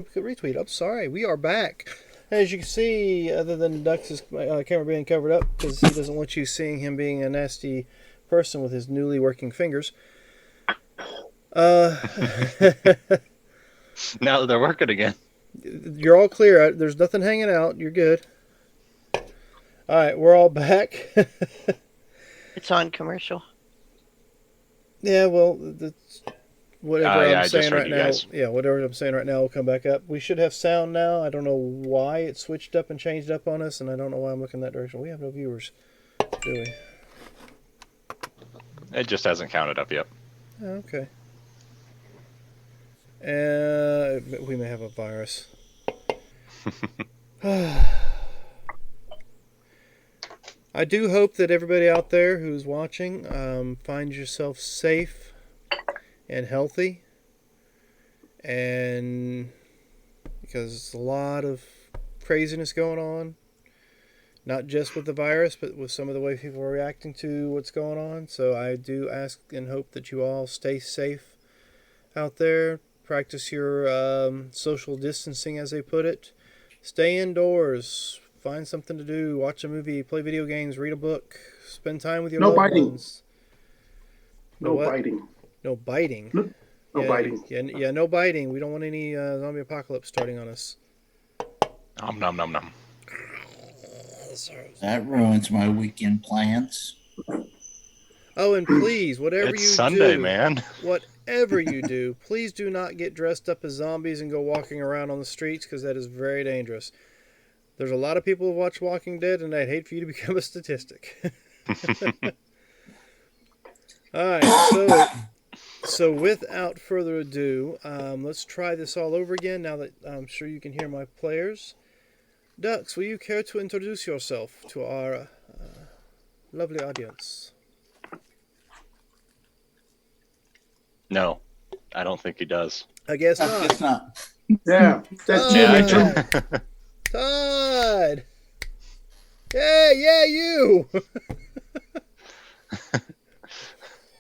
retweet. I'm sorry. We are back. As you can see, other than Dux's camera being covered up because he doesn't want you seeing him being a nasty person with his newly working fingers. Uh, Now that they're working again. you're all clear. There's nothing hanging out. You're good. All right, we're all back. It's on commercial. Yeah, well, that's whatever Yeah, I'm I just saying heard right you now. guys. Yeah, whatever I'm saying right now will come back up. We should have sound now. I don't know why it switched up and changed up on us, and I don't know why I'm looking that direction. We have no viewers, do we? It just hasn't counted up yet. Oh, okay. We may have a virus. I do hope that everybody out there who's watching finds yourself safe and healthy, and because there's a lot of craziness going on, not just with the virus, but with some of the way people are reacting to what's going on. So I do ask and hope that you all stay safe out there. Practice your social distancing, as they put it. Stay indoors. Find something to do. Watch a movie. Play video games. Read a book. Spend time with your No loved biting. ones. No what? biting. No biting. No biting. Yeah, no biting. We don't want any zombie apocalypse starting on us. Nom nom nom nom. That ruins my weekend plans. Oh, and please, whatever It's you Sunday, do, man. whatever you do, please do not get dressed up as zombies and go walking around on the streets, because that is very dangerous. There's a lot of people who watch Walking Dead, and I'd hate for you to become a statistic. All right, so without further ado, let's try this all over again. Now that I'm sure you can hear my players, Dux, will you care to introduce yourself to our lovely audience? No, I don't think he does. I guess I not. guess not. Yeah, that's Yeah, Jimmy I too. Todd! Yeah, you!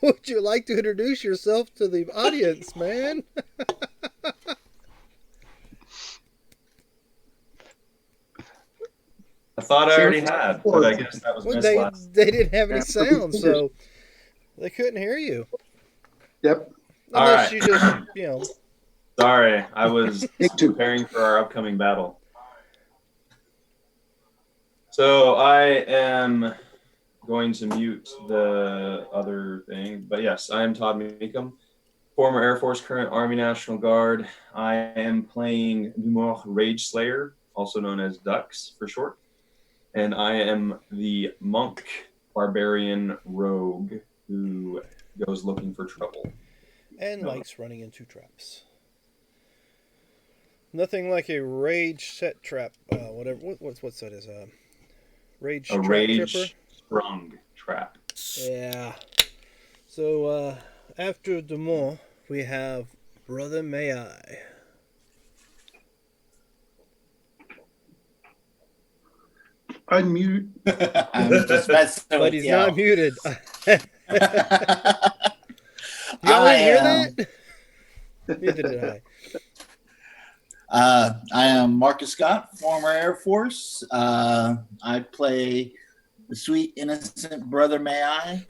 Would you like to introduce yourself to the audience, man? I thought I already had, but I guess that was Well, missed last. they didn't have any Yeah. sound, so they couldn't hear you. Yep. All Unless right. you just, Sorry, I was Take two. preparing for our upcoming battle. So I am going to mute the other thing, but yes, I am Todd Meekum, former Air Force, current Army National Guard. I am playing Numor Rage Slayer, also known as Dux for short, and I am the monk barbarian rogue who goes looking for trouble. and likes running into traps. Nothing like a rage set trap. Whatever. What's that? Is rage A trap rage tripper? sprung trap. Yeah. So after Dumont, we have Brother May I. Unmute. I was just messing But with he's you. not muted. Y'all I didn't hear am- that? Neither did I. I am Marcus Scott, former Air Force. I play the sweet, innocent brother May I.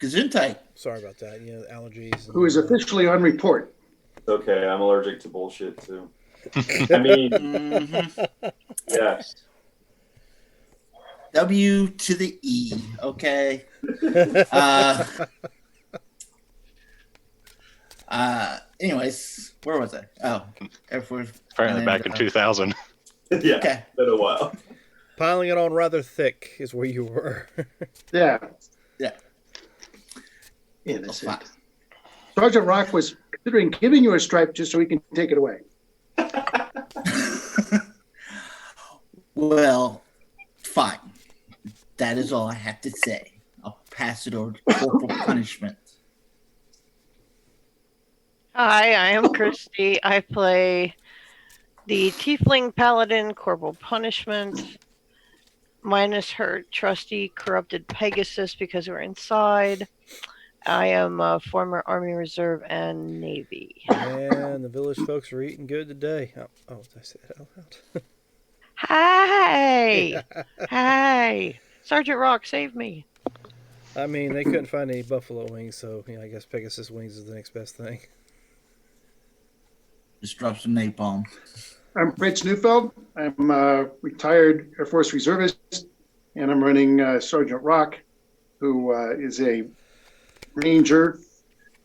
Gesundheit. Sorry about that. Allergies. Who is officially on report. It's okay, I'm allergic to bullshit too. I mean, Mhm. yes. W to the E. Okay. Anyways, where was I? Oh, Air Force. Apparently back in 2000. Yeah, Okay. been a while. Piling it on rather thick is where you were. Yeah. Yeah. Innocent. Sergeant Rock was considering giving you a stripe just so he can take it away. Well, fine. That is all I have to say. I'll pass it over to Corporal Punishment. Hi, I am Christy. I play the Tiefling Paladin Corporal Punishment, minus her trusty corrupted Pegasus because we're inside. I am a former Army Reserve and Navy. And the village folks are eating good today. Oh, did I say that out loud? Hey! Hey! Sergeant Rock, save me. I mean, they couldn't find any buffalo wings, so I guess Pegasus wings is the next best thing. Just drop some napalm. I'm Fritz Neufeld. I'm a retired Air Force reservist, and I'm running Sergeant Rock, who is a Ranger,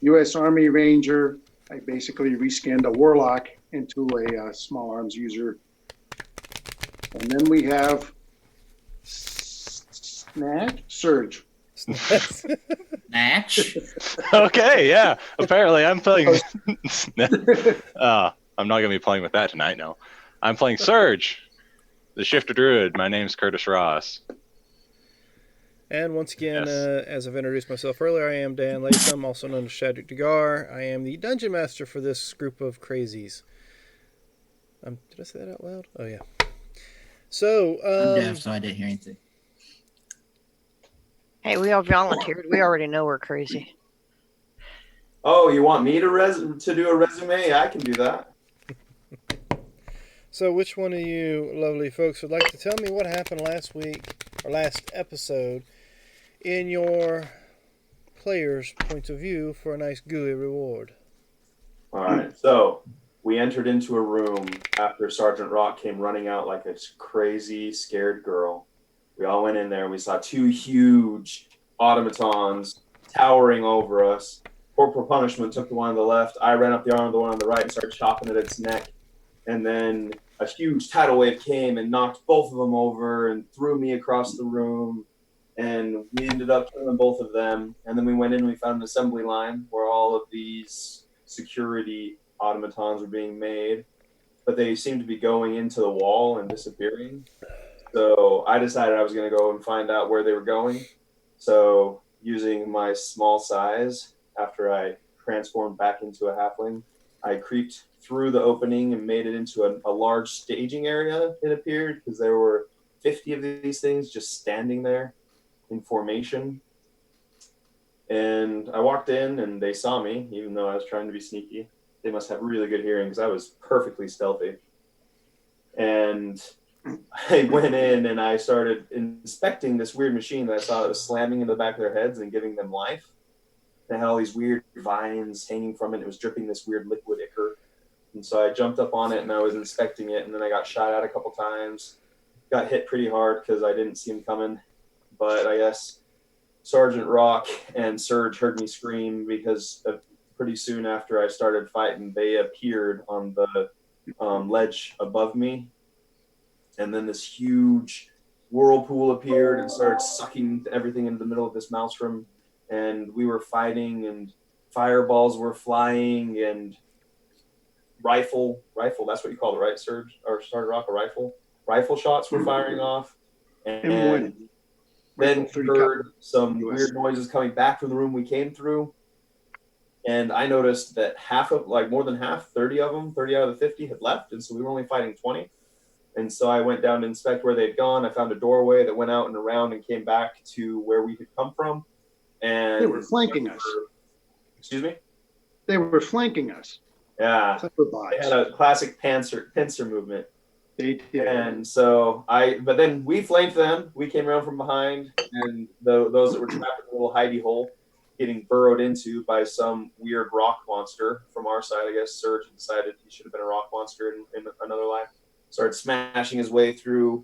U.S. Army Ranger. I basically reskinned a Warlock into a small arms user. And then we have Surge. Natch. Okay, yeah. Apparently, I'm playing. I'm not gonna be playing with that tonight. No, I'm playing Surge, the Shifter Druid. My name's Curtis Ross. And once again, Yes. as I've introduced myself earlier, I am Dan Latham, also known as Shadrick Dagar. I am the Dungeon Master for this group of crazies. Did I say that out loud? Oh, yeah. So, I'm deaf, so I didn't hear anything. Hey, we all volunteered. We already know we're crazy. Oh, you want me to do a resume? I can do that. So which one of you lovely folks would like to tell me what happened last week, or last episode, in your player's point of view for a nice gooey reward? All right. So we entered into a room after Sergeant Rock came running out like a crazy, scared girl. We all went in there. We saw two huge automatons towering over us. Corporal Punishment took the one on the left. I ran up the arm of the one on the right and started chopping at its neck. And then a huge tidal wave came and knocked both of them over and threw me across the room. And we ended up killing both of them. And then we went in and we found an assembly line where all of these security automatons were being made. But they seemed to be going into the wall and disappearing. So I decided I was going to go and find out where they were going. So using my small size, after I transformed back into a halfling, I creeped through the opening and made it into a large staging area, it appeared, because there were 50 of these things just standing there in formation. And I walked in and they saw me, even though I was trying to be sneaky. They must have really good hearing because I was perfectly stealthy. And I went in and I started inspecting this weird machine that I saw that was slamming into the back of their heads and giving them life. It had all these weird vines hanging from it. It was dripping this weird liquid ichor. And so I jumped up on it and I was inspecting it, and then I got shot at a couple times. Got hit pretty hard because I didn't see him coming. But I guess Sergeant Rock and Surge heard me scream because pretty soon after I started fighting, they appeared on the ledge above me. And then this huge whirlpool appeared and started sucking everything into the middle of this maelstrom. And we were fighting, and fireballs were flying, and rifle, that's what you call it, right, Surge? Or Sergeant Rock, a rifle? Rifle shots were firing off. And then we heard some weird noises coming back from the room we came through. And I noticed that more than half, 30 of them, 30 out of the 50 had left. And so we were only fighting 20. And so I went down to inspect where they'd gone. I found a doorway that went out and around and came back to where we had come from. And they were flanking us. Excuse me? They were flanking us. Yeah. They had a classic pincer movement. They did. And so but then we flanked them. We came around from behind, and those that were trapped in a little hidey hole, getting burrowed into by some weird rock monster from our side. I guess Surge decided he should have been a rock monster in another life. Started smashing his way through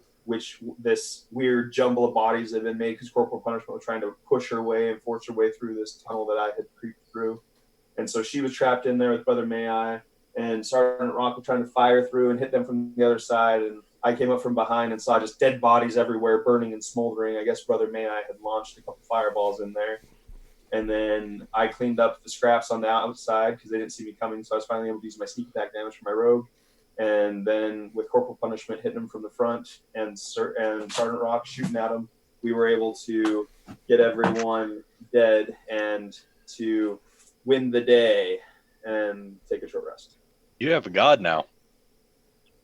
this weird jumble of bodies that had been made because Corporal Punishment was trying to push her way and force her way through this tunnel that I had creeped through. And so she was trapped in there with Brother May-I, and Sergeant Rock was trying to fire through and hit them from the other side. And I came up from behind and saw just dead bodies everywhere, burning and smoldering. I guess Brother May-I had launched a couple fireballs in there. And then I cleaned up the scraps on the outside because they didn't see me coming. So I was finally able to use my sneak attack damage for my rogue. And then with Corporal Punishment hitting him from the front and Sergeant Rock shooting at him, we were able to get everyone dead and to win the day and take a short rest. You have a god now.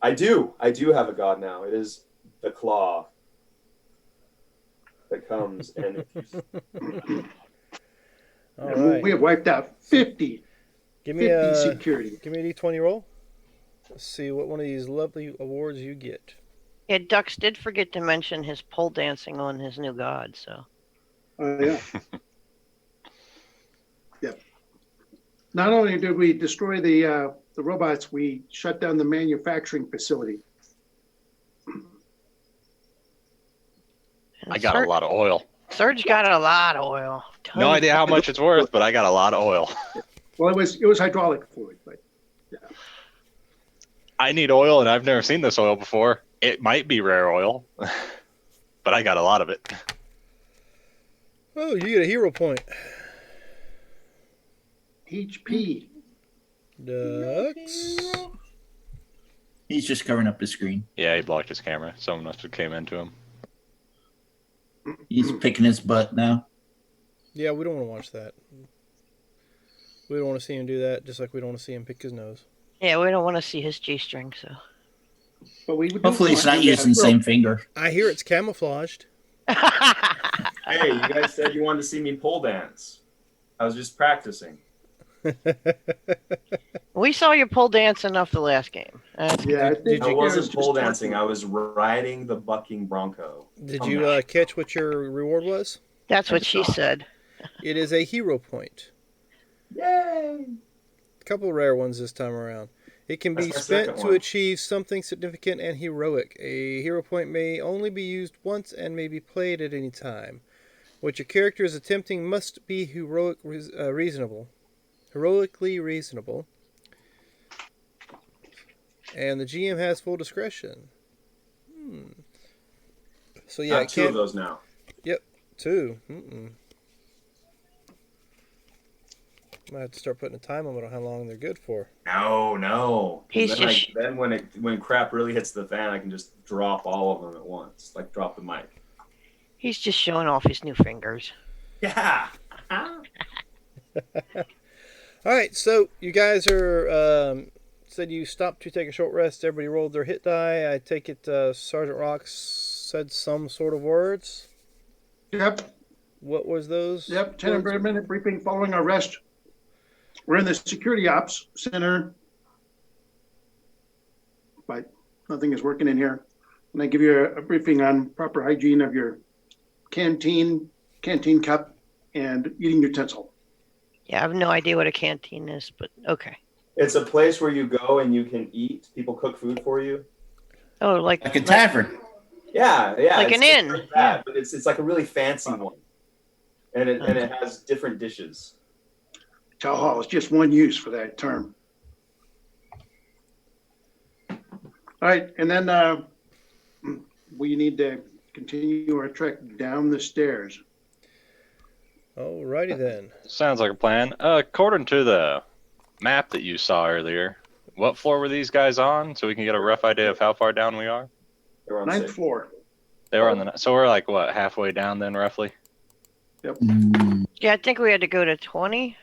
I do have a god now. It is the claw that comes and All And right. we have wiped out 50 Give me a security. give me a d20 roll. Let's see what one of these lovely awards you get. Yeah, Dux did forget to mention his pole dancing on his new god, so. Yeah. Yep. Not only did we destroy the robots, we shut down the manufacturing facility. And I got a lot of oil. Surge got a lot of oil. No Tons. idea how much it's worth, but I got a lot of oil. Well, it was hydraulic fluid, but I need oil, and I've never seen this oil before. It might be rare oil, but I got a lot of it. Oh, you get a hero point. HP. Dux. He's just covering up his screen. Yeah, he blocked his camera. Someone must have came into him. He's picking his butt now. Yeah, we don't want to watch that. We don't want to see him do that, just like we don't want to see him pick his nose. Yeah, we don't want to see his G-string, so. But we would Hopefully, he's not using the same finger. I hear it's camouflaged. Hey, you guys said you wanted to see me pole dance. I was just practicing. We saw you pole dance enough the last game. Yeah, I Did think I you wasn't guys pole just dancing. I was riding the bucking bronco. Did Oh, you no. catch what your reward was? That's what she said. It is a hero point. Yay! A couple rare ones this time around. It can be That's my spent second to one. achieve something significant and heroic. A hero point may only be used once and may be played at any time. What your character is attempting must be reasonable. Heroically reasonable. And the GM has full discretion. So yeah, Got it two of can't. those now. Two. Might have to start putting a time limit on how long they're good for. No. He's Then, just- then when crap really hits the fan, I can just drop all of them at once, like drop the mic. He's just showing off his new fingers. Yeah. All right, so you guys are said you stopped to take a short rest. Everybody rolled their hit die. I take it Sergeant Rocks said some sort of words. Yep. What was those? Yep. 10-minute briefing following our rest. We're in the security ops center, but nothing is working in here. And I give you a briefing on proper hygiene of your canteen cup, and eating utensil. Yeah, I have no idea what a canteen is, but okay. It's a place where you go and you can eat. People cook food for you. Oh, like Like a tavern. Yeah. Like an inn, like that, but it's like a really fancy one, and it has different dishes. Chow hall is just one use for that term. All right, and then we need to continue our trek down the stairs. Alrighty then. Sounds like a plan. According to the map that you saw earlier, what floor were these guys on, so we can get a rough idea of how far down we are? They're on Ninth six. floor. They were on the. So we're like what, halfway down then, roughly. yeah, I think we had to go to 20.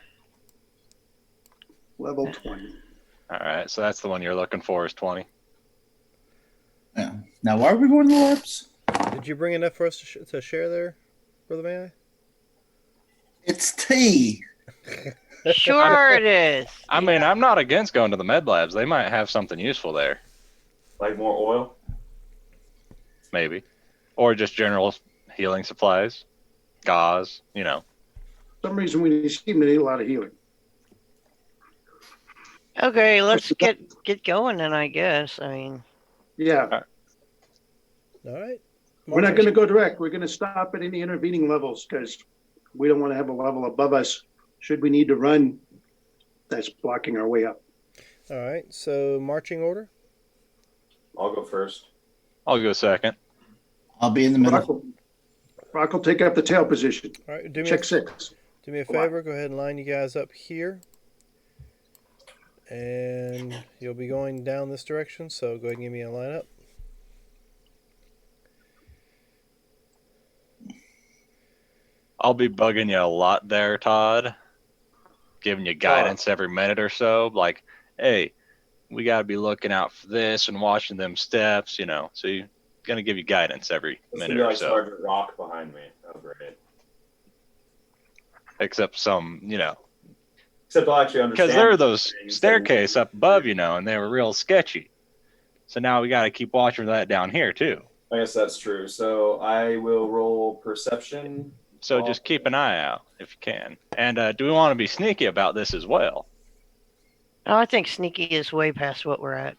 Level 20. All right, so that's the one you're looking for is 20. Yeah. Now, why are we going to the labs? Did you bring enough for us to share there, Brother May I? It's tea. Sure it is. I mean, I'm not against going to the med labs. They might have something useful there, Like more oil. maybe, or just general healing supplies, gauze. You know. For some reason, we seem to need a lot of healing. Okay, let's get going then, I guess. I mean, Yeah, Alright. we're not going to go direct. We're going to stop at any intervening levels because we don't want to have a level above us. Should we need to run, that's blocking our way up. Alright, so marching order. I'll go first. I'll go second. I'll be in the middle. Rock will take up the tail position. Alright, do me Check 6. Do me a favor, go ahead and line you guys up here. And you'll be going down this direction, so go ahead and give me a lineup. I'll be bugging you a lot there, Todd. Giving you guidance every minute or so. Like, hey, we got to be looking out for this and watching them steps, you know. So you're going to give you guidance every Let's minute be or like so. Sergeant Rock behind me. Oh, great. except some, Except I'll actually understand. because there are those things that- staircase up above, and they were real sketchy. So now we got to keep watching for that down here too. I guess that's true. So I will roll perception. So just keep an eye out if you can. And do we want to be sneaky about this as well? Oh, I think sneaky is way past what we're at.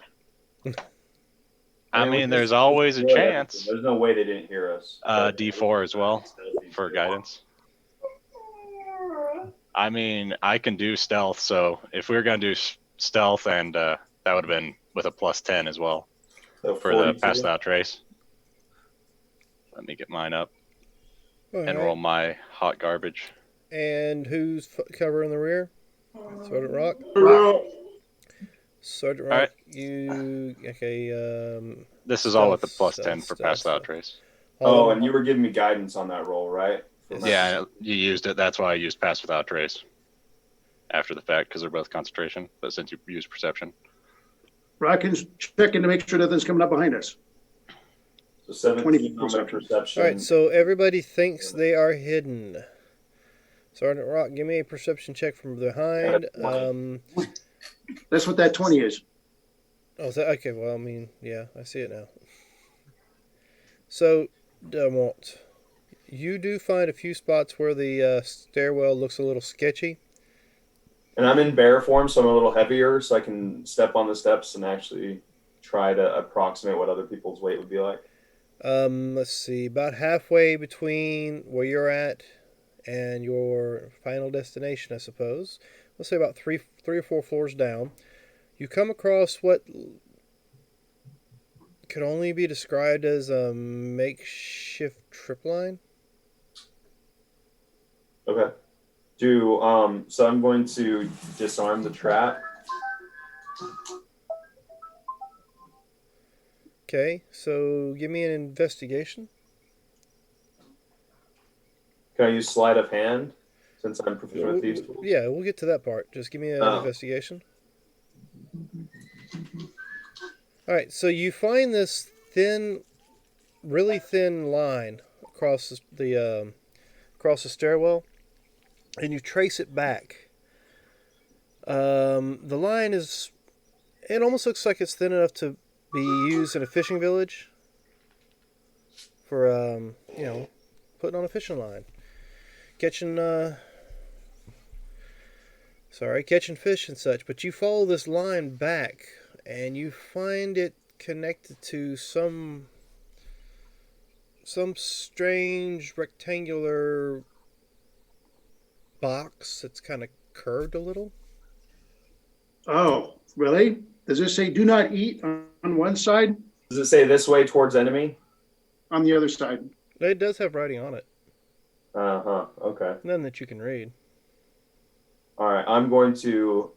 I with mean, this- there's always a yeah, chance. There's no way they didn't hear us. D4 as well for guidance. I mean, I can do stealth, so if we were going to do stealth, and that would have been with a +10 as well So for the 42. pass without trace. Let me get mine up and Alright. roll my hot garbage. And who's covering the rear? Sergeant Rock. Sergeant Rock. Alright. You okay? This is all with the Stealth, +10 for stealth, pass stealth. without trace. Oh, and you were giving me guidance on that roll, right? For my- Yeah, you used it. That's why I used pass without trace after the fact, because they're both concentration. But since you used perception, Rockin's checking to make sure nothing's coming up behind us. So 17 on my perception. perception. All right. So everybody thinks they are hidden. Sergeant Rock, give me a perception check from behind. That's what that 20 is. Oh, is that okay? Well, I mean, yeah, I see it now. So, Demont, you do find a few spots where the stairwell looks a little sketchy. And I'm in bear form, so I'm a little heavier, so I can step on the steps and actually try to approximate what other people's weight would be like. Let's see, about halfway between where you're at and your final destination, I suppose. Let's say about three or four floors down. You come across what could only be described as a makeshift trip line. Okay. So I'm going to disarm the trap. Okay, so give me an investigation. Can I use sleight of hand since I'm proficient with thieves' tools? Yeah, we'll get to that part. Just give me an Oh. investigation. All right, so you find this thin, really thin line across the stairwell, and you trace it back. The line it almost looks like it's thin enough to be used in a fishing village for putting on a fishing line, catching fish and such. But you follow this line back and you find it connected to some strange rectangular box that's kind of curved a little. Oh, really? Does it say do not eat on one side? Does it say this way towards enemy? On the other side? It does have writing on it. Uh-huh. Okay. None that you can read. All right. I'm going to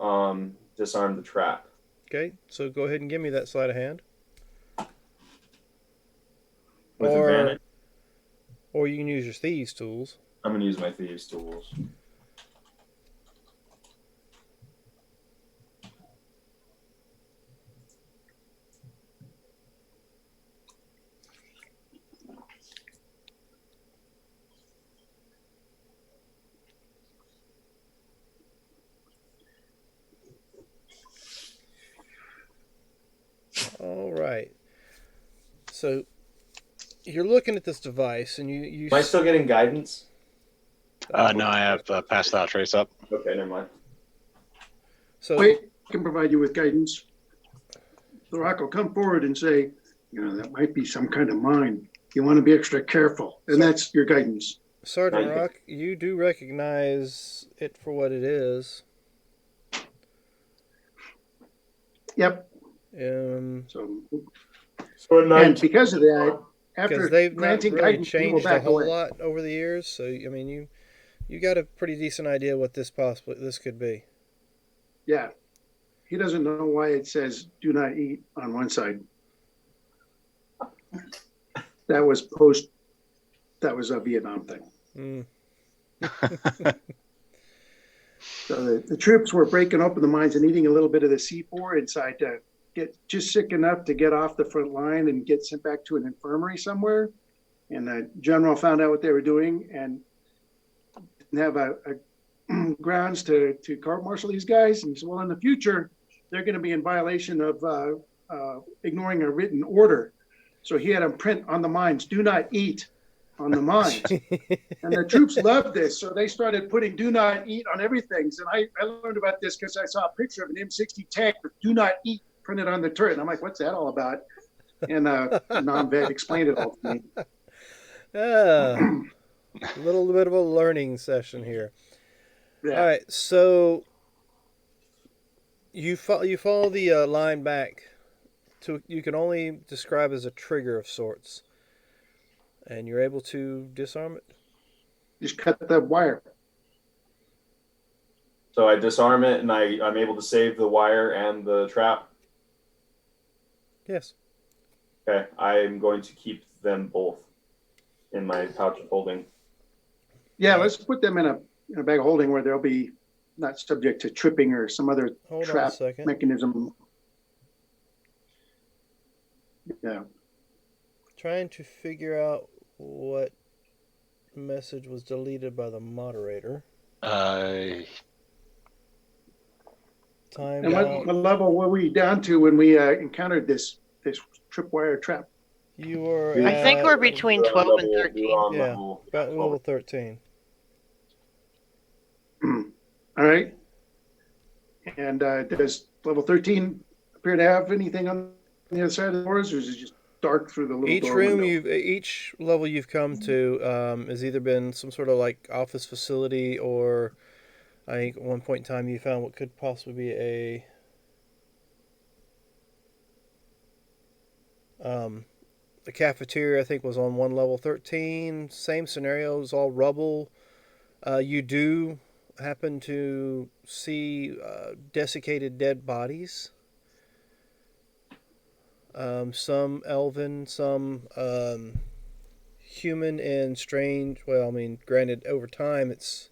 disarm the trap. Okay, so go ahead and give me that sleight of hand. With Or- advantage. Or you can use your thieves' tools. I'm going to use my thieves' tools. All right. So you're looking at this device, and you. Am I still getting guidance? no, I have pass without trace up. Okay, never mind. So Wait, I can provide you with guidance. The Rock will come forward and say, that might be some kind of mine. You want to be extra careful. And that's your guidance. Sergeant Thank you. Rock, you do recognize it for what it is. Yep. So So And because of that, after because they've not granting really guidance, you will changed a back whole away. lot over the years. So I mean, you got a pretty decent idea what this could be. Yeah. He doesn't know why it says do not eat on one side. That was a Vietnam thing. So the troops were breaking open the mines and eating a little bit of the C4 inside to get just sick enough to get off the front line and get sent back to an infirmary somewhere. And the general found out what they were doing and didn't have a grounds to court martial these guys. And he said, well, in the future, they're going to be in violation of ignoring a written order. So he had them print on the mines, do not eat on the mines. And the troops loved this. So they started putting do not eat on everything. And I learned about this because I saw a picture of an M60 tank with do not eat printed on the turret. And I'm like, what's that all about? And non-vet explained it all to me. A little bit of a learning session here. Yeah. All right, so you follow the line back to you can only describe as a trigger of sorts, and you're able to disarm it. Just cut the wire. So I disarm it, and I'm able to save the wire and the trap. Yes. Okay, I'm going to keep them both in my pouch of holding. Yeah, let's put them in a bag of holding where they'll be not subject to tripping or some other Hold on a trap second. mechanism. Yeah. Trying to figure out what message was deleted by the moderator. Time And out. what level were we down to when we encountered this tripwire trap? You were. I think we're at between We're on 12 and level- 13. we're on Yeah, level- about level 13. All right. And does level 13 appear to have anything on the other side of the doors, or is it just dark through the little Each door room window? each level you've come to has either been some sort of like office facility, or I think at one point in time you found what could possibly be a cafeteria. I think was on one level 13. Same scenarios, all rubble. You do happen to see desiccated dead bodies. Some elven, some human, and strange. Well, I mean, granted, over time it's.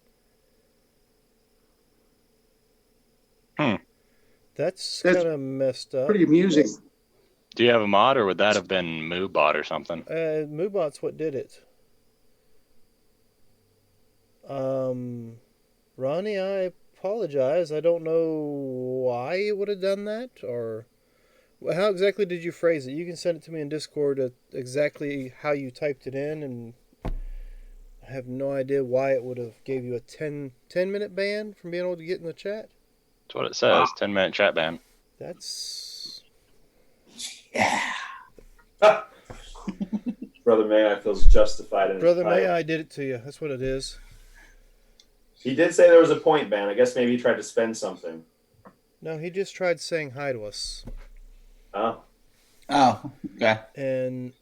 That's That's kind of messed up. Pretty amusing. Do you have a mod, or would that have been Moobot or something? Moobot's what did it. Ronnie, I apologize. I don't know why it would have done that, or how exactly did you phrase it? You can send it to me in Discord exactly how you typed it in, and I have no idea why it would have gave you a 10-minute ban from being able to get in the chat. That's what it says. 10-minute chat ban. That's Yeah. Brother May, I feels justified in his Brother May, title. I did it to you. That's what it is. He did say there was a point ban. I guess maybe he tried to spend something. No, he just tried saying hi to us. Oh. Oh, okay. And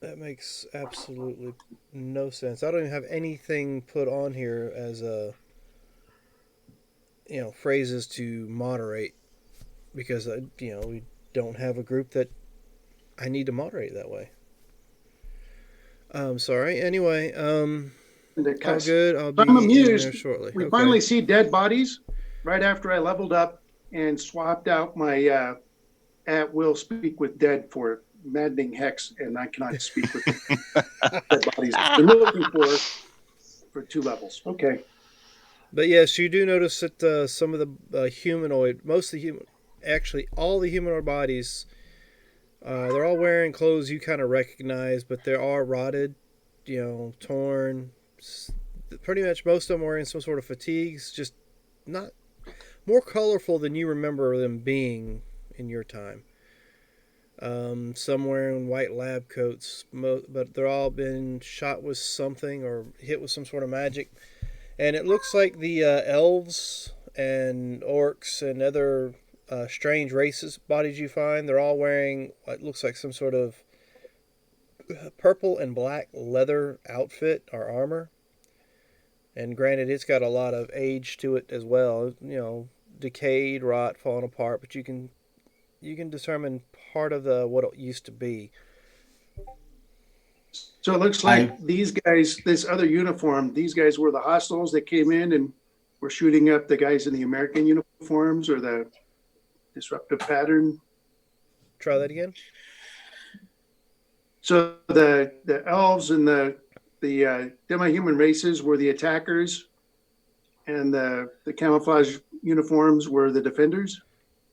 that makes absolutely no sense. I don't even have anything put on here as phrases to moderate, because we don't have a group that I need to moderate that way. Sorry. Anyway, The all cuss. good. I'll be I'm in amused. there shortly. We Okay. finally see dead bodies right after I leveled up and swapped out my at will speak with dead for maddening hex, and I cannot speak with dead bodies. I've been looking for 2 levels. Okay. But yes, you do notice that some of the actually all the humanoid bodies, they're all wearing clothes you kind of recognize, but they are rotted, torn. Pretty much most of them wearing some sort of fatigues, just not more colorful than you remember them being in your time. Some wearing white lab coats, but they're all been shot with something or hit with some sort of magic. And it looks like the elves and orcs and other strange races bodies you find, they're all wearing what looks like some sort of purple and black leather outfit or armor. And granted, it's got a lot of age to it as well. Decayed, rot, falling apart. But you can determine part of what it used to be. So it looks like these guys, this other uniform, these guys were the hostiles that came in and were shooting up the guys in the American uniforms, or the disruptive pattern. Try that again. So the elves and the demi-human races were the attackers, and the camouflage uniforms were the defenders?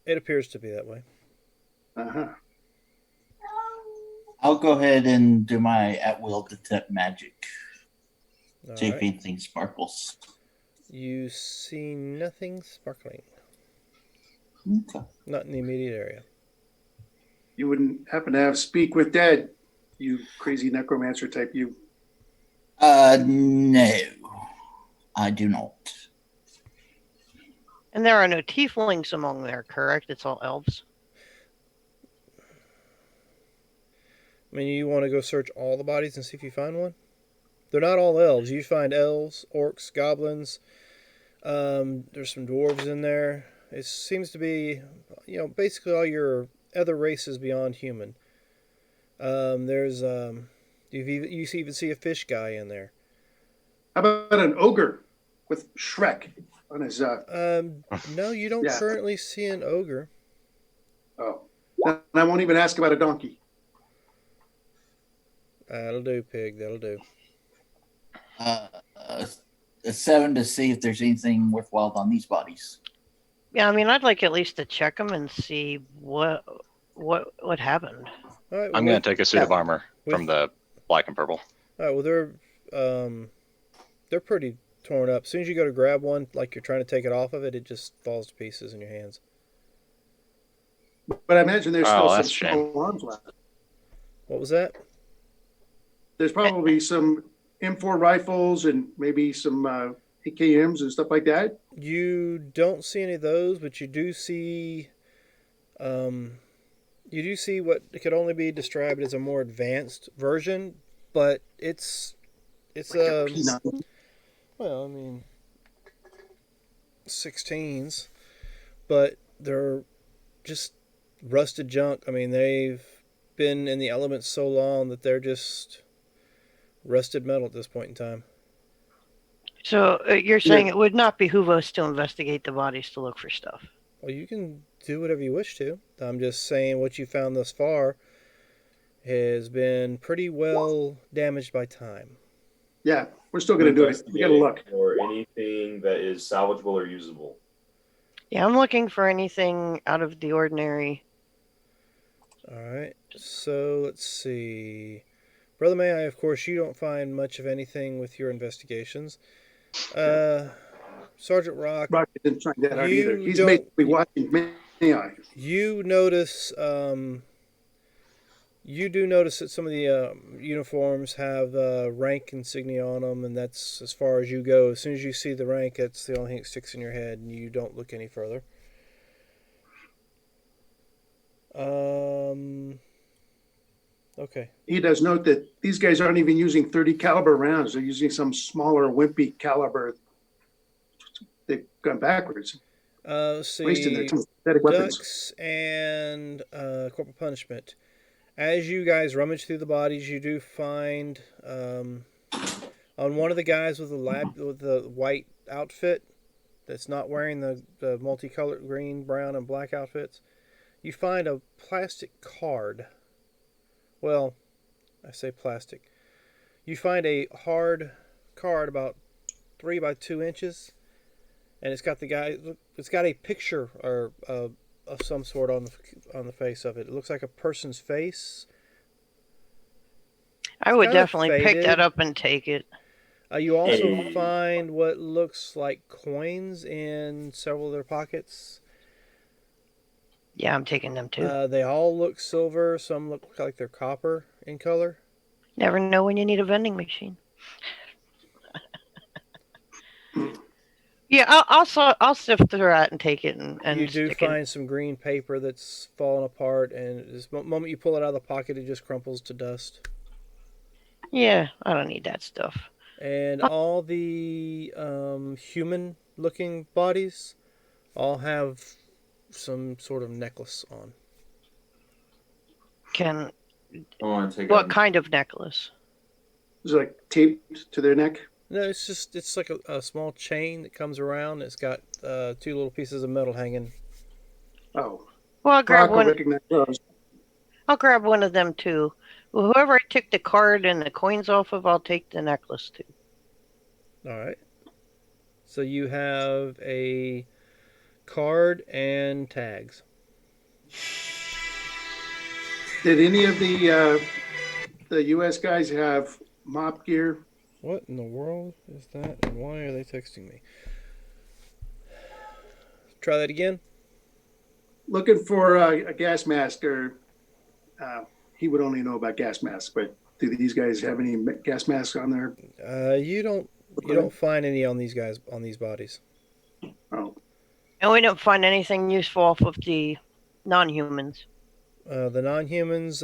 It appears to be that way. Uh-huh. I'll go ahead and do my at will detect magic. All See if right. anything sparkles. You see nothing sparkling. Okay. Not in the immediate area. You wouldn't happen to have speak with dead, you crazy necromancer type you. No, I do not. And there are no tieflings among there, correct? It's all elves. I mean, you want to go search all the bodies and see if you find one? They're not all elves. You find elves, orcs, goblins. There's some dwarves in there. It seems to be, basically all your other races beyond human. There's you even see a fish guy in there. How about an ogre with Shrek on his No, you don't Yeah. currently see an ogre. oh. And I won't even ask about a donkey. That'll do, pig. That'll do. A 7 to see if there's anything worthwhile on these bodies. Yeah, I mean, I'd like at least to check them and see what happened. All right. I'm going to take a suit of armor from the black and purple. All right. Well, they're pretty torn up. As soon as you go to grab one, like you're trying to take it off of it, it just falls to pieces in your hands. But I imagine there's Oh, still some that's a shame. small arms left. What was that? There's probably some M4 rifles and maybe some AKMs and stuff like that. You don't see any of those, but you do see what could only be described as a more advanced version, but it's Like a P9. well, I mean 16s, but they're just rusted junk. I mean, they've been in the elements so long that they're just rusted metal at this point in time. So you're saying it would not behoove us to investigate the bodies to look for stuff? Well, you can do whatever you wish to. I'm just saying what you found thus far has been pretty well damaged by time. Yeah, we're still going to do it. We got to look. Or anything that is salvageable or usable. Yeah, I'm looking for anything out of the ordinary. All right. So let's see. Brother May I, of course, you don't find much of anything with your investigations. Sergeant Rock, Rock didn't find that out You either. He's don't- basically watching me. you notice you do notice that some of the uniforms have rank insignia on them, and that's as far as you go. As soon as you see the rank, that's the only thing that sticks in your head, and you don't look any further. Okay. He does note that these guys aren't even using 30 caliber rounds. They're using some smaller, wimpy caliber. They've gone backwards, Let's wasting their see. synthetic weapons. Ducks and corporal punishment. As you guys rummage through the bodies, you do find on one of the guys with the white outfit that's not wearing the multicolored green, brown, and black outfits, you find a plastic card. Well, I say plastic. You find a hard card about 3 by 2 inches, and it's got a picture or of some sort on the face of it. It looks like a person's face. I would kinda definitely pick faded. that up and take it. You also Hey. find what looks like coins in several of their pockets. Yeah, I'm taking them too. They all look silver. Some look like they're copper in color. Never know when you need a vending machine. Yeah, I'll sift through that and take it and You do stick it. find some green paper that's fallen apart, and the moment you pull it out of the pocket, it just crumples to dust. Yeah, I don't need that stuff. And all the human-looking bodies all have some sort of necklace on. Can I want to take what kind of necklace? It's like taped to their neck. No, it's like a small chain that comes around. It's got 2 little pieces of metal hanging. Oh, Well, I'll grab Rock will one. recognize those. I'll grab one of them too. Well, whoever I took the card and the coins off of, I'll take the necklace too. All right. So you have a card and tags. Did any of the U.S. guys have mop gear? What in the world is that, and why are they texting me? Try that again. Looking for a gas mask, or he would only know about gas masks. But do these guys have any gas masks on there? You don't find any on these guys on these bodies. Oh, And we don't find anything useful off of the non-humans. The non-humans,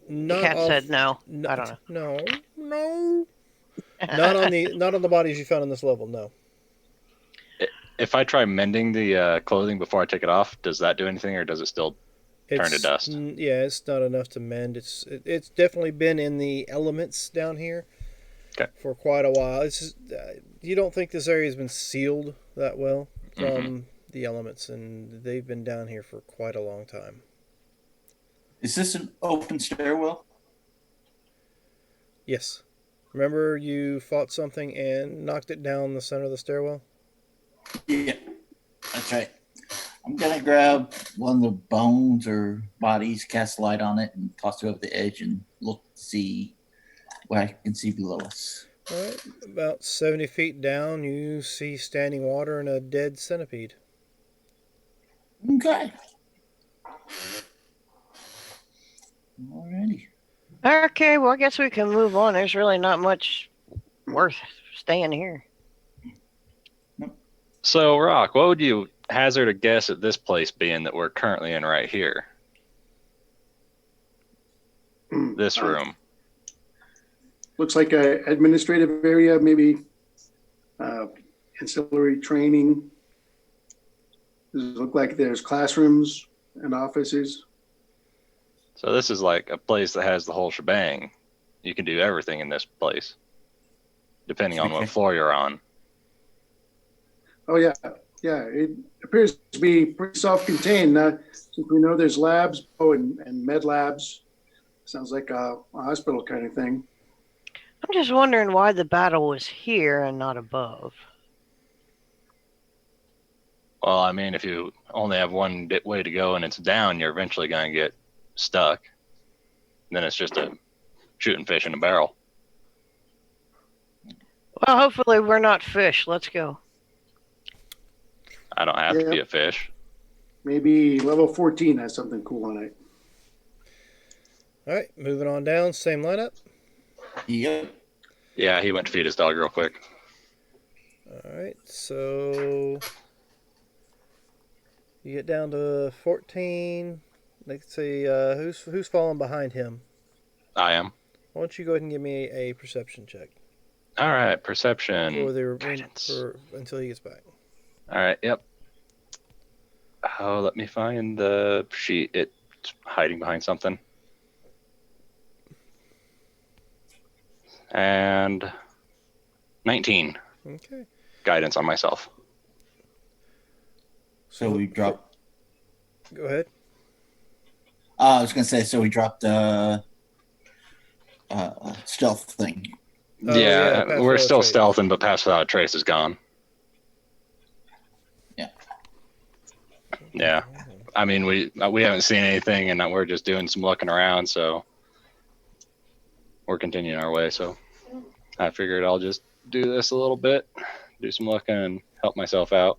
not Cat off, said no. no. I don't know. No. Not on the bodies you found on this level. No. If I try mending the clothing before I take it off, does that do anything, or does it still? Turn to dust. Yeah, it's not enough to mend. It's definitely been in the elements down here Okay. for quite a while. It's just, you don't think this area has been sealed that well from the elements, and they've been down here for quite a long time. Is this an open stairwell? Yes. Remember you fought something and knocked it down the center of the stairwell? Yeah, that's right. I'm gonna grab one of the bones or bodies, cast light on it, and toss it over the edge and look to see what I can see below us. All right. About 70 feet down, you see standing water and a dead centipede. Okay. Alrighty. Okay, well, I guess we can move on. There's really not much worth staying here. So, Rock, what would you hazard a guess at this place being that we're currently in right here? This room. looks like a administrative area, maybe ancillary training. Does it look like there's classrooms and offices? So this is like a place that has the whole shebang. You can do everything in this place, depending on what Okay. floor you're on. Oh, yeah. Yeah, it appears to be pretty self-contained. Since we know there's labs, and med labs. Sounds like a hospital kind of thing. I'm just wondering why the battle was here and not above. Well, I mean, if you only have one way to go and it's down, you're eventually going to get stuck. Then it's just a shooting fish in a barrel. Well, hopefully we're not fish. Let's go. I don't have to Yeah. be a fish. Maybe level 14 has something cool on it. All right, moving on down, same lineup. Yep. Yeah, he went to feed his dog real quick. All right, so you get down to 14. Let's see, who's falling behind him? I am. Why don't you go ahead and give me a perception check All right, perception. for the guidance. until he gets back. All right, yep. Oh, let me find the sheet. It's hiding behind something. And 19 Okay. guidance on myself. So we dropped. Go ahead. I was gonna say, so we dropped the stealth thing. Oh, yeah, pass we're without still trace. stealthing, but pass without a trace is gone. Yeah. Yeah. I mean, we haven't seen anything, and we're just doing some looking around, so we're continuing our way. So I figured I'll just do this a little bit, do some looking, and help myself out.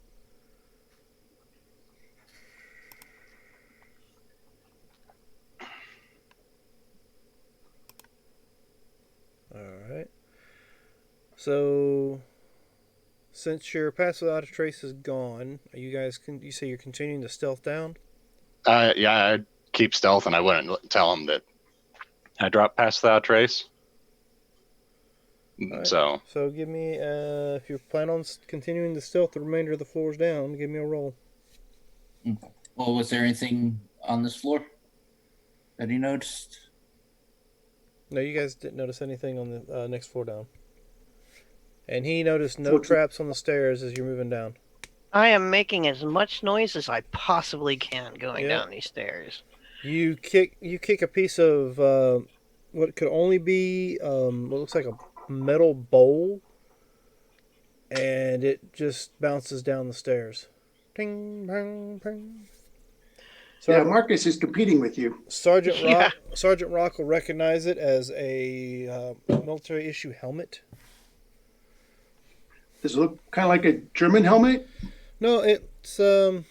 All right. So, since your pass without a trace is gone, are you guys? You say you're continuing to stealth down? Yeah, I'd keep stealth, and I wouldn't tell him that I dropped past without a trace. Alright. So So give me, if you plan on continuing to stealth the remainder of the floors down, give me a roll. Well, was there anything on this floor that he noticed? No, you guys didn't notice anything on the next floor down. And he noticed no 14. traps on the stairs as you're moving down. I am making as much noise as I possibly can going Yeah. down these stairs. You kick a piece of what could only be what looks like a metal bowl, and it just bounces down the stairs. Ting, bang, bang. Yeah, Marcus is competing with you. Sergeant Yeah. Rock. Sergeant Rock will recognize it as a military issue helmet. Does it look kind of like a German helmet? No, it's You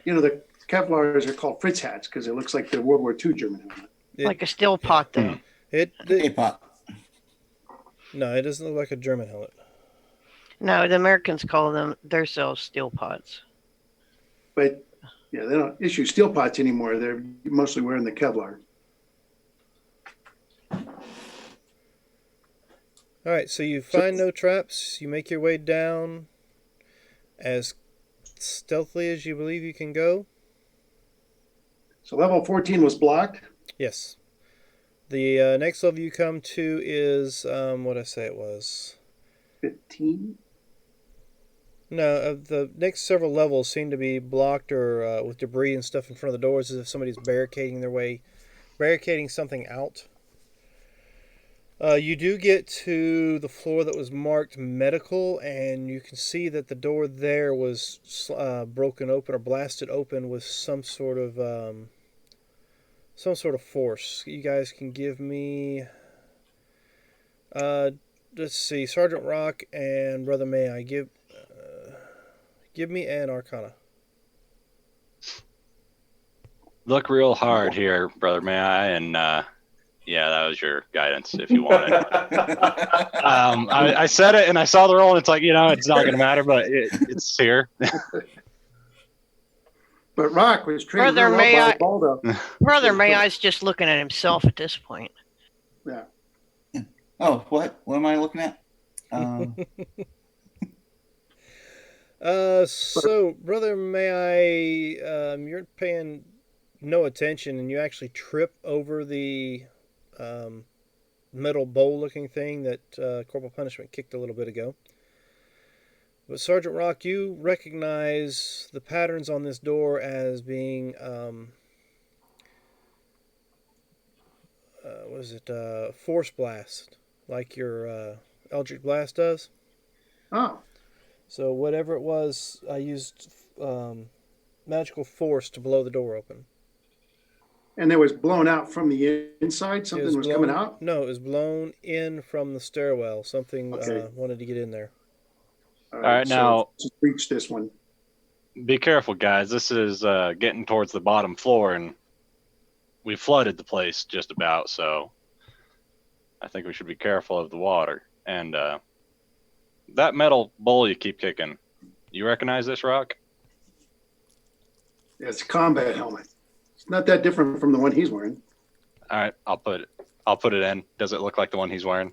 know, the Kevlars are called Fritz hats because it looks like the World War II German helmet. Like a still pot, though. Hey, Pop. No, it doesn't look like a German helmet. No, the Americans call them themselves steel pots. But yeah, they don't issue steel pots anymore. They're mostly wearing the Kevlar. All right, so you find no traps. You make your way down as stealthily as you believe you can go. So level 14 was blocked. Yes. The next level you come to is what I say it was. 15. No, the next several levels seem to be blocked or with debris and stuff in front of the doors, as if somebody's barricading something out. You do get to the floor that was marked medical, and you can see that the door there was broken open or blasted open with some sort of force. You guys can give me, let's see, Sergeant Rock and Brother May I give me an Arcana. Look real hard here, brother. May I? And yeah, that was your guidance if you want it. I said it and I saw the roll, and it's like, it's not going to matter, but it's here. But Rock was trained Brother, real may well I- by Baldo. Brother May I's just looking at himself at this point. Yeah. Oh, what? What am I looking at? So Brother May I, you're paying no attention, and you actually trip over the metal bowl-looking thing that Corporal Punishment kicked a little bit ago. But Sergeant Rock, you recognize the patterns on this door as being, force blast, like your Eldritch Blast does. Oh, So whatever it was, I used magical force to blow the door open. and it was blown out from the inside. Something was coming out. No, it was blown in from the stairwell. Something Okay. wanted to get in there. All right, now- just reach this one. Be careful, guys. This is getting towards the bottom floor, and we flooded the place just about, so I think we should be careful of the water. And that metal bowl you keep kicking, you recognize this, Rock? Yeah, it's a combat helmet. It's not that different from the one he's wearing. All right, I'll put it in. Does it look like the one he's wearing?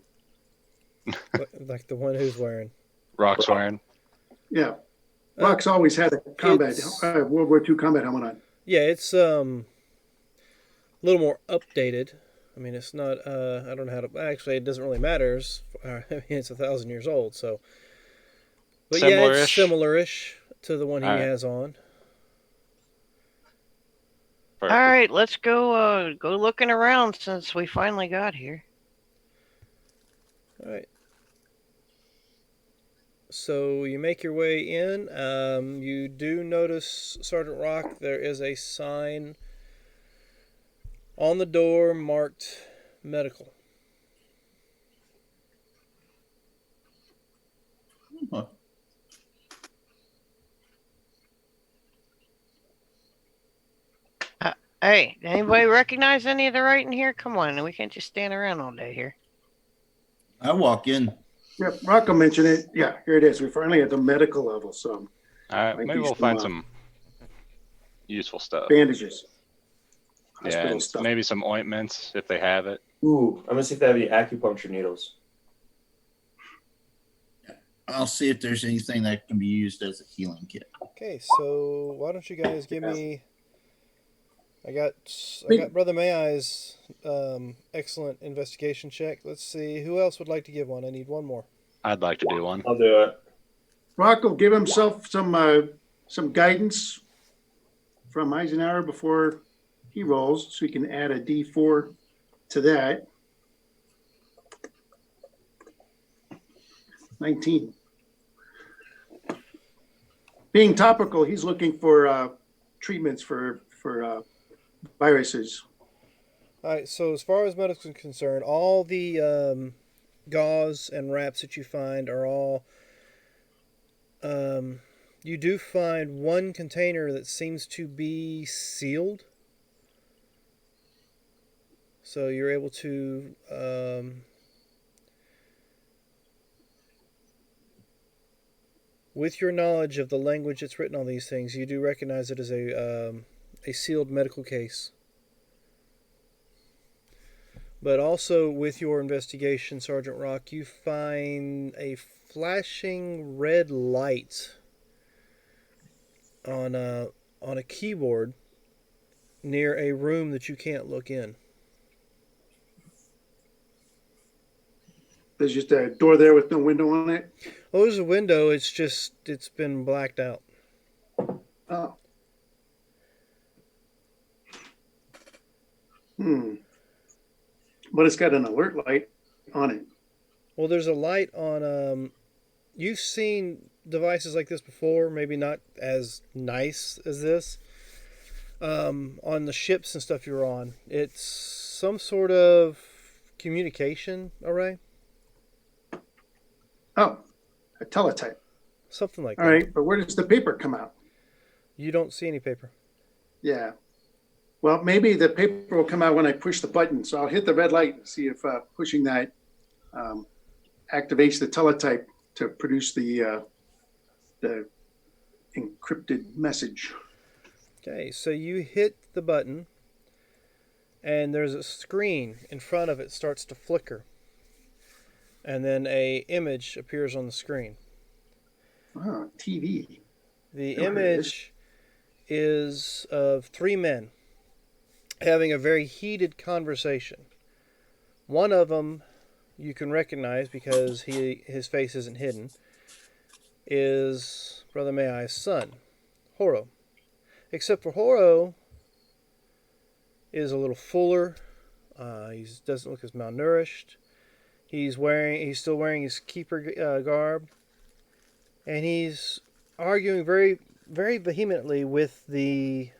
Like the one who's wearing. Rock's wearing? Yeah. Rock's always had a combat it's- World War II combat helmet on. Yeah, it's a little more updated. I mean, it's not. I don't know how to. Actually, it doesn't really matter. It's 1,000 years old, so. But yeah, it's Similar-ish? similar-ish to the one he All right. has on. All right, let's go looking around since we finally got here. All right. So you make your way in. You do notice, Sergeant Rock, there is a sign on the door marked medical. Hey, anybody recognize any of the writing here? Come on, we can't just stand around all day here. I walk in. Yep, Rocco mentioned it. Yeah, here it is. We're finally at the medical level. So All right, Might maybe be we'll some, find some useful stuff. bandages. Yeah, Hospital and stuff. maybe some ointments if they have it. Ooh, I'm gonna see if they have any acupuncture needles. I'll see if there's anything that can be used as a healing kit. Okay, so why don't you guys give me? I got Brother May-I's excellent investigation check. Let's see who else would like to give one. I need one more. I'd like to do one. I'll do it. Rocco, give himself some guidance from Eisenhower before he rolls, so he can add a D4 to that. 19. Being topical, he's looking for treatments for viruses. All right. So as far as medicine is concerned, all the gauze and wraps that you find are all. You do find one container that seems to be sealed. So you're able to with your knowledge of the language that's written on these things, you do recognize it as a sealed medical case. But also with your investigation, Sergeant Rock, you find a flashing red light on a keyboard near a room that you can't look in. There's just a door there with no window on it. Oh, there's a window. It's been blacked out. Oh. But it's got an alert light on it. Well, there's a light on. You've seen devices like this before, maybe not as nice as this. On the ships and stuff you're on, it's some sort of communication array. Oh, a teletype. Something like All that. right, but where does the paper come out? You don't see any paper. Yeah. Well, maybe the paper will come out when I push the button. So I'll hit the red light and see if pushing that activates the teletype to produce the encrypted message. Okay, so you hit the button, and there's a screen in front of it starts to flicker, and then a image appears on the screen. Oh, TV. The There it is. image is of three men having a very heated conversation. One of them you can recognize because his face isn't hidden, is Brother Mai's son, Horo. Except for Horo is a little fuller. He doesn't look as malnourished. He's still wearing his keeper garb, and he's arguing very, very vehemently with the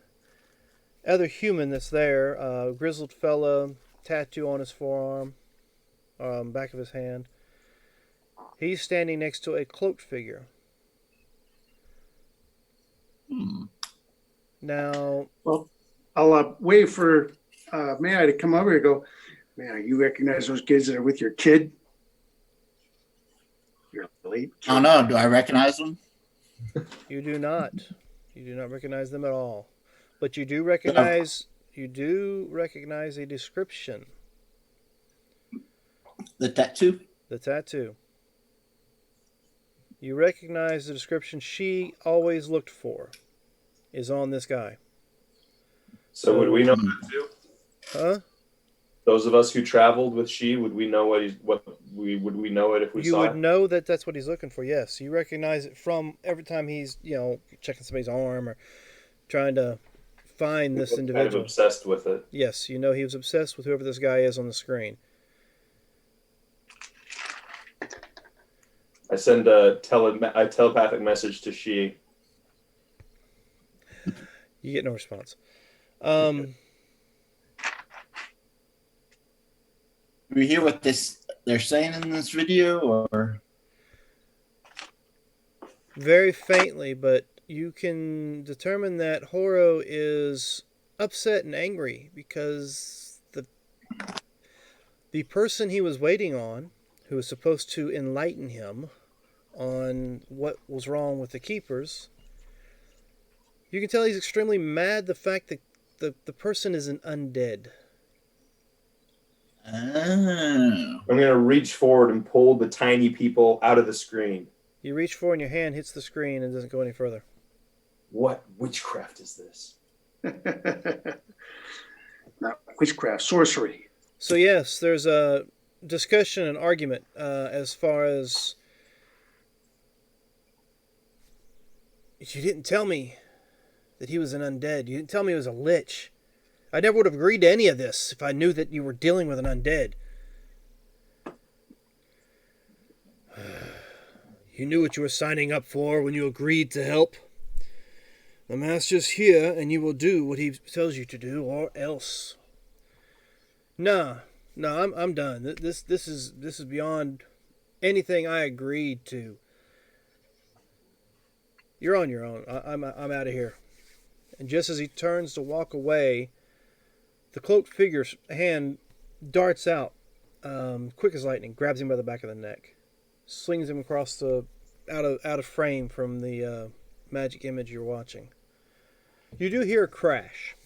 other human that's there. Grizzled fella, tattoo on his forearm, back of his hand. He's standing next to a cloaked figure. Now, Well, I'll wait for May to come over and go, man, you recognize those kids that are with your kid? You're late. Oh no, do I recognize them? you do not. You do not recognize them at all. But you do recognize a description. The tattoo? The tattoo. You recognize the description she always looked for is on this guy. So would we know that too? Huh? Those of us who traveled with She, would we know would we know it if we You saw would it? know that that's what he's looking for, yes. You recognize it from every time he's, checking somebody's arm or trying to find this Kind of individual. obsessed with it. Yes, you know he was obsessed with whoever this guy is on the screen. I send a telepathic message to She. You get no response. Do we hear what they're saying in this video, or? Very faintly, but you can determine that Horo is upset and angry because the person he was waiting on, who was supposed to enlighten him on what was wrong with the keepers, you can tell he's extremely mad the fact that the person is an undead. Oh. I'm going to reach forward and pull the tiny people out of the screen. You reach for and your hand hits the screen and doesn't go any further. What witchcraft is this? Not witchcraft, sorcery. So yes, there's a discussion and argument as far as you didn't tell me that he was an undead. You didn't tell me he was a lich. I never would have agreed to any of this if I knew that you were dealing with an undead. You knew what you were signing up for when you agreed to help. The master's here, and you will do what he tells you to do, or else. No, I'm done. This is beyond anything I agreed to. You're on your own. I'm out of here. And just as he turns to walk away, the cloaked figure's hand darts out, quick as lightning, grabs him by the back of the neck, slings him across the out of frame from the magic image you're watching. You do hear a crash.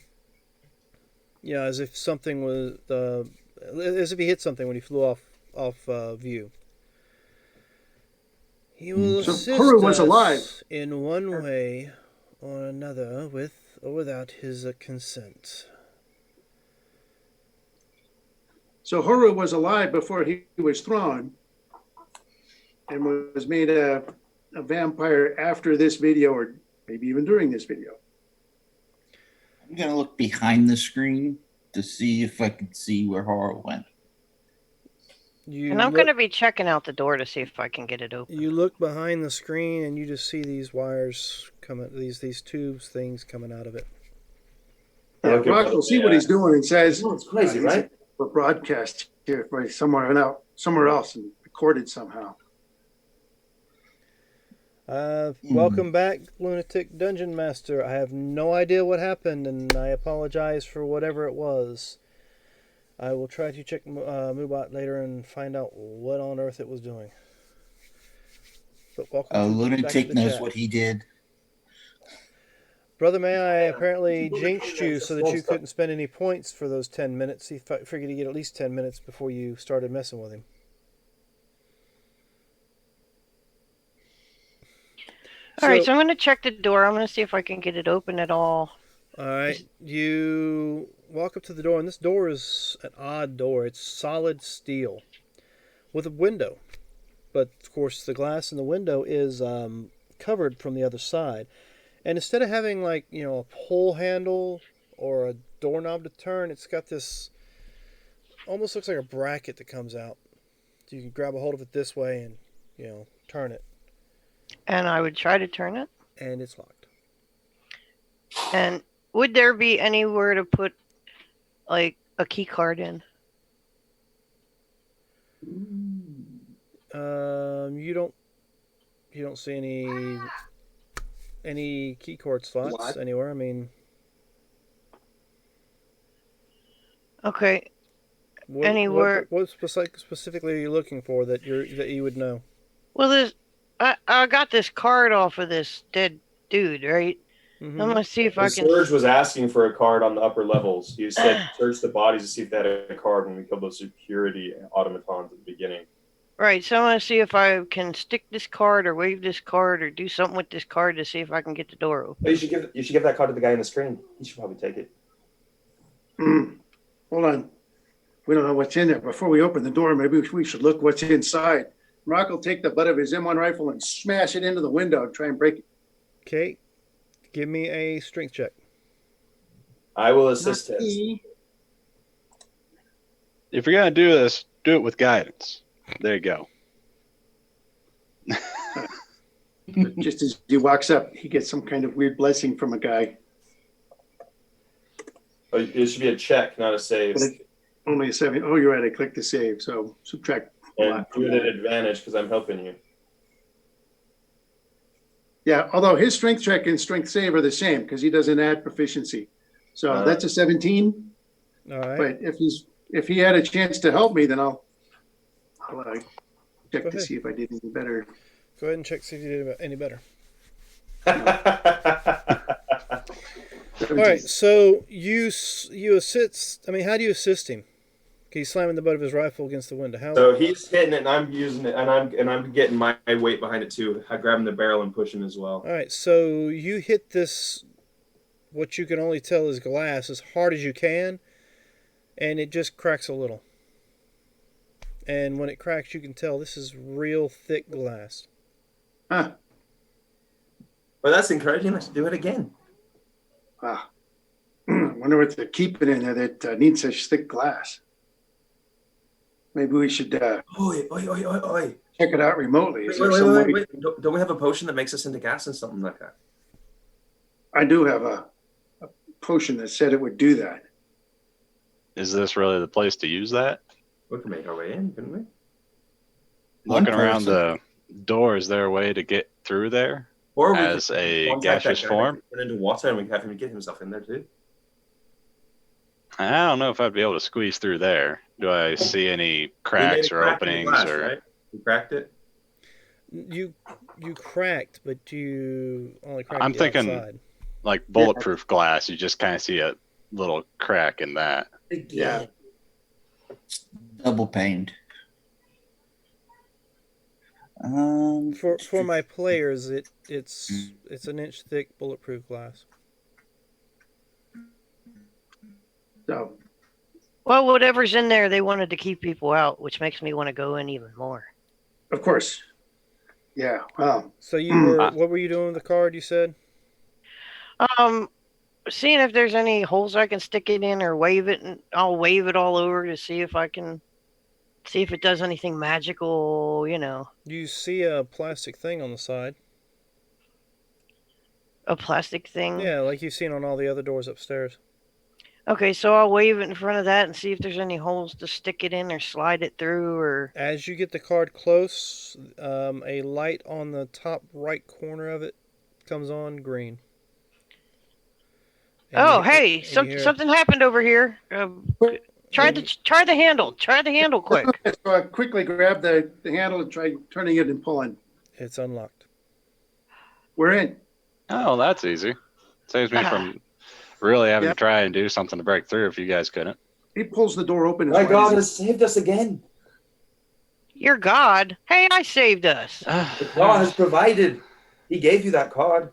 Yeah, as if something was, as if he hit something when he flew off view. He will So assist Huru was us alive. in one way or another, with or without his consent. So Huru was alive before he was thrown and was made a vampire after this video, or maybe even during this video. I'm gonna look behind the screen to see if I can see where Horror went. And I'm going to be checking out the door to see if I can get it open. You look behind the screen and you just see these wires coming, these tubes things coming out of it. Okay. Rock will see what he's doing and says, Oh, it's crazy, right? We're broadcast here for somewhere else and recorded somehow. Welcome back, Lunatic Dungeon Master. I have no idea what happened, and I apologize for whatever it was. I will try to check Moobot later and find out what on earth it was doing. But welcome back to Lunatic the knows chat. what he did. Brother May, I apparently jinxed you so that you couldn't spend any points for those 10 minutes. He figured he'd get at least 10 minutes before you started messing with him. All right, so I'm going to check the door. I'm going to see if I can get it open at all. All right, you walk up to the door, and this door is an odd door. It's solid steel with a window. But, of course, the glass in the window is covered from the other side. And instead of having, like, you know, a pull handle or a doorknob to turn, it's got this, almost looks like a bracket that comes out. So you can grab a hold of it this way and, you know, turn it. And I would try to turn it. And it's locked. And would there be anywhere to put, like, a key card in? You don't see any key cord slots What? anywhere. I mean, Okay. what, Anywhere- What specifically are you looking for that you would know? Well, I got this card off of this dead dude, right? Mhm. I'm going to see if The I can... Surge was asking for a card on the upper levels. He said search the bodies to see if they had a card when we killed those security automatons at the beginning. Right, so I'm going to see if I can stick this card or wave this card or do something with this card to see if I can get the door open. Oh, you should give that card to the guy on the screen. He should probably take it. Hold on. We don't know what's in there. Before we open the door, maybe we should look what's inside. Rock will take the butt of his M1 rifle and smash it into the window and try and break it. Okay, give me a strength check. I will assist him. If you're gonna do this, do it with guidance. There you go. But just as he walks up, he gets some kind of weird blessing from a guy. Oh, it should be a check, not a save. But only a 7. Oh, you're right. I clicked the save. So subtract. And do it at advantage because I'm helping you. Yeah, although his strength check and strength save are the same because he doesn't add proficiency. So that's a 17. All right. But if he had a chance to help me, then I'll check Go to ahead. see if I did any better. Go ahead and check see if you did any better. All right. So you assist. I mean, how do you assist him? He's slamming the butt of his rifle against the window. How? So he's hitting it, and I'm using it, and I'm getting my weight behind it too. I grab him the barrel and push him as well. All right. So you hit this, what you can only tell is glass, as hard as you can, and it just cracks a little. And when it cracks, you can tell this is real thick glass. Huh. But that's encouraging. Let's do it again. Ah. I wonder what they're keeping in there that needs such thick glass. Maybe we should. Oi, oi, oi, oi, oi. check it out remotely. Is there Wait, some wait, way? wait, wait. Don't we have a potion that makes us into gas and something like that? I do have a potion that said it would do that. Is this really the place to use that? We can make our way in, couldn't we? One Looking around person. the door, is there a way to get through there Or we as could a contact that gaseous guy, form? make it turn into water, and we can have him get himself in there too. I don't know if I'd be able to squeeze through there. Do I see any We made cracks a or crack in the openings glass, or? right? We cracked it. You cracked, but you only cracked I'm the thinking- outside. Like bulletproof glass, you just kind of see a little crack in that. Yeah. Double paned. For my players, it's an inch thick bulletproof glass. So, Well, whatever's in there, they wanted to keep people out, which makes me want to go in even more. of course. Yeah. Well, So you were what were you doing with the card? You said Seeing if there's any holes I can stick it in or wave it, and I'll wave it all over to see if I can see if it does anything magical. you see a plastic thing on the side. A plastic thing. Yeah, like you've seen on all the other doors upstairs. Okay, so I'll wave it in front of that and see if there's any holes to stick it in or slide it through or. As you get the card close, a light on the top right corner of it comes on green. And Oh, you- hey, and you hear- something happened over here. Try the handle. Try the handle quick. so I quickly grab the handle and try turning it and pulling. It's unlocked. We're in. Oh, that's easy. Saves me from really having Yep. to try and do something to break through if you guys couldn't. He pulls the door open. as My wide God as has saved us again. Your God. Hey, I saved us. The God has provided. He gave you that card.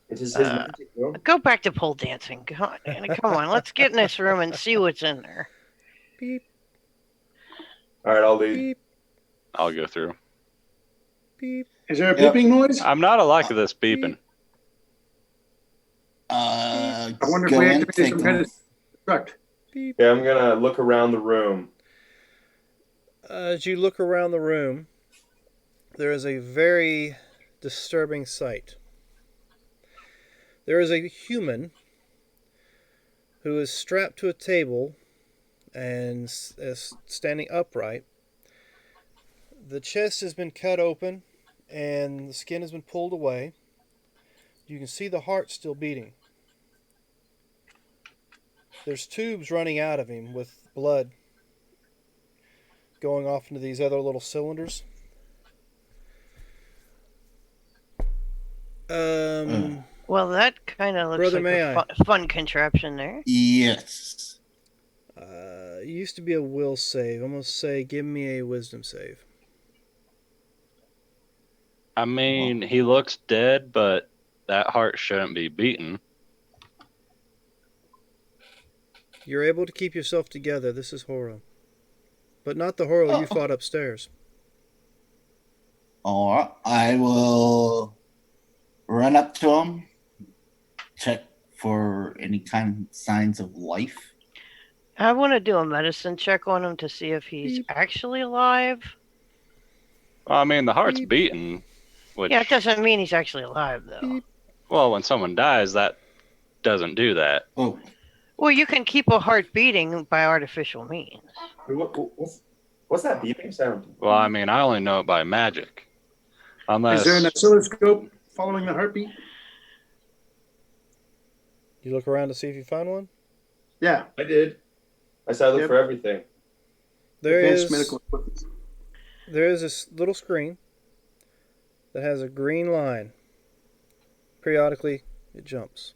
It is his magic, bro. Go back to pole dancing. Come on, let's get in this room and see what's in there. Beep, All right, I'll lead. beep, I'll go through. beep. Is there a Yep. beeping noise? I'm not a like this beeping. I wonder if go we in, activated take some kind one. of construct. Yeah, I'm gonna look around the room. As you look around the room, there is a very disturbing sight. There is a human who is strapped to a table and is standing upright. The chest has been cut open and the skin has been pulled away. You can see the heart still beating. There's tubes running out of him with blood going off into these other little cylinders. Well, that kind of looks Brother, like may a I? fun contraption there. Yes. It used to be a will save. I'm going to say, give me a wisdom save. I mean, he looks dead, but that heart shouldn't be beating. You're able to keep yourself together. This is Horo. But not the Horo you fought upstairs. All right. I will run up to him, check for any kind of signs of life. I want to do a medicine check on him to see if he's Beep. actually alive. Well, I mean, the heart's Beep. beating, which, Yeah, it doesn't mean he's actually alive, though. Beep. well, when someone dies, that doesn't do that. Oh, Well, you can keep a heart beating by artificial means. What's that beeping sound? Well, I mean, I only know it by magic. Unless Is there an oscilloscope following the heartbeat? You look around to see if you find one? Yeah. I did. I said I look Yep. for everything. There Advanced is, medical equipment. there is this little screen that has a green line. Periodically, it jumps.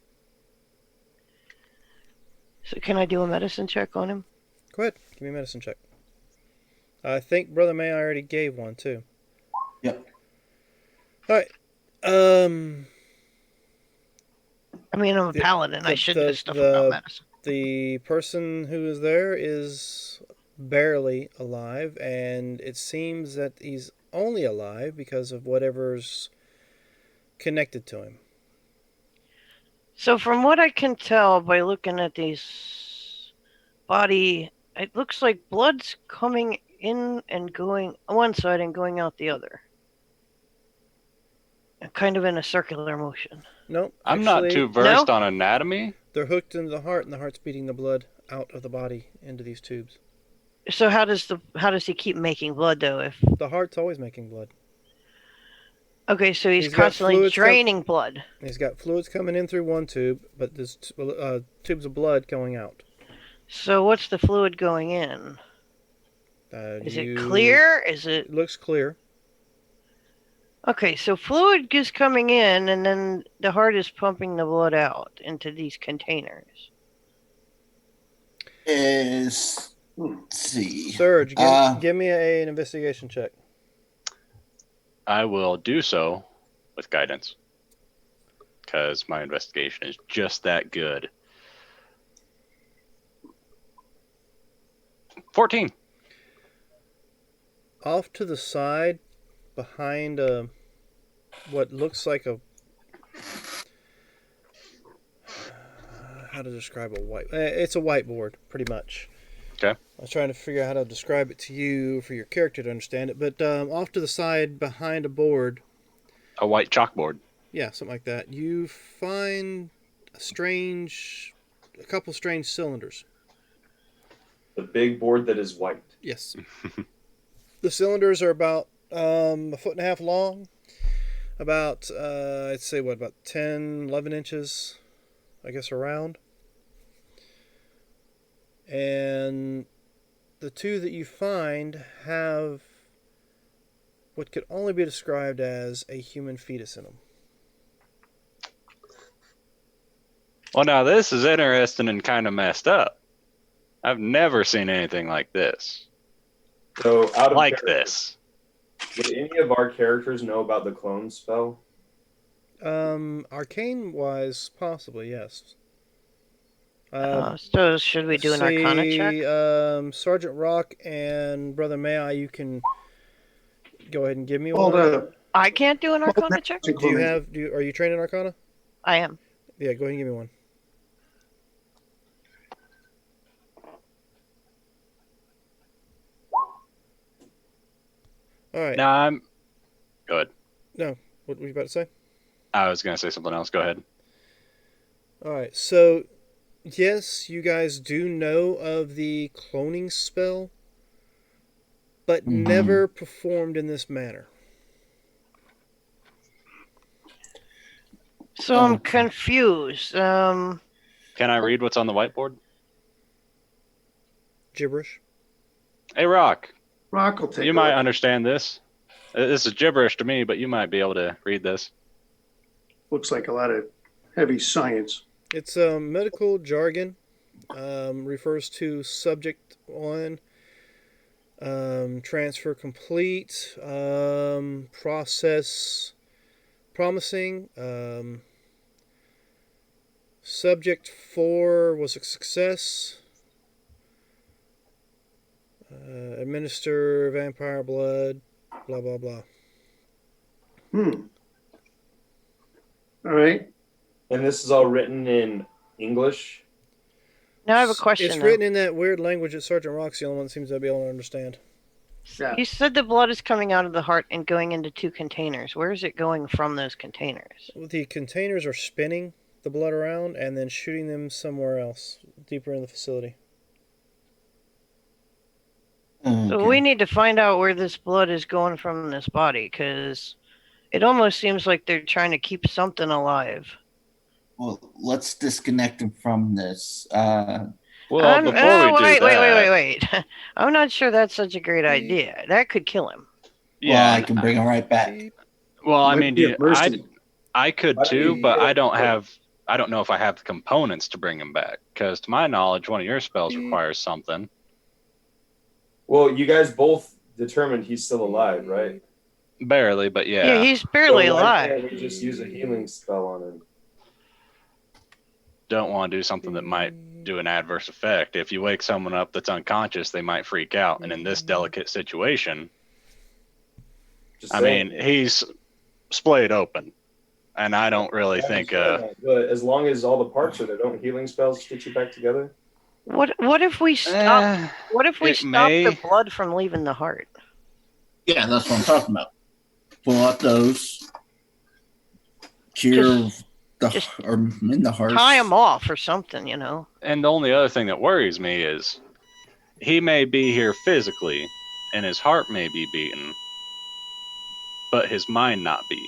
So can I do a medicine check on him? Go ahead. Give me a medicine check. I think Brother May I already gave one, too. yep. All right. I mean, I'm a The- paladin. I the- should the- know stuff the- about medicine. The person who is there is barely alive, and it seems that he's only alive because of whatever's connected to him. So from what I can tell by looking at these body, it looks like blood's coming in and going one side and going out the other. Kind of in a circular motion. Nope. I'm not actually, too versed on anatomy. They're hooked into the heart, and the heart's beating the blood out of the body into these tubes. So how does he keep making blood though? If The heart's always making blood. okay, so he's He's got constantly fluids draining blood. He's got fluids coming in through one tube, but there's tubes of blood going out. So what's the fluid going in? Is it clear? Is it It looks clear. okay? So fluid is coming in, and then the heart is pumping the blood out into these containers. Let's see. Surge, give me an investigation check. I will do so with guidance because my investigation is just that good. 14. Off to the side, behind what looks like a how to describe a white. It's a whiteboard, pretty much. Okay. I was trying to figure out how to describe it to you for your character to understand it, but off to the side, behind a board, A white chalkboard. yeah, something like that, you find a couple strange cylinders. The big board that is white. Yes. The cylinders are about a foot and a half long, about, I'd say, about 10, 11 inches, I guess, around. And the two that you find have what could only be described as a human fetus in them. Well, now this is interesting and kind of messed up. I've never seen anything like this. So out of Like character, this. would any of our characters know about the clone spell? Arcane wise, possibly, yes. So should we do an Arcana check? Sergeant Rock and Brother May, you can go ahead and give me Hold one. up. I can't do an Arcana check. Are you trained in Arcana? I am. Yeah, go ahead and give me one. All right. Now I'm good. What were you about to say? I was going to say something else. Go ahead. All right. So, yes, you guys do know of the cloning spell, but never performed in this manner. So I'm confused. Can I read what's on the whiteboard? Gibberish. Hey, Rock. Rock will take You a might look. understand this. This is gibberish to me, but you might be able to read this. Looks like a lot of heavy science. It's medical jargon. Refers to subject 1, transfer complete, process promising. Subject 4 was a success. Administer vampire blood, blah, blah, blah. All right. And this is all written in English. Now I have a question. It's though. written in that weird language that Sergeant Rock's the only one that seems to be able to understand. Yeah. You said the blood is coming out of the heart and going into 2 containers. Where is it going from those containers? The containers are spinning the blood around and then shooting them somewhere else, deeper in the facility. So we need to find out where this blood is going from this body, because it almost seems like they're trying to keep something alive. Well, let's disconnect him from this. Well, before we do that, Wait. I'm not sure that's such a great idea. That could kill him. Well, I can bring him right back. Well, I Might mean, be a mercy. I could Might too, be- but I don't know if I have the components to bring him back. Because to my knowledge, one of your spells requires something. Well, you guys both determined he's still alive, right? Barely, but Yeah, yeah. he's barely So why alive. can't we just use a healing spell on him? Don't want to do something that might do an adverse effect. If you wake someone up that's unconscious, they might freak out. And in this delicate situation, Just I saying. mean, he's splayed open. And I don't really think But as long as all the parts are there, don't healing spells stitch you back together? What if we stop? Eh, What if we it stop may. the blood from leaving the heart? Yeah, that's what I'm talking about. Pull out those. Cheer just or in the hearse. Tie him off or something, you know. And the only other thing that worries me is he may be here physically and his heart may be beaten, but his mind not be.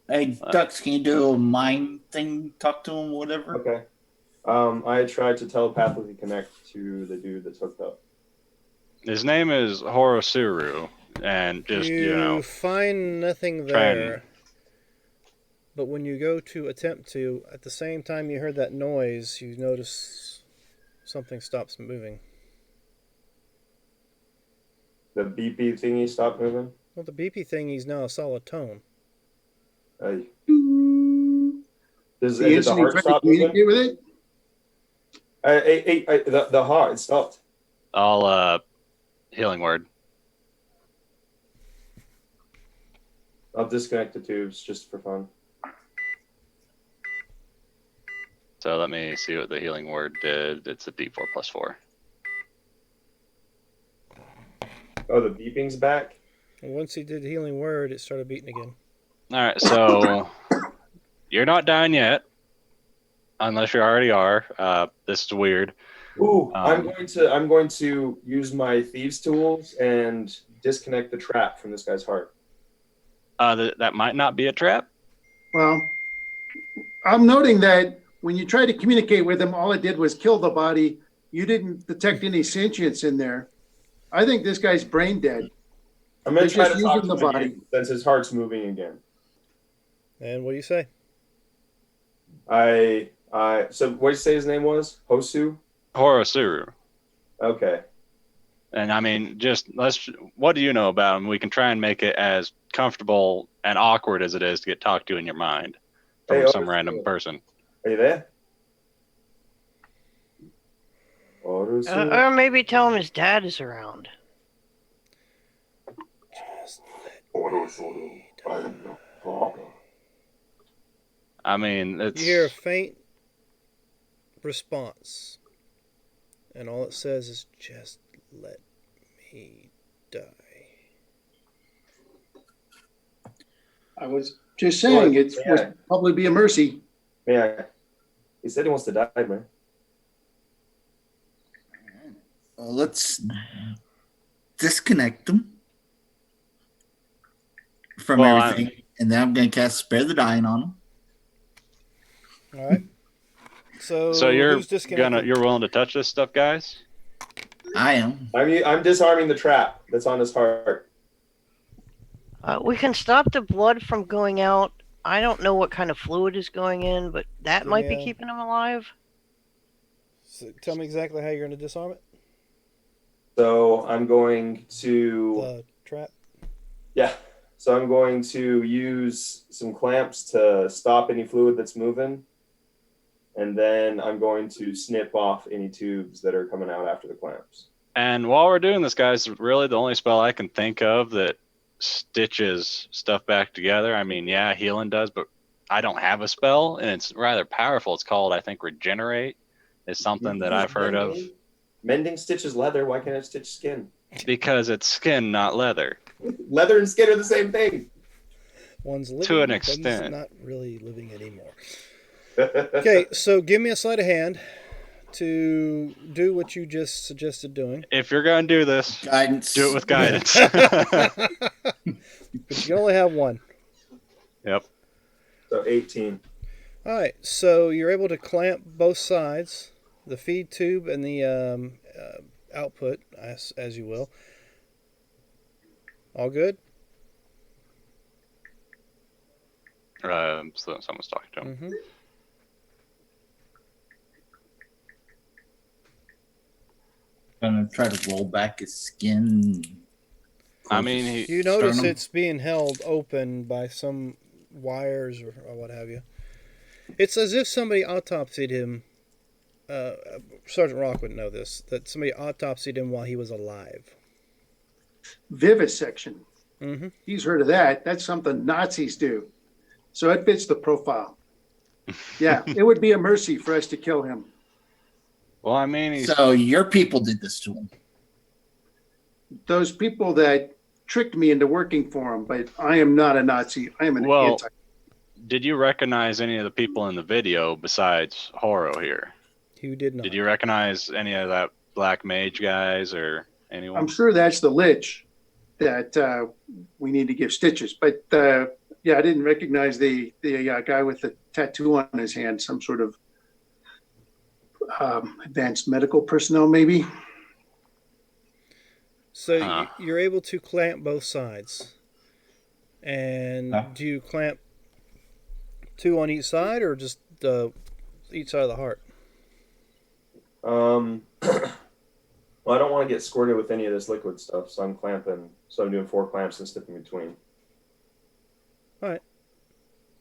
Hey, Ducks, can you do a mind thing? Talk to him, whatever. Okay. I tried to telepathically connect to the dude that's hooked up. His name is Horosuru, and just, You find nothing try and- there. But when you go to attempt to, at the same time you heard that noise, you notice something stops moving. The BP thingy stopped moving. Well, the beepy thingy's now a solid tone. Does The the instant he heart tried to stop moving? communicate with it, The heart, it stopped. I'll healing word. I'll disconnect the tubes just for fun. So let me see what the healing word did. It's a D4 plus 4. Oh, the beeping's back? And once he did healing word, it started beating again. All right, so you're not dying yet, unless you already are. This is weird. Ooh, Um, I'm going to use my thieves' tools and disconnect the trap from this guy's heart. That might not be a trap. well, I'm noting that when you tried to communicate with him, all it did was kill the body. You didn't detect any sentience in there. I think this guy's brain dead. I'm going They're to try just to talk using to the him body. again, since his heart's moving again. And what do you say? So what did you say his name was? Hosu? Horosuru. Okay. And I mean, what do you know about him? We can try and make it as comfortable and awkward as it is to get talked to in your mind from Hey, some Horosuru. random person. Are you there? Hosu? Or maybe tell him his dad is around. I mean, it's You hear a faint response. And all it says is, just let me die. I was just saying it Yeah. would probably be a mercy. Yeah. He said he wants to die, man. Let's disconnect them from Well, everything, and then I'm going to cast Spare the Dying on them. All right. so you're who's disconnected? you're willing to touch this stuff, guys? I am. I'm disarming the trap that's on his heart. We can stop the blood from going out. I don't know what kind of fluid is going in, but that might be Yeah. keeping him alive. So tell me exactly how you're going to disarm it. So I'm going to The trap. So I'm going to use some clamps to stop any fluid that's moving. And then I'm going to snip off any tubes that are coming out after the clamps. And while we're doing this, guys, really the only spell I can think of that stitches stuff back together. I mean, yeah, healing does, but I don't have a spell, and it's rather powerful. It's called, I think, Regenerate. Is something that I've heard of Mending stitches leather. Why can't I stitch skin? because it's skin, not leather. Leather and skin are the same thing. One's living. To an one's extent. not really living anymore. Okay, so give me a sleight of hand to do what you just suggested doing. If you're going to do this, Guidance. do it with guidance. But you can only have one. Yep. So 18. All right, so you're able to clamp both sides, the feed tube and the output, as you will. All good? So someone's talking to him. Mm-hmm. I'm going to try to roll back his skin. I mean, You notice Sternum. it's being held open by some wires or what have you. It's as if somebody autopsied him. Sergeant Rock would know this, that somebody autopsied him while he was alive. Vivisection. Mm-hmm. He's heard of that. That's something Nazis do. So it fits the profile. Yeah, it would be a mercy for us to kill him. Well, I mean, he's So your people did this to him. Those people that tricked me into working for them, but I am not a Nazi. I am an Well, anti. did you recognize any of the people in the video besides Horo here? Who did not? Did you recognize any of that Black Mage guys or anyone? I'm sure that's the Lich that we need to give stitches. But yeah, I didn't recognize the guy with the tattoo on his hand, some sort of advanced medical personnel, maybe. So Huh. you're able to clamp both sides. And Huh? do you clamp 2 on each side or just each side of the heart? Well, I don't want to get squirted with any of this liquid stuff, so I'm clamping. So I'm doing 4 clamps and sticking between.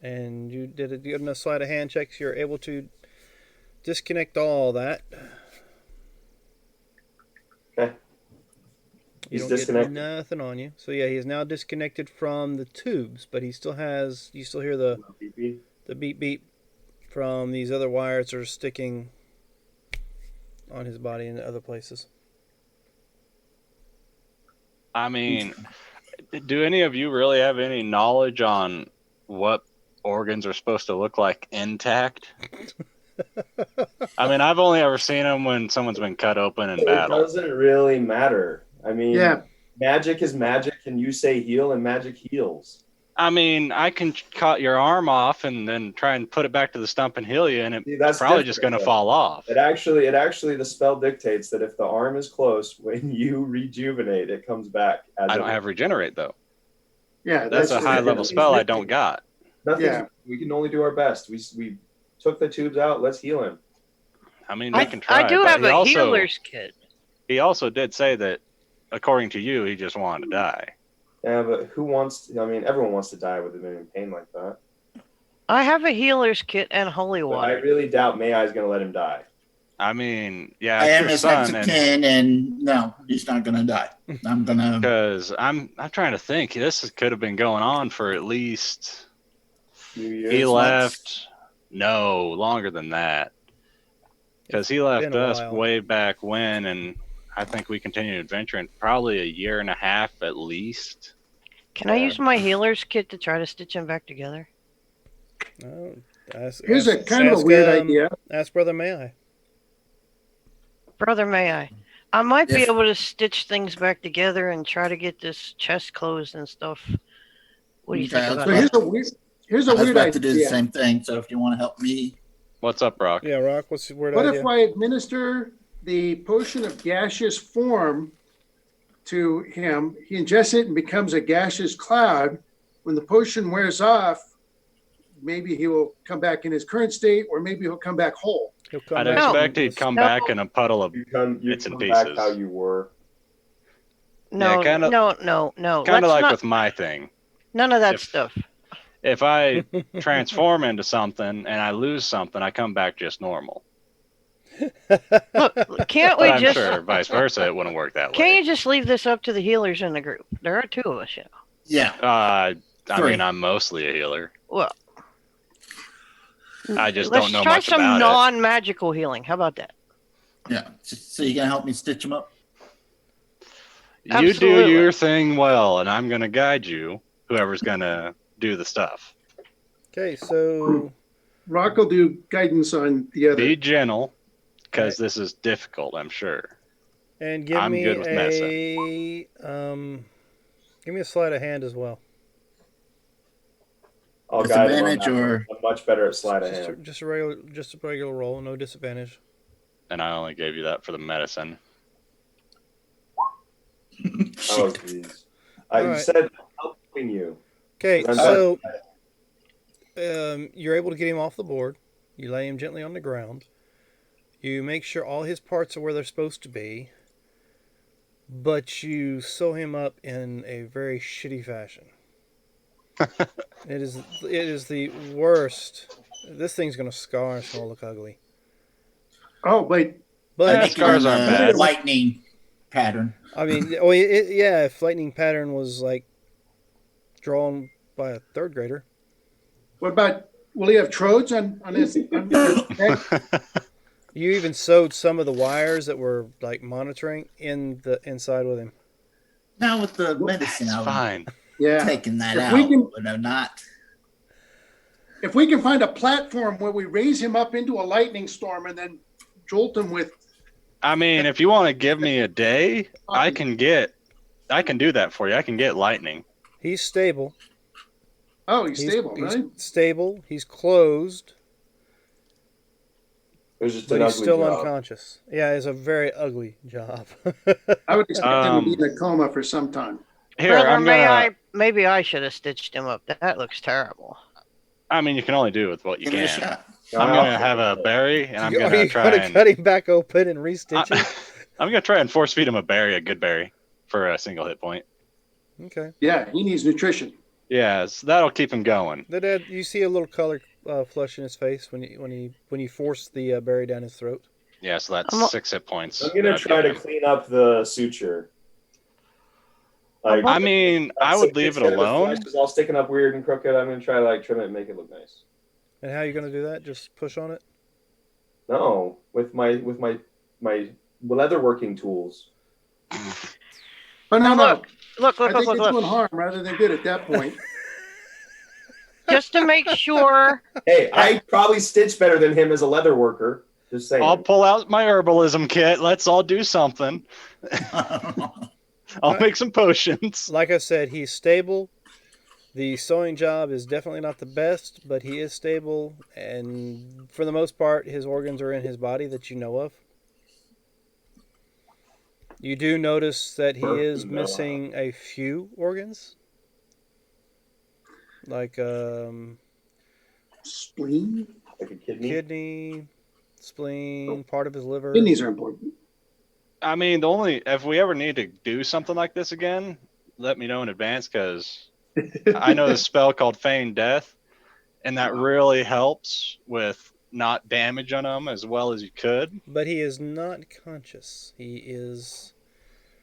And you did a good enough sleight of hand checks, you're able to disconnect all that. Okay. You He's don't get disconnected. nothing on you. So yeah, he is now disconnected from the tubes, but he still has. You still hear the beep beep from these other wires that are sticking on his body and other places. I mean, do any of you really have any knowledge on what organs are supposed to look like intact? I mean, I've only ever seen them when someone's been cut open in It battle. doesn't really matter. I mean, Yeah. magic is magic, and you say heal, and magic heals. I mean, I can cut your arm off and then try and put it back to the stump and heal you, and See, it's that's probably just going different, to though. fall off. It actually, the spell dictates that if the arm is close, when you rejuvenate, it comes back. As I don't it- have regenerate though. Yeah, That's a just high it. level spell I don't got. Nothing. Yeah. We can only do our best. We took the tubes out. Let's heal him. I mean, we can try. I do but have he a also, healer's kit. He also did say that, according to you, he just wanted to die. Yeah, but who wants? I mean, everyone wants to die with them in pain like that. I have a healer's kit and holy But I water. really doubt May Eye's going to let him die. I mean, yeah, I it's am your his son, next of kin, and no, he's not gonna die. I'm gonna. because I'm trying to think. Could have been going on for at least. New Year. He 6 left. No, longer than that. Because he left been a us while. way back when, and I think we continued adventuring probably a year and a half at least. Can I Yeah. use my healer's kit to try to stitch them back together? Oh, Here's a kind of a weird idea. Ask Brother May I. Brother, may I? I might be Yes. able to stitch things back together and try to get this chest closed and stuff. What do you Okay, think about So that? here's I a was weird about to do the idea. same thing. So if you want to help me, What's up, Brock? Yeah, Rock, what's the word What idea? if I administer the potion of gaseous form to him? He ingests it and becomes a gaseous cloud. When the potion wears off, maybe he will come back in his current state, or maybe he'll come back whole. He'll come I'd back expect and- he'd come No. back in a puddle of You Bits and come back pieces. how you were. No, kinda- no. kind of Let's like not, with my thing. none of that if- stuff. If I transform into something and I lose something, I come back just normal. Look, can't we But I'm just sure vice versa, it wouldn't work that can't way. you just leave this up to the healers in the group? There are 2 of us, you know. yeah, I 3. mean, I'm mostly a healer. Well, I just let's don't know try much some about it. non-magical healing. How about that? yeah. So you gonna help me stitch them up? You do Absolutely. your thing well, and I'm going to guide you, whoever's going to do the stuff. Okay, so Rock will do guidance on the other. Be gentle, because this is difficult, I'm sure. and give I'm me good with give me a sleight of hand as well. I'll guide him on Disadvantage that one. or I'm much better at sleight of hand. Just a regular roll, no disadvantage. And I only gave you that for the medicine. Oh, jeez. I All right. said helping you. Okay, I'm so you're able to get him off the board. You lay him gently on the ground. You make sure all his parts are where they're supposed to be, but you sew him up in a very shitty fashion. It is the worst. This thing's gonna scar. It's gonna look ugly. Oh, wait. But Yeah, scars aren't bad. Lightning pattern. I mean, yeah, if lightning pattern was like drawn by a 3rd grader. What about, will he have trodes on his neck? You even sewed some of the wires that were like monitoring in the inside with him. Now with the medicine, It's I'm fine. Yeah. taking that If we out, can- but I'm not. If we can find a platform where we raise him up into a lightning storm and then jolt him with, I mean, if you want to give me a day, I can do that for you. I can get lightning. He's stable. oh, he's stable, He's right? stable. He's closed, It was just but an he's ugly still job. unconscious. Yeah, it's a very ugly job. I would expect him to be Um, in a coma for some time. Here, Brother, I'm gonna. maybe I should have stitched him up. That looks terrible. I mean, you can only do with what you Give it a can. shot. I'm gonna have a berry, and I'm Are gonna you try going to and. cut him back open and restitch him? I'm gonna try and force feed him a berry, a good berry, for a single hit point. Okay. Yeah, he needs nutrition. Yeah, so that'll keep him going. The dad, you see a little color flush in his face when you force the berry down his throat. Yeah, so that's I'm a- 6 hit points. I'm gonna that I've try to given him. clean up the suture. Like, I mean, I would leave it instead of the alone. flesh is all sticking up weird and crooked. I'm gonna try to like trim it and make it look nice. And how are you going to do that? Just push on it? No, with my leatherworking tools. But no, Now no. Look, I look, think look, you're look, doing look. harm rather than good at that point. Just to make sure. Hey, I probably stitch better than him as a leather worker. Just saying. I'll pull out my herbalism kit. Let's all do something. I'll make some potions. Like I said, he's stable. The sewing job is definitely not the best, but he is stable, and for the most part, his organs are in his body that you know of. You do notice that he is missing a few organs, like Spleen? like a kidney. kidney, spleen, part of his liver. Kidneys are important. I mean, if we ever need to do something like this again, let me know in advance because I know the spell called Feign Death, and that really helps with not damage on him as well as you could. But he is not conscious. He is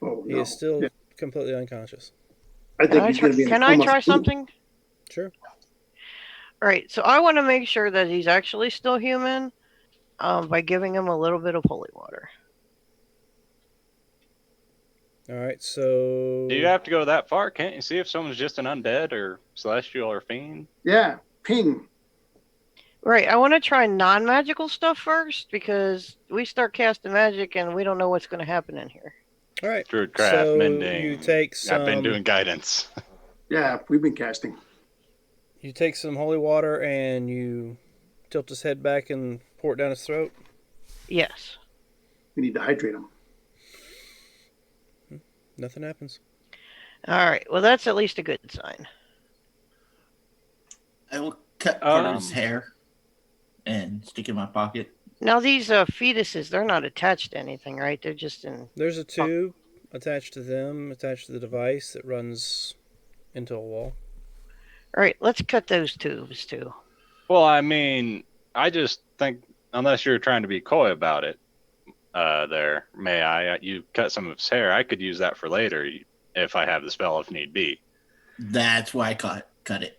Oh, he no. is still Yeah. completely unconscious. I think he's going to be in a Can I coma try for two. something? Sure. All right, so I want to make sure that he's actually still human by giving him a little bit of holy water. All right, so Do you have to go that far? Can't you see if someone's just an undead or celestial or fiend? Yeah, ping. Right, I want to try non-magical stuff first because we start casting magic and we don't know what's going to happen in here. all right. Druidcraft, So mending. you take I've been some. doing guidance. Yeah, we've been casting. You take some holy water and you tilt his head back and pour it down his throat. Yes. We need to hydrate him. Nothing happens. All right, well, that's at least a good sign. I will cut part of his Um, hair and stick it in my pocket. Now, these fetuses, they're not attached to anything, right? They're just in. There's a tube attached to them, attached to the device that runs into a wall. All right, let's cut those tubes too. Well, I mean, I just think, unless you're trying to be coy about it, you cut some of his hair. I could use that for later if I have the spell if need be. That's why I cut it.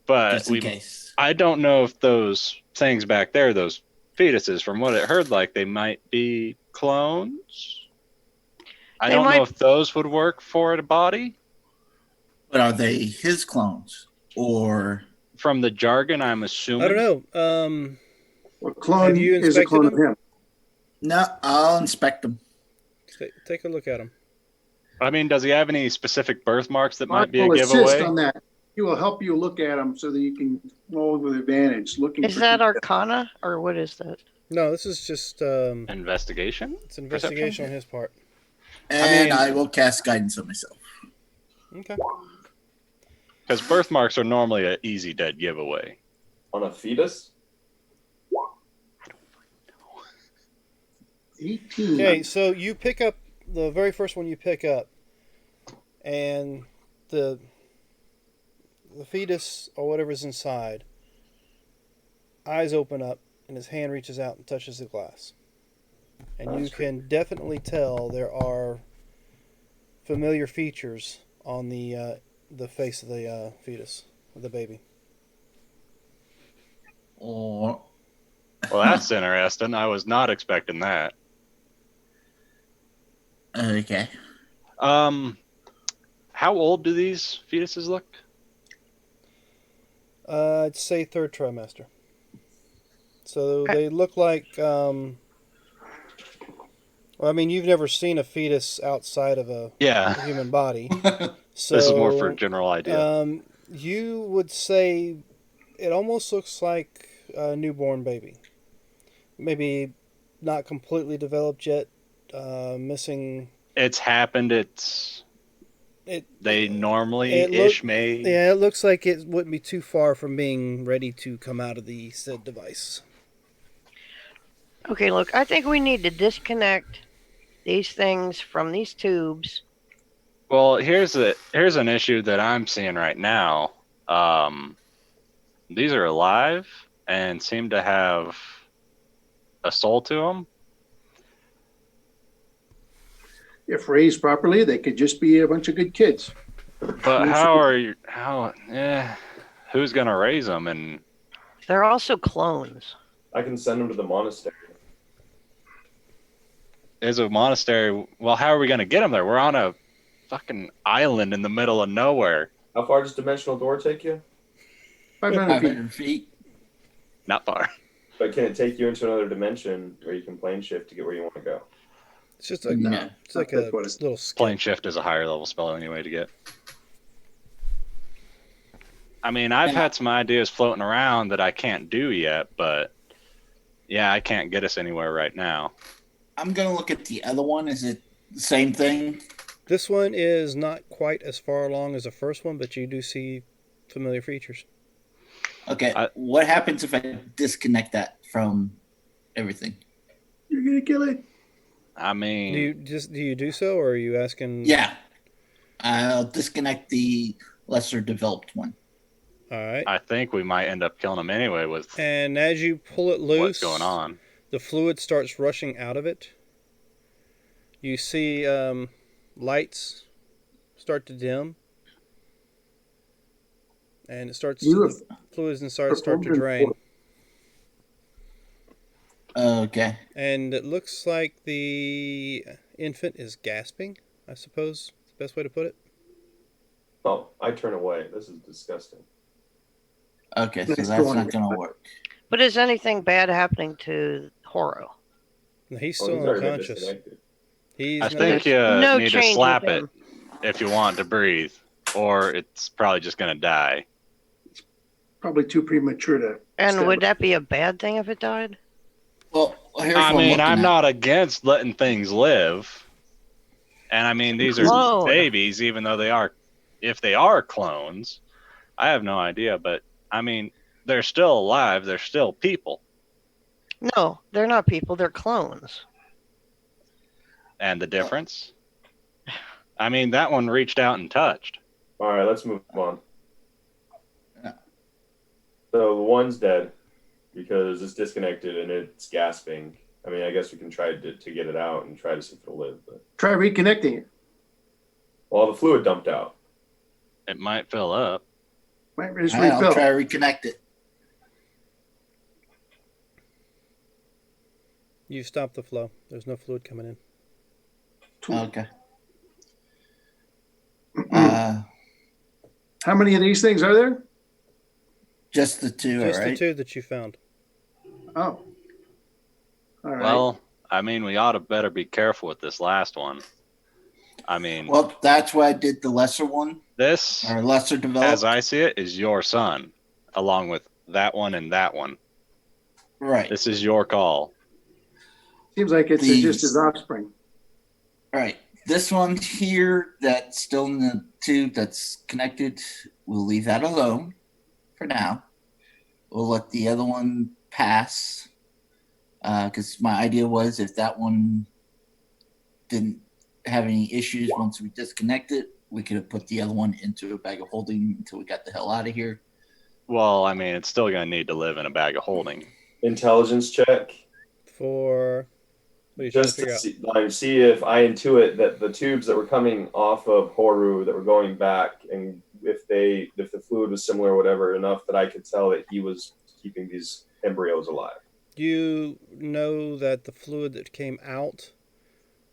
But Just in case. I don't know if those things back there, those fetuses, from what it heard like, they might be clones. I They don't might- know if those would work for a body. But are they his clones? Or From the jargon, I'm assuming. I don't know. A clone Have you is a clone of inspected him. no, I'll inspect them. Take a look at him. I mean, does he have any specific birthmarks that Mark might be a will assist giveaway? on that. He will help you look at him so that you can roll with advantage. Looking Is for that detail. Arcana or what is that? No, this is just Investigation? it's investigation Perception? on his part. And mean- I will cast guidance on myself. Okay. Because birthmarks are normally an easy dead giveaway. On a fetus? 18. Okay, so you pick up the very first one you pick up, and the fetus or whatever's inside, eyes open up, and his hand reaches out and touches the glass. And you That's can definitely tell there are familiar features on the face of the fetus, of the baby. Or Well, That's interesting. I was not expecting that. Okay. How old do these fetuses look? I'd say third trimester. So they look like. Well, I mean, you've never seen a fetus outside of a Yeah, human body, so this is more for a general idea. You would say it almost looks like a newborn baby. Maybe not completely developed yet. Missing. It's happened. They normally ish may. Yeah, it looks like it wouldn't be too far from being ready to come out of the said device. Okay, look, I think we need to disconnect these things from these tubes. Well, here's an issue that I'm seeing right now. These are alive and seem to have a soul to them. If raised properly, they could just be a bunch of good kids. But who's gonna raise them? And They're also clones. I can send them to the monastery. is a monastery. Well, how are we gonna get them there? We're on a fucking island in the middle of nowhere. How far does Dimensional Door take you? 500 feet. 500 feet. Not far. But can it take you into another dimension where you can plane shift to get where you want to go? It's just like No. it's like That's a what it's- little skip. Plane shift is a higher level spell anyway to get. I mean, I've had some ideas floating around that I can't do yet, but yeah, I can't get us anywhere right now. I'm gonna look at the other one. Is it the same thing? This one is not quite as far along as the first one, but you do see familiar features. Okay. I- What happens if I disconnect that from everything? You're going to kill it. I mean, Do you do so, or are you asking? Yeah. I'll disconnect the lesser developed one. All right. I think we might end up killing them anyway with And as you pull it loose, what's going on. the fluid starts rushing out of it. You see lights start to dim, and it starts. You have The fluids inside start to performed an drain, order. Okay. and it looks like the infant is gasping. I suppose is the best way to put it. Oh, I turn away. This is disgusting. Okay. So Next that's one. not gonna work. But is anything bad happening to Horo? No, he's Oh, still he's already been unconscious. disconnected. He's I not- think you no need to change slap with it him. if you want to breathe, or it's probably just gonna die. Probably too premature to. And stab would it. that be a bad thing if it died? Well, here's I what mean, looking I'm at. not against letting things live, and I mean these are Clone. babies, even though if they are clones, I have no idea. But I mean, they're still alive. They're still people, No, they're not people. They're clones. and the difference. I mean, that one reached out and touched. All right, let's move on. Yeah. So the one's dead because it's disconnected and it's gasping. I mean, I guess we can try to get it out and try to see if it'll live. But Try reconnecting it. well, the fluid dumped out. It might fill up. Might just All right, I'll refill. try to reconnect it. You stop the flow. There's no fluid coming in. Okay. Uh, How many of these things are there? just the two, Just all the right? two that you found. Oh. All right. Well, I mean, we ought to better be careful with this last one. I mean, Well, that's why I did the lesser one, this, or lesser developed. as I see it, is your son, along with that one and that one. Right. This is your call. Seems like it's These- just his offspring. Right. This one here that's still in the tube that's connected, we'll leave that alone for now. We'll let the other one pass. Because my idea was if that one didn't have any issues once we disconnect it, we could have put the other one into a bag of holding until we got the hell out of here. Well, I mean, it's still going to need to live in a bag of holding. Intelligence check. For what are you trying to Just figure to out? see if I intuit that the tubes that were coming off of Horu that were going back, and if the fluid was similar or whatever enough that I could tell that he was keeping these embryos alive. You know that the fluid that came out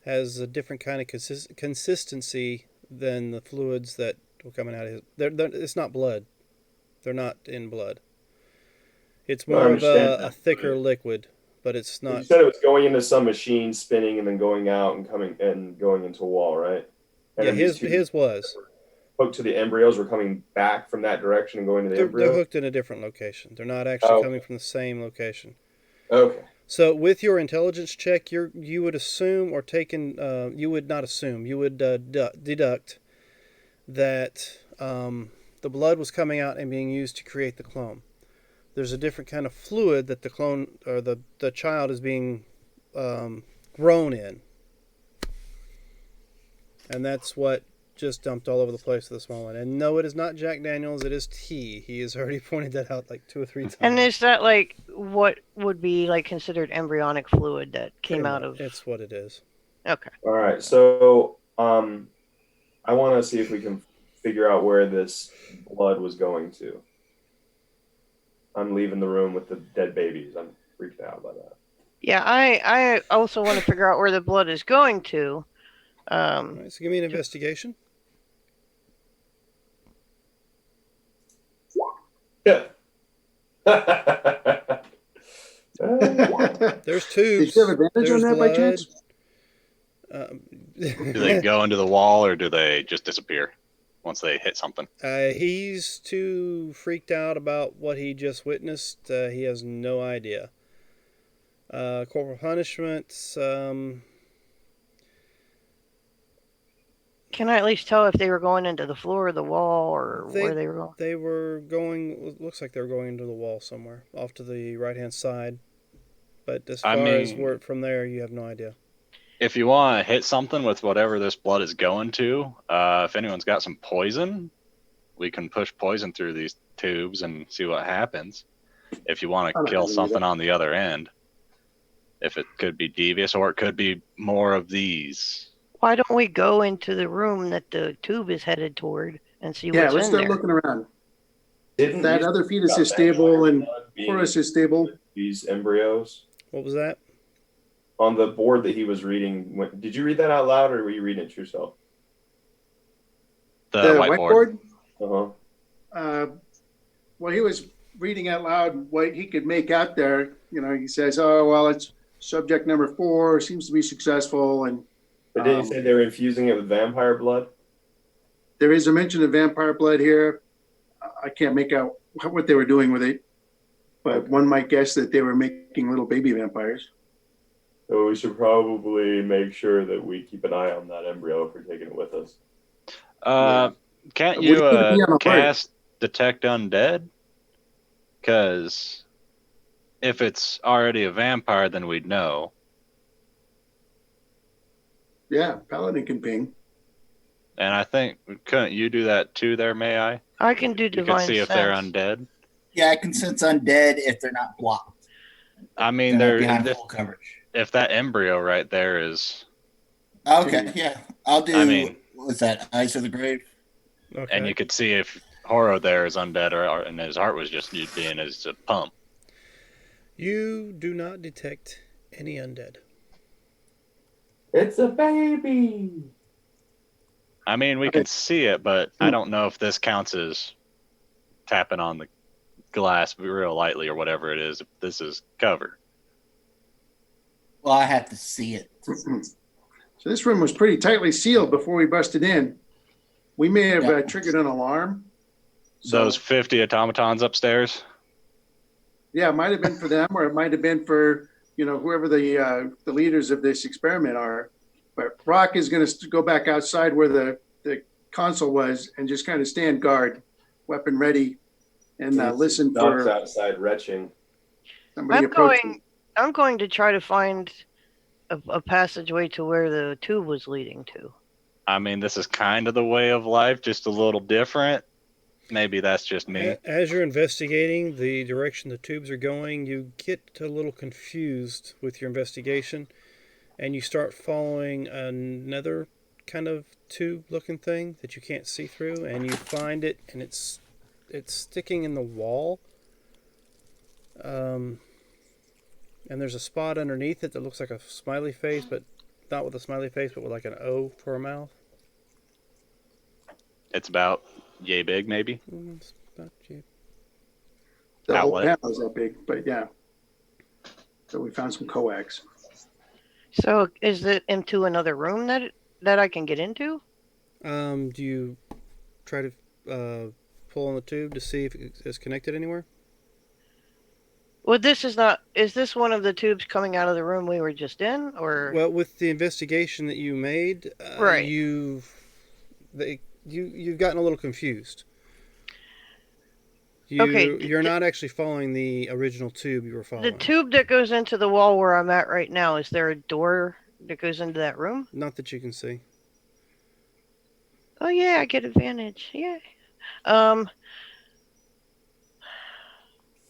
has a different kind of consistency than the fluids that were coming out of his. It's not blood. They're not in blood. It's I more of understand a that, thicker but- liquid, but it's You not. said it was going into some machine, spinning, and then going out and coming and going into a wall, right? And Yeah, then these his was. hooked to the embryos were coming back from that direction and going to the They're embryo. hooked in a different location. They're not actually Oh. coming from the same location. Okay. So with your intelligence check, you would assume or you would not assume, you would deduct that the blood was coming out and being used to create the clone. There's a different kind of fluid that the clone or the child is being grown in, and that's what just dumped all over the place at this moment. And no, it is not Jack Daniels. It is tea. He has already pointed that out like 2 or 3 times. And is that like what would be like considered embryonic fluid that came Pretty out much. of? It's what it is. Okay. All right. So, I want to see if we can figure out where this blood was going to. I'm leaving the room with the dead babies. I'm freaked out by that. Yeah, I also want to figure out where the blood is going to. All right, so give me an investigation. Yeah. There's tubes. Did you have advantage on There's that by blood. chance? Do they go into the wall or do they just disappear once they hit something? He's too freaked out about what he just witnessed. He has no idea. Corporal punishments. Can I at least tell if they were going into the floor or the wall or where they were going? They were going. Looks like they were going into the wall somewhere, off to the right-hand side. But as far as mean- where from there, you have no idea. If you want to hit something with whatever this blood is going to, if anyone's got some poison, we can push poison through these tubes and see what happens. If you want I to don't kill have any something either. on the other end, if it could be devious or it could be more of these. Why don't we go into the room that the tube is headed toward and see Yeah, what's let's in start there? looking around. Didn't That you other talk fetus about is stable and vampire blood being Horus is stable. these embryos What was that? on the board that he was reading? Did you read that out loud or were you reading it to yourself? The whiteboard. Uh-huh. Well, he was reading out loud what he could make out there. You know, he says, "Oh, well, it's subject number 4 seems to be successful," and But didn't you say they were infusing it with vampire blood? there is a mention of vampire blood here. I can't make out what they were doing with it, but one might guess that they were making little baby vampires. So we should probably make sure that we keep an eye on that embryo if we're taking it with us. Can't We you need to be on alert. cast Detect Undead? Because if it's already a vampire, then we'd know. Yeah, Paladin can ping. And I think, couldn't you do that too there, may I? I can do You divine can see if sense. they're undead. Yeah, I can sense undead if they're not blocked. I mean, They're they're, not behind if, full coverage. if that embryo right there is, Okay, yeah, I'll do. I mean- what's that? Eyes of the Grave. Okay. and you could see if Horo there is undead or and his heart was just being as a pump. You do not detect any undead. It's a baby. I mean, we can see it, but I don't know if this counts as tapping on the glass real lightly or whatever it is. If this is covered. Well, I have to see it. So this room was pretty tightly sealed before we busted in. We may have Yeah. triggered an alarm. So, Those 50 automatons upstairs. yeah, it might have been for them, or it might have been for whoever the leaders of this experiment are. But Rock is going to go back outside where the console was and just kind of stand guard, weapon ready, and listen Dogs for outside retching. somebody approaching. I'm going to try to find a passageway to where the tube was leading to. I mean, this is kind of the way of life, just a little different. Maybe that's just me. As you're investigating the direction the tubes are going, you get a little confused with your investigation, and you start following another kind of tube-looking thing that you can't see through, and you find it, and it's sticking in the wall. and there's a spot underneath it that looks like a smiley face, but not with a smiley face, but with like an O for a mouth. It's about yay big, maybe. It's about you. The whole Outlet. panel is that big, but yeah. So we found some coax. So is it into another room that I can get into? Do you try to pull on the tube to see if it's connected anywhere? Well, this is not. Is this one of the tubes coming out of the room we were just in, or? Well, with the investigation that you made, Right. you've gotten a little confused. Okay, You're not actually following the original tube you were The following. tube that goes into the wall where I'm at right now, is there a door that goes into that room? Not that you can see. Oh yeah, I get advantage. Yeah.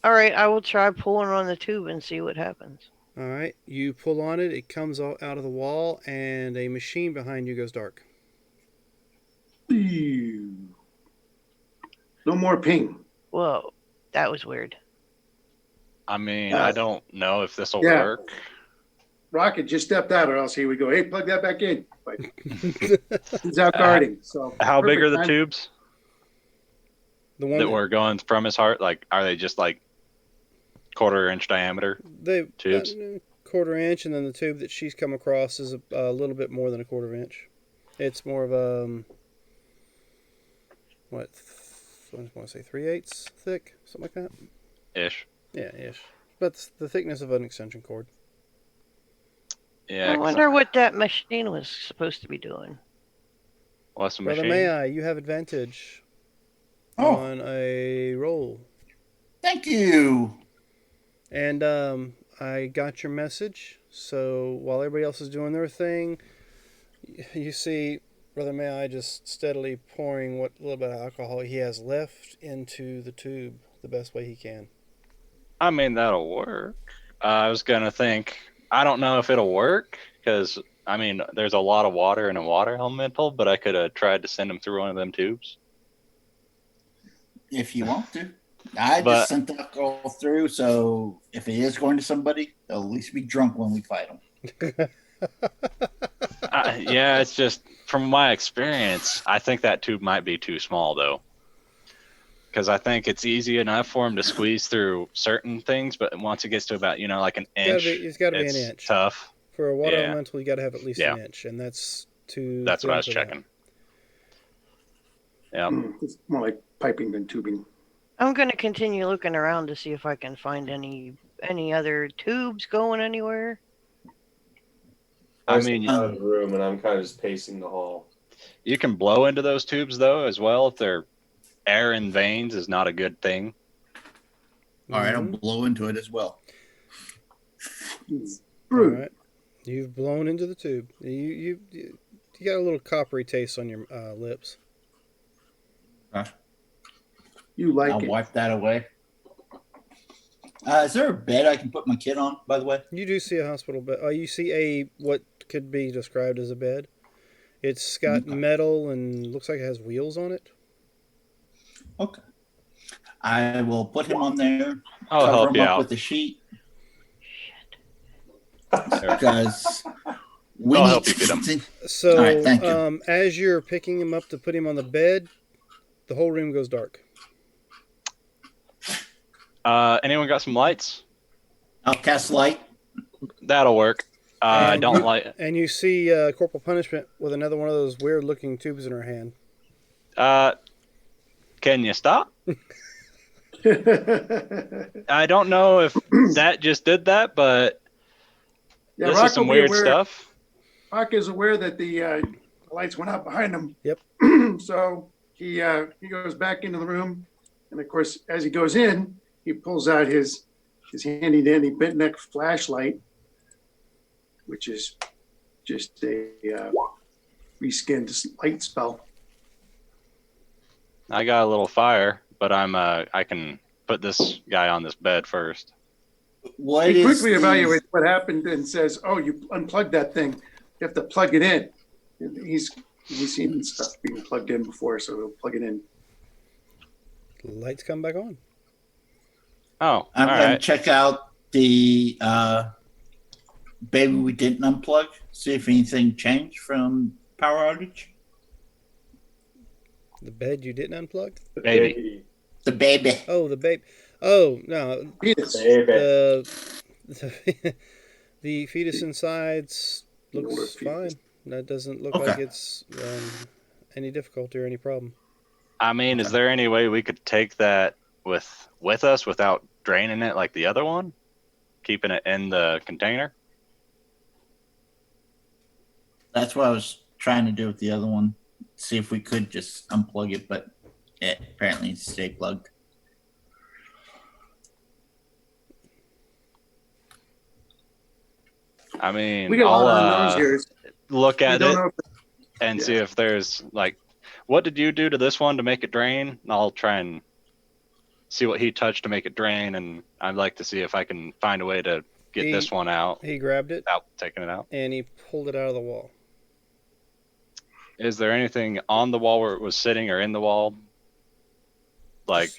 All right, I will try pulling on the tube and see what happens. All right, you pull on it. It comes out of the wall, and a machine behind you goes dark. No more ping. Whoa, that was weird. I mean, Yeah. I don't know if this will Yeah. work. Rocket just stepped out, or else here we go. Hey, plug that back in. But he's out guarding. So How big perfect are the time. tubes The one that were going from his heart? Like, are they just like quarter-inch diameter? they tubes? quarter inch, and then the tube that she's come across is a little bit more than a quarter inch. It's more of a what? I want to say 3/8 thick, something like that. Ish. Yeah, ish. But it's the thickness of an extension cord. Yeah. I 'cause wonder what that machine was supposed to be doing. what's the Brother machine? May I, you have advantage Oh, on a roll. thank you. And I got your message. So while everybody else is doing their thing, you see Brother May I just steadily pouring what little bit of alcohol he has left into the tube the best way he can. I mean, that'll work. I was gonna think. I don't know if it'll work because I mean, there's a lot of water in a water elemental, but I could have tried to send him through one of them tubes. If you want to. I But- just sent the alcohol through, so if it is going to somebody, they'll at least be drunk when we fight them. Yeah, it's just from my experience, I think that tube might be too small though. Because I think it's easy enough for him to squeeze through certain things, but once it gets to about like an inch, It's got to be an it's inch. tough. For a water Yeah. elemental, you got to have at least Yeah. an inch, and that's too. That's what I was thin for that. checking. Yeah. It's more like piping than tubing. I'm gonna continue looking around to see if I can find any other tubes going anywhere. I was mean, out of the room and I'm kind of just pacing the hall. you can blow into those tubes though as well if they're air in veins is not a good thing. All right, I'll Mhm. blow into it as well. All Brute. right, you've blown into the tube. You got a little coppery taste on your lips. You like I'll it. wipe that away. Is there a bed I can put my kid on, by the way? You do see a hospital bed. You see a what could be described as a bed. It's got Okay. metal and looks like it has wheels on it. Okay. I will put him on there. I'll cover help him you up out. with the sheet There. because we I'll need help you get him. So, All right, thank you. as you're picking him up to put him on the bed, the whole room goes dark. Anyone got some lights? I'll cast light. That'll work. I And don't you- like. And you see Corporal Punishment with another one of those weird-looking tubes in her hand. Can you stop? I don't know if that just did that, but Yeah, this Rock is some will be weird aware- stuff. Rock is aware that the lights went out behind him. Yep. So he goes back into the room, and of course, as he goes in, he pulls out his handy dandy bent neck flashlight, which is just a reskinned light spell. I got a little fire, but I can put this guy on this bed first. What He is quickly the- evaluates what happened and says, "Oh, you unplugged that thing. You have to plug it in." He's seen stuff being plugged in before, so he'll plug it in. The lights come back on. Oh, all I'm going right. to check out the baby we didn't unplug, see if anything changed from power outage. The bed you didn't unplug? Baby. The baby. Oh, the babe. Oh, no. Fetus. The the fetus insides The older looks fetus. fine. That doesn't look Okay. like it's any difficulty or any problem. I mean, is Okay. there any way we could take that with us without draining it like the other one? Keeping it in the container? That's what I was trying to do with the other one. See if we could just unplug it, but it apparently needs to stay plugged. I mean, We got a I'll lot of unknowns here. look We at don't it know if and yeah. see if there's like, what did you do to this one to make it drain? And I'll try and see what he touched to make it drain, and I'd like to see if I can find a way to get He- this one out He grabbed it without taking it out. and he pulled it out of the wall. Is there anything on the wall where it was sitting or in the wall? Like,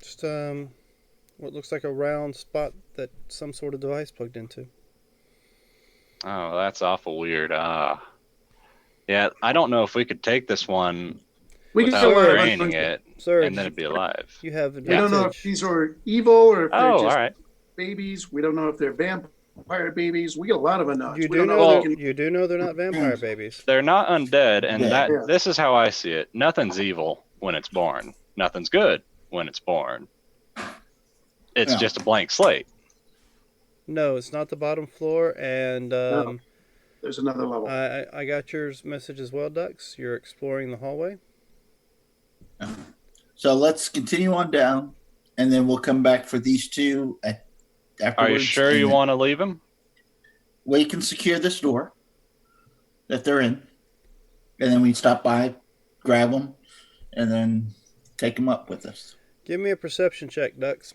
Just what looks like a round spot that some sort of device plugged into. oh, that's awful weird. Yeah, I don't know if we could take this one we got without a lot of draining unknowns. it, Sir, and then it'd be alive. you have We don't know if advantage. these are evil or if they're Oh, all just right. babies. We don't know if they're vampire babies. We got a lot of unknowns. You We do don't know if we that can- you do know they're not vampire babies. They're not undead, and Yeah. that Yeah. this is how I see it. Nothing's evil when it's born. Nothing's good when it's born. It's Yeah. just a blank slate. No, it's not the bottom floor, and No. There's another level. I got your message as well, Dux. You're exploring the hallway. So let's continue on down, and then we'll come back for these two afterwards. Are you sure and you then want to leave him? We can secure this door that they're in, and then we stop by, grab them, and then take them up with us. Give me a perception check, Dux.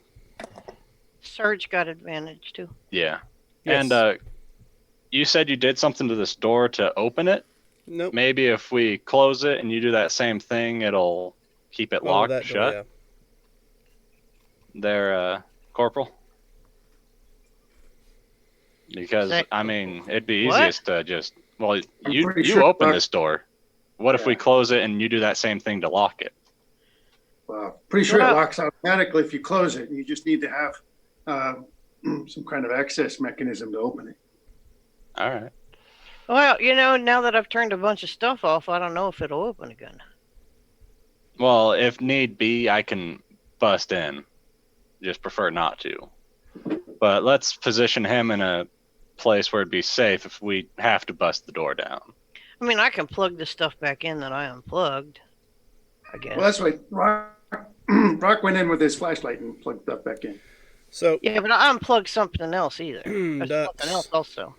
Surge got advantage too. Yeah. Yes. And you said you did something to this door to open it. Nope. Maybe if we close it and you do that same thing, it'll keep it Oh, locked that shut. door, There, Corporal. Because Sec- I mean, it'd be What? easiest to just I'm you pretty sure open Doc- this door. What if we Yeah. close it and you do that same thing to lock it? Pretty sure Well- it locks automatically if you close it. You just need to have some kind of access mechanism to open it. All right. Well, now that I've turned a bunch of stuff off, I don't know if it'll open again. Well, if need be, I can bust in. Just prefer not to. But let's position him in a place where it'd be safe if we have to bust the door down. I mean, I can plug the stuff back in that I unplugged. I guess. Well, that's why Rock went in with his flashlight and plugged that back in. So, Yeah, but I unplugged something else either. There's Dux, something else also.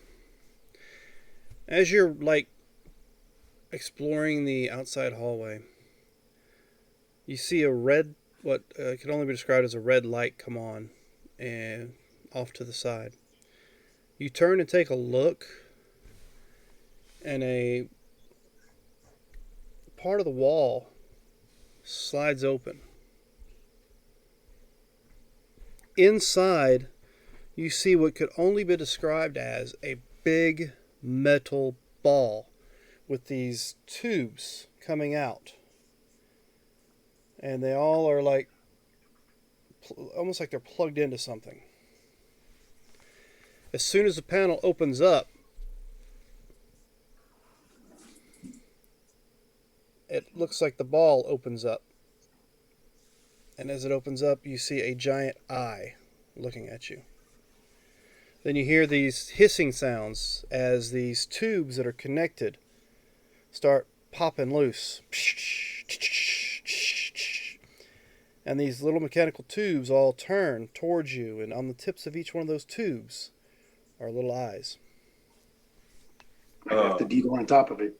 as you're exploring the outside hallway, you see a red, what can only be described as a red light come on and off to the side. You turn and take a look, and a part of the wall slides open. Inside, you see what could only be described as a big metal ball with these tubes coming out. And they all are almost like they're plugged into something. As soon as the panel opens up, it looks like the ball opens up. And as it opens up, you see a giant eye looking at you. Then you hear these hissing sounds as these tubes that are connected start popping loose. And these little mechanical tubes all turn towards you, and on the tips of each one of those tubes are little eyes. I have the deedle on top of it.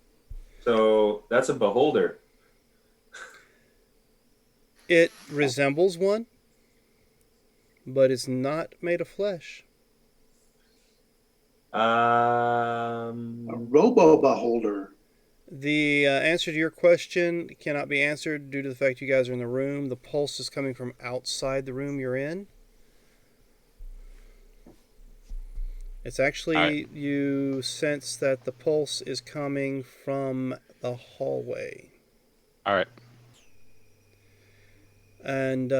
So that's a beholder. It resembles one, but it's not made of flesh. A robo beholder. The answer to your question cannot be answered due to the fact you guys are in the room. The pulse is coming from outside the room you're in. It's actually, Alright. you sense that the pulse is coming from the hallway. All right. And,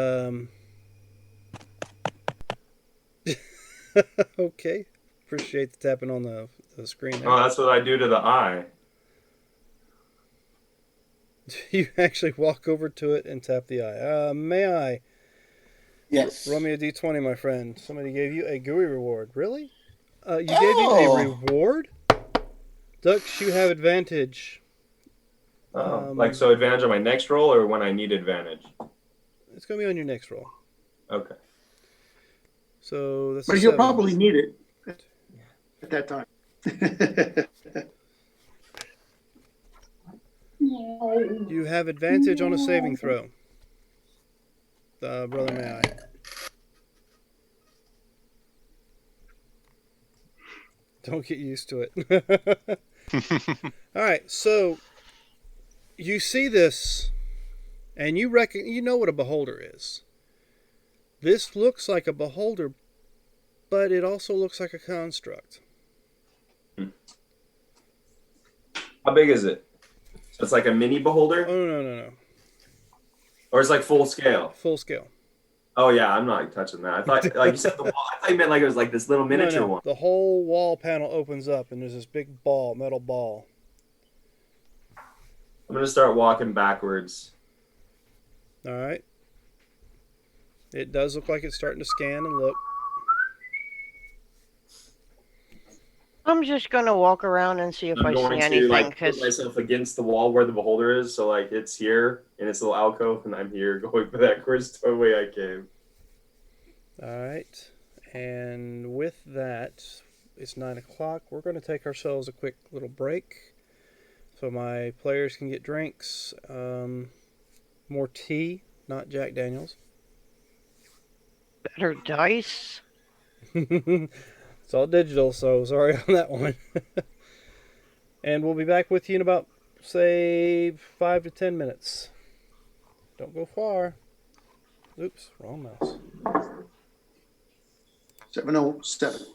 okay. Appreciate the tapping on the screen there. Oh, that's what I do to the eye. You actually walk over to it and tap the eye. May I? Yes. Roll me a d20, my friend. Somebody gave you a GUI reward. Really? You gave you a reward? Dux, you have advantage. Oh, like so advantage on my next roll or when I need advantage? It's going to be on your next roll. Okay. So that's a But you'll 7. probably need it at that time. You have advantage on a saving throw. Brother, may I? Don't get used to it. All right, so you see this, and you know what a beholder is. This looks like a beholder, but it also looks like a construct. How big is it? So it's like a mini beholder, Oh no, or it's like full scale. full scale. Oh yeah, I'm not touching that. I thought, like you said, the wall. I thought you meant like it was like this little miniature No, one. the whole wall panel opens up, and there's this big ball, metal ball. I'm gonna start walking backwards. All right. It does look like it's starting to scan and look. I'm just gonna walk around and see if I'm I going see to anything. like put Cause myself against the wall where the beholder is, so like it's here in its little alcove, and I'm here going backwards the way I came. All right. And with that, it's 9 o'clock. We're going to take ourselves a quick little break so my players can get drinks. More tea, not Jack Daniels. better dice. It's all digital, so sorry on that one. And we'll be back with you in about, say, 5 to 10 minutes. Don't go far. Oops, wrong mouse. 7:07.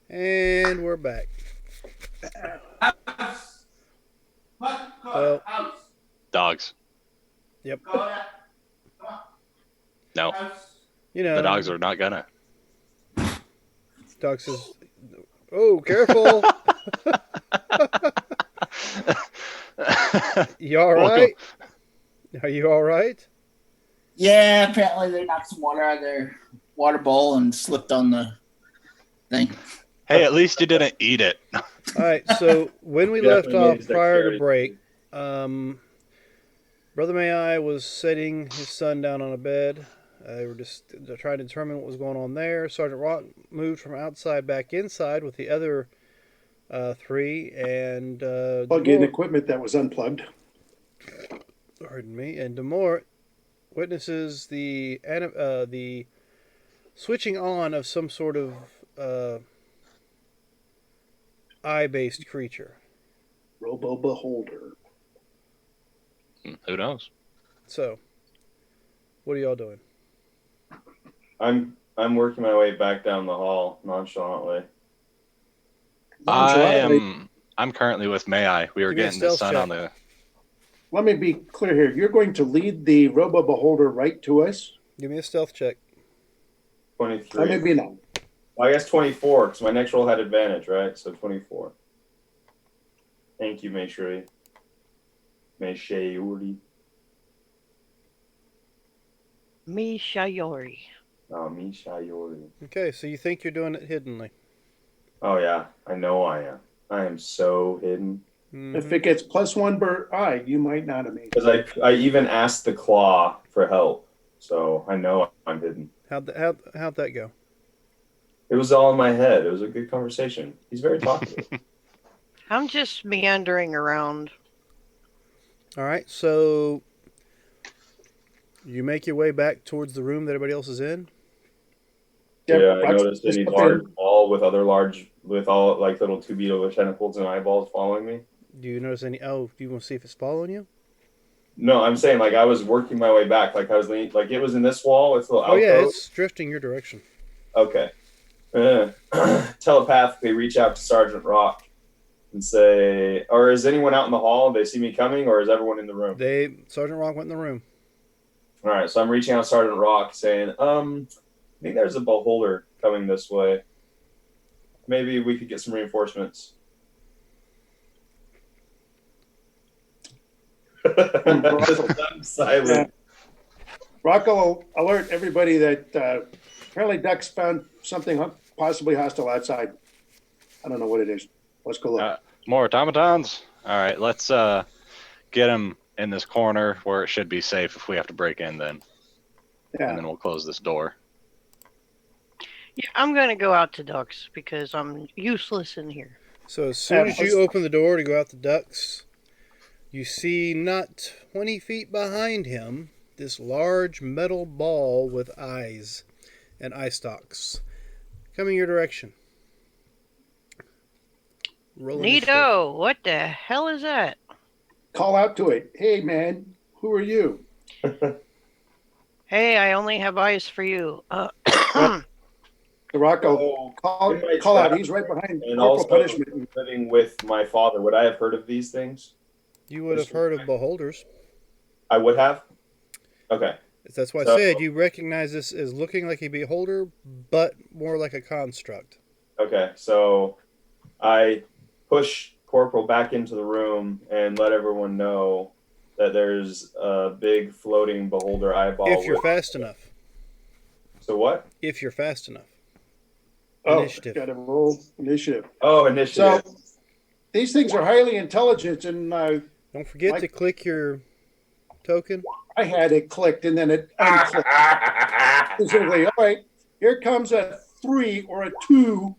And we're back. Well, Dogs. yep. No, You know, the dogs are not gonna. Doc says, "Oh, careful! You all right? Are you all right?" Yeah, apparently they knocked some water out of their water bowl and slipped on the thing. Hey, at least you didn't eat it. All right. So when we left Definitely off needs prior to dexterity. break, Brother May was setting his son down on a bed. They were just trying to determine what was going on there. Sergeant Rock moved from outside back inside with the other three, and Plug in equipment that was unplugged. pardon me, and Demore witnesses the switching on of some sort of eye-based creature. Robo Beholder. Who knows? So, what are y'all doing? I'm working my way back down the hall nonchalantly. I'm currently with May. We were Give me a getting the stealth sun check. on the. Let me be clear here. You're going to lead the Robo Beholder right to us? Give me a stealth check. 23. Or maybe not. Well, I guess 24 because my next roll had advantage, right? So 24. Thank you, Meishuri. Meishuri. Mishayori. Oh, Mishayori. Okay, so you think you're doing it hiddenly. Oh yeah, I know I am. I am so hidden Mhm. If it gets +1 per eye, you might not have made it. because I even asked the claw for help, so I know I'm hidden. How'd that go? It was all in my head. It was a good conversation. He's very talkative. I'm just meandering around. All right, so you make your way back towards the room that everybody else is in. Yeah, I Rock's noticed just any up large there. ball with all like little tubular tentacles and eyeballs following me. Do you notice any? Oh, do you want to see if it's following you? No, I'm saying like I was working my way back, like I was leaning, like it was in this wall. It's a little Oh yeah, alcove. it's drifting your direction. Okay. Telepathically reach out to Sergeant Rock and say, or is anyone out in the hall? They see me coming, or is everyone in the room? Sergeant Rock went in the room. All right, so I'm reaching out to Sergeant Rock saying, I think there's a beholder coming this way. Maybe we could get some reinforcements. I'm silent. Rocco will alert everybody that apparently Ducks found something possibly hostile outside. I don't know what it is. Let's go look. More automatons. All right, let's get him in this corner where it should be safe if we have to break in. Then, Yeah. and then we'll close this door. Yeah, I'm gonna go out to ducks because I'm useless in here. So as soon as let's- you open the door to go out the ducts, you see not 20 feet behind him this large metal ball with eyes and eye stalks coming your direction. Roll initiative. Neato, what the hell is that? Call out to it. Hey, man, who are you? Hey, I only have eyes for you. Rocco, Oh, call in my out. trap. He's right behind And corporal also punishment. living with my father, would I have heard of these things? You would have heard of beholders. I would have. Okay. That's why I So- said you recognize this as looking like a beholder, but more like a construct. Okay. So I push Corporal back into the room and let everyone know that there's a big floating beholder eyeball. If you're with- fast enough. So what? If you're fast enough. Oh, Initiative. got to roll initiative. Oh, initiative. So these things are highly intelligent, and Don't forget Mike- to click your token. I had it clicked and then it unclicked. Specifically, all right, here comes a 3 or a 2,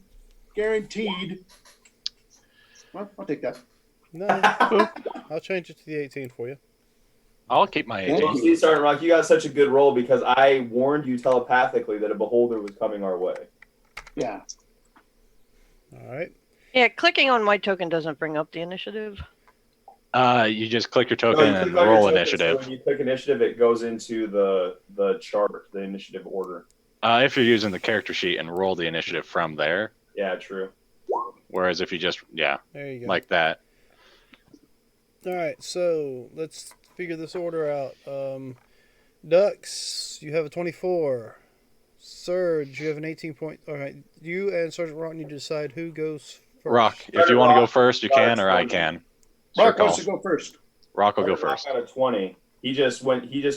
guaranteed. Well, I'll take that. No, I'll change it to the 18 for you. I'll keep my Thank Well, 18. see, Sergeant Rock, you got such a good roll because I warned you telepathically that a beholder was coming our way. Yeah. All right. Yeah, clicking on my token doesn't bring up the initiative. You just click your No, token you and click on your roll token, so initiative. when you click initiative, it goes into the chart, the initiative order. If you're using the character sheet and roll the initiative from there, Yeah, true. Whereas if you just There you go. like that, All right, so let's figure this order out. Ducks, you have a 24. Surge, you have an 18 point. All right, you and Sergeant Rock need to decide who goes first. Rock. If Started you want to go Rock. first, you Started can, or I 20. can. Rock Sir wants to call. go first. Rock will go Rock first. got a 20. He just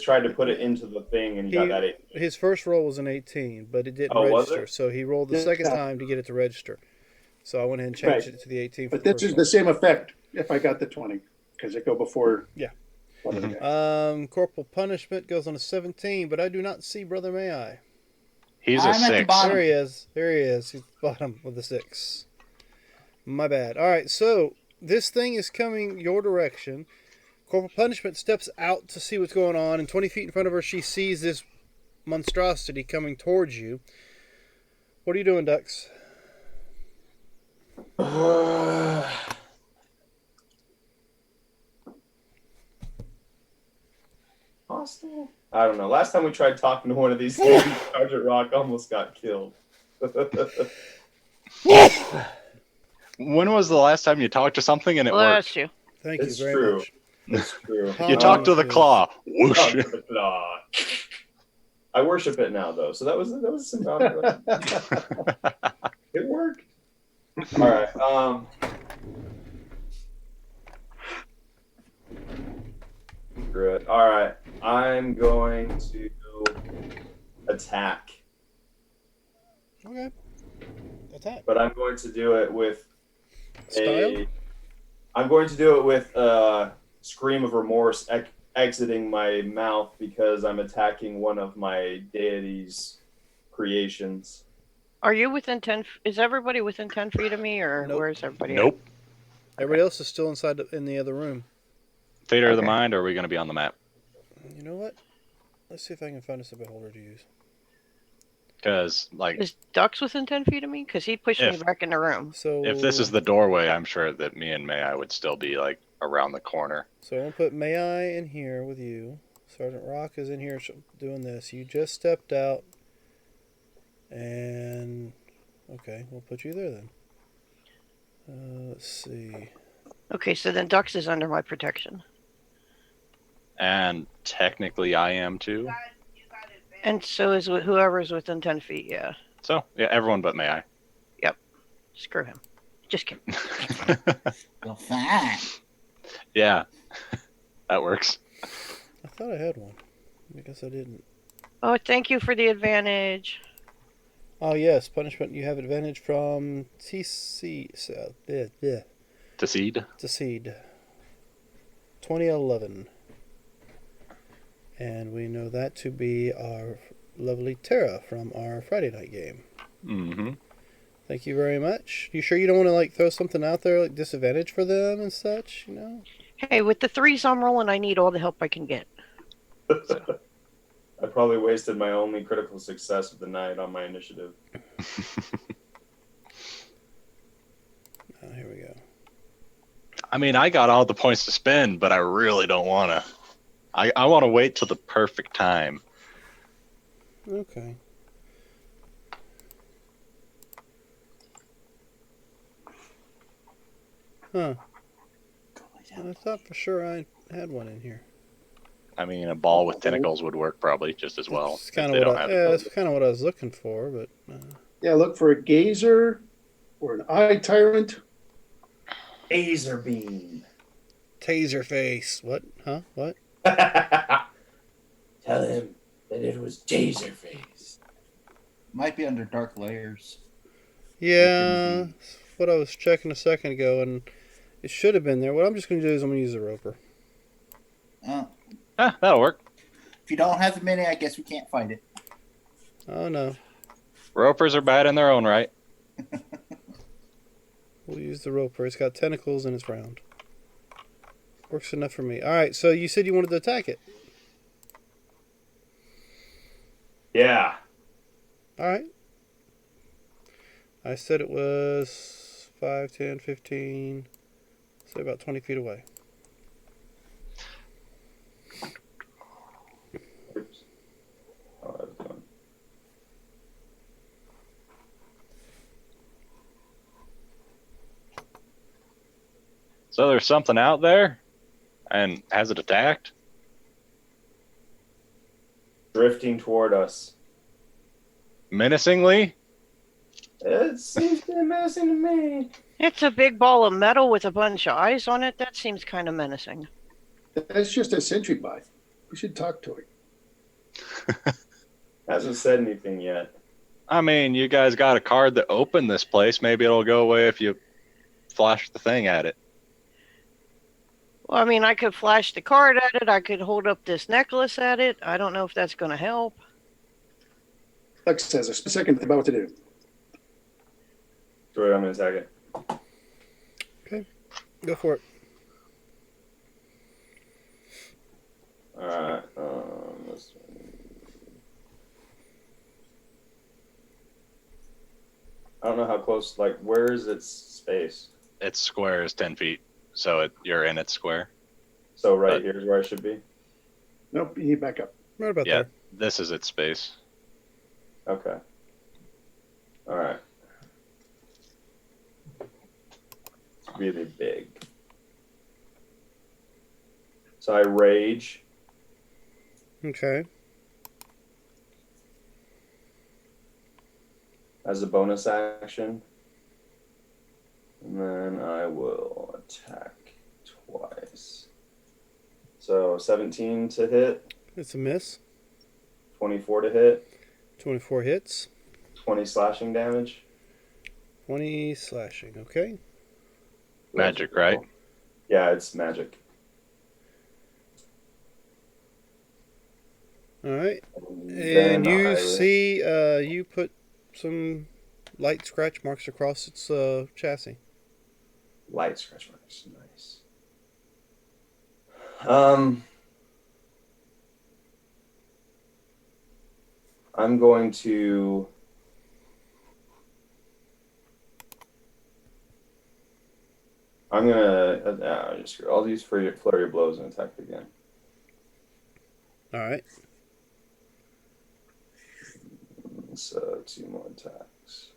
tried to put it into the thing and he got that 8. His first roll was an 18, but it didn't Oh, was register, it? so he rolled the Yeah. second time to get it to register. So I went ahead and changed Right. it to the 18. But for the this first is one. the same effect if I got the 20, because it go before. Yeah. one of the guys. Corporal Punishment goes on a 17, but I do not see Brother May I. He's I'm a at the 6. bottom. There he is. There he is. He's bottom with the 6. My bad. All right, so this thing is coming your direction. Corporal Punishment steps out to see what's going on, and 20 feet in front of her, she sees this monstrosity coming towards you. What are you doing, Dux? Hostile? I don't know. Last time we tried talking to one of these things, Sergeant Rock almost got killed. When was the last time you talked to something and it worked? Bless you. Thank It's you very true. much. It's true. You talked to the claw. Whoosh. Talk to the claw. I worship it now, though, so that was symbolic. It worked. All right. Screw it. All right. I'm going to attack, Okay. Attack. but I'm going to do it with Style? I'm going to do it with a scream of remorse exiting my mouth because I'm attacking one of my deity's creations. Are you within 10? Is everybody within 10 feet of me, or Nope. where's everybody? Nope. Everybody else is still inside in the other room. Theater of the Okay. mind, or are we going to be on the map? You know what? Let's see if I can find us a beholder to use. Because, like, Is Ducks within 10 feet of me? Because he pushed me If- back in the room. So if this is the doorway, I'm sure that me and May I would still be, like, around the corner. So I'm gonna put May I in here with you. Sergeant Rock is in here doing this. You just stepped out, and okay, we'll put you there then. Let's see. Okay, so then Ducks is under my protection. And technically I am too. And so is whoever's within 10 feet, yeah. So, yeah, everyone but May I. Screw him. Just kidding. Well, fine. Yeah, that works. I thought I had one. I guess I didn't. Oh, thank you for the advantage. Oh yes, punishment. You have advantage from TC. To seed. To seed. 2011. And we know that to be our lovely Tara from our Friday night game. Mm-hmm. Thank you very much. You sure you don't want to like throw something out there like disadvantage for them and such? You know. Hey, with the 3s I'm rolling, I need all the help I can get. I probably wasted my only critical success of the night on my initiative. Oh, here we go. I mean, I got all the points to spend, but I really don't want to. I want to wait till the perfect time. Okay. Huh. I thought for sure I had one in here. I mean, a ball with tentacles would work probably just as well. It's if kind they of don't what have yeah, it. that's kind of what I was looking for, but Yeah, look for a gazer or an eye tyrant. Laser beam. taser face. What? Huh? What? Tell him that it was Taserface. Might be under dark layers. Yeah, that's what I was checking a second ago, and it should have been there. What I'm just going to do is I'm going to use the roper. That'll work. If you don't have the mini, I guess we can't fight it. Oh no, Ropers are bad in their own right. we'll use the roper. It's got tentacles and it's round. Works enough for me. All right, so you said you wanted to attack it. Yeah. All right. I said it was 5, 10, 15, say about 20 feet away. Oops. Oh, that was fun. So there's something out there, and has it attacked? Drifting toward us. Menacingly? It seems to be menacing to me. It's a big ball of metal with a bunch of eyes on it. That seems kind of menacing. That's just a sentry bot. We should talk to it. Hasn't said anything yet. I mean, you guys got a card that opened this place. Maybe it'll go away if you flash the thing at it. Well, I mean, I could flash the card at it. I could hold up this necklace at it. I don't know if that's going to help. Lex has a second about what to do. Droid, I'm going to attack it. Go for it. Alright. I don't know how close, like, where is its space? Its square is 10 feet, so you're in its square. So right here is where I should be? Nope, you need back up. Right about Yeah, there. this is its space. Okay. Alright. It's really big. So I rage. Okay. As a bonus action. And then I will attack twice. So 17 to hit, It's a miss. 24 to hit, 24 hits. 20 slashing damage. 20 slashing. Okay. Magic, right? Yeah, it's magic. All right. Then And you I- see, you put some light scratch marks across its chassis. Light scratch marks. Nice. I'm going to just screw. I'll use flurry of blows and attack again. All right. So 2 more attacks.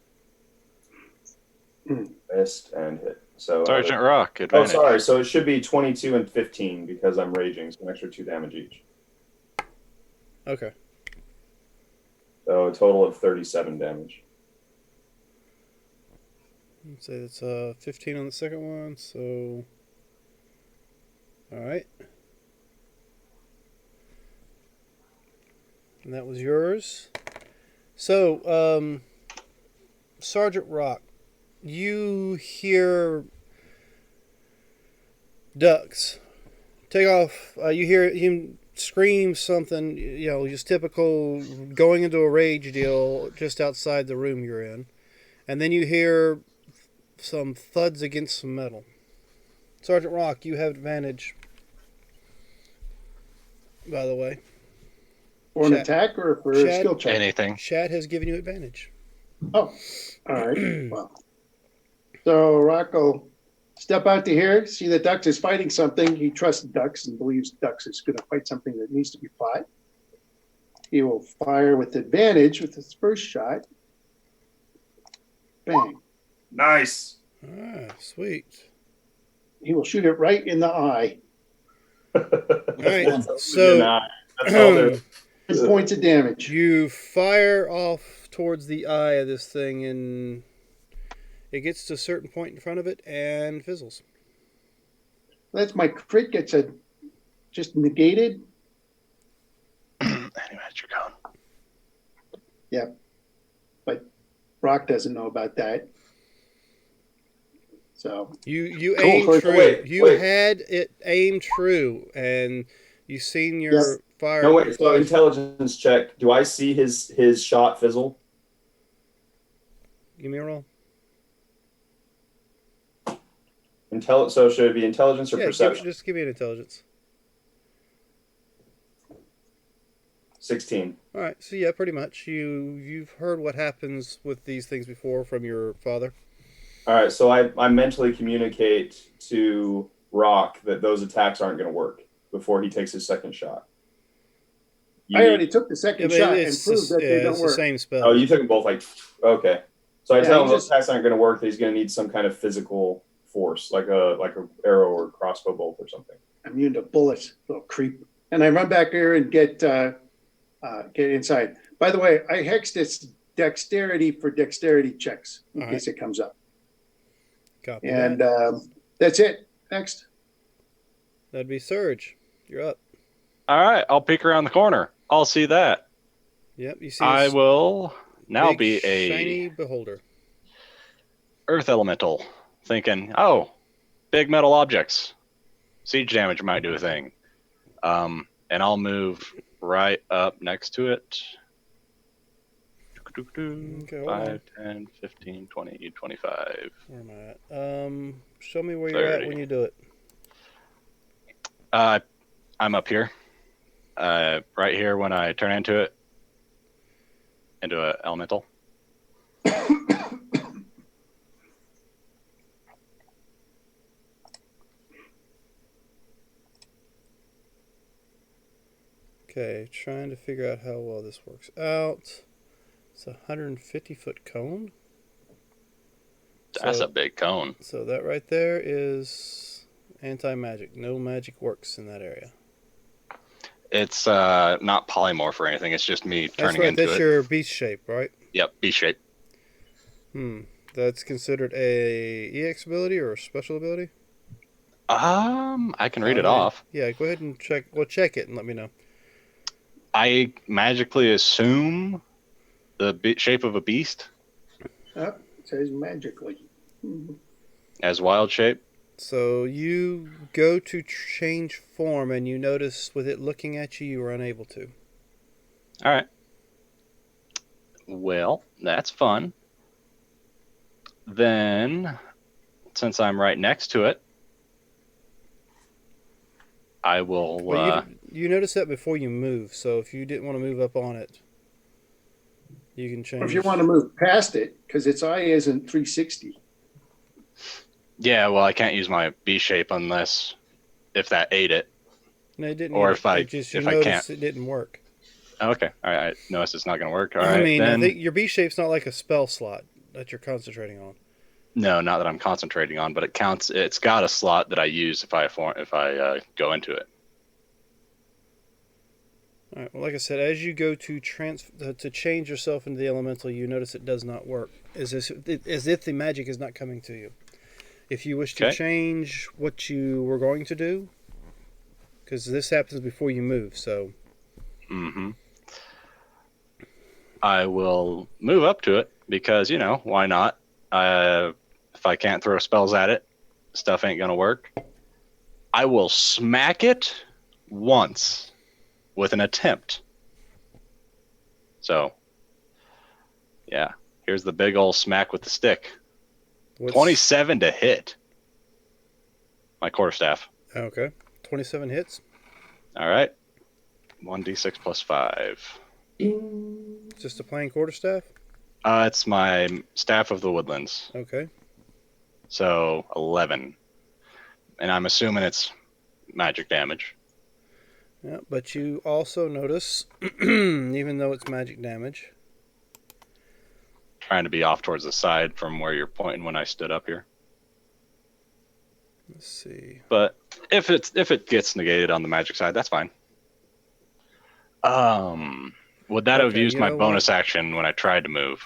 Hmm. Missed and hit. So Sergeant Rock, oh, advantage. sorry. So it should be 22 and 15 because I'm raging, so an extra 2 damage each. Okay. So a total of 37 damage. Let's say that's 15 on the second one. So, all right. And that was yours. So, Sergeant Rock, you hear ducks take off. You hear him scream something, just typical going into a rage deal just outside the room you're in. And then you hear some thuds against some metal. Sergeant Rock, you have advantage, by the way. For an Chat. attack or for a Chat. skill check? Anything. Chat has given you advantage. Oh, all right. Well, so Rock will step out to here, see that Ducks is fighting something. He trusts Ducks and believes Ducks is going to fight something that needs to be fought. He will fire with advantage with his first shot. Bang. Nice. Ah, sweet. He will shoot it right in the eye. All right. That's all So, there. 10 points of damage. you fire off towards the eye of this thing, and it gets to a certain point in front of it and fizzles. That's my crit gets just negated. Any magic cone. Yeah. But Rock doesn't know about that. So You Cool. aimed true. Wait. You had it aimed true, and you seen your Yes. fire. No, wait. So intelligence check. Do I see his shot fizzle? Give me a roll. So should it be intelligence or Yeah, perception? just give me an intelligence. 16. All right. So yeah, pretty much. You've heard what happens with these things before from your father. All right. So I mentally communicate to Rock that those attacks aren't going to work before he takes his second shot. I already took the second but shot and it's proved that they don't it's the work. same spell. Oh, you took them both like okay. So I Yeah, tell he him those just- attacks aren't going to work. That he's going to need some kind of physical force, like a arrow or crossbow bolt or something. Immune to bullets, little creep. And I run back there and get inside. By the way, I hexed its dexterity for dexterity checks in All case it comes up. Copy And that. that's it. Next. That'd be Surge. You're up. All right, I'll peek around the corner. I'll see that. Yep, you see I this will now big, be a shiny beholder. earth elemental, thinking, oh, big metal objects, siege damage might do a thing. And I'll move right up next to it. Okay, hold on. 5, 10, 15, 20, 25. Where am I at? Show me where you're at 30. when you do it. I'm up here. Right here when I turn into an elemental. Okay, trying to figure out how well this works out. It's a 150-foot cone. That's So- a big cone. So that right there is anti-magic. No magic works in that area. It's not polymorph or anything. It's just me That's turning right. into That's it. your beast shape, right? Yep, B shape. That's considered a EX ability or a special ability? I can read it yeah. off. Yeah, go ahead and check. Well, check it and let me know. I magically assume the shape of a beast It says magically. Mhm. as wild shape. So you go to change form and you notice with it looking at you, you are unable to. All right. Well, that's fun. Then, since I'm right next to it, I will. Well, you notice that before you move. So if you didn't want to move up on it, you can change. Or if you want to move past it, because its eye isn't 360. Yeah, well, I can't use my B shape unless if that ate it. No, it didn't. or eat if it. I- It just, you if I noticed can't. it didn't work. Okay, all right. I notice it's not going to work. All I right, mean, then. I think your B shape's not like a spell slot that you're concentrating on. No, not that I'm concentrating on, but it counts. It's got a slot that I use if I go into it. All right. Well, like I said, as you go to to change yourself into the elemental, you notice it does not work, as if the magic is not coming to you. If you wish to Okay. change what you were going to do, because this happens before you move, so Mm-hmm. I will move up to it because why not? If I can't throw spells at it, stuff ain't gonna work. I will smack it once with an attempt. So, yeah, here's the big old smack with the stick. what's 27 to hit. My quarterstaff. Okay, 27 hits. All right. 1d6 plus 5. Just a plain quarterstaff. It's my staff of the woodlands. Okay. So 11. And I'm assuming it's magic damage. Yeah, but you also notice, even though it's magic damage, Trying to be off towards the side from where you're pointing when I stood up here. let's see. But if it gets negated on the magic side, that's fine. Would that have Okay, used you my know bonus action when I tried to move?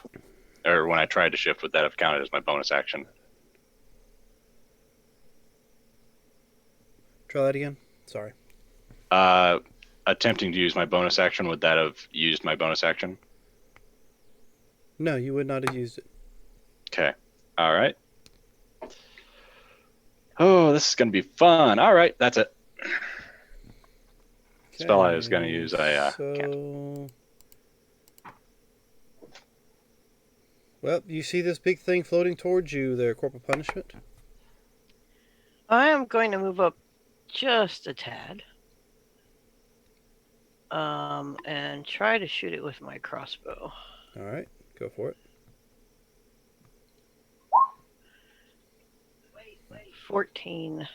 Or when I tried to shift, would that have counted as my bonus action? Try that again. Sorry. Attempting to use my bonus action, would that have used my bonus action? No, you would not have used it. Okay. All right. Oh, this is going to be fun. All right, that's it. Spell I was going to use, I can't. So, well, you see this big thing floating towards you there, Corporal Punishment? I am going to move up just a tad. And try to shoot it with my crossbow. All right, go for it. 14.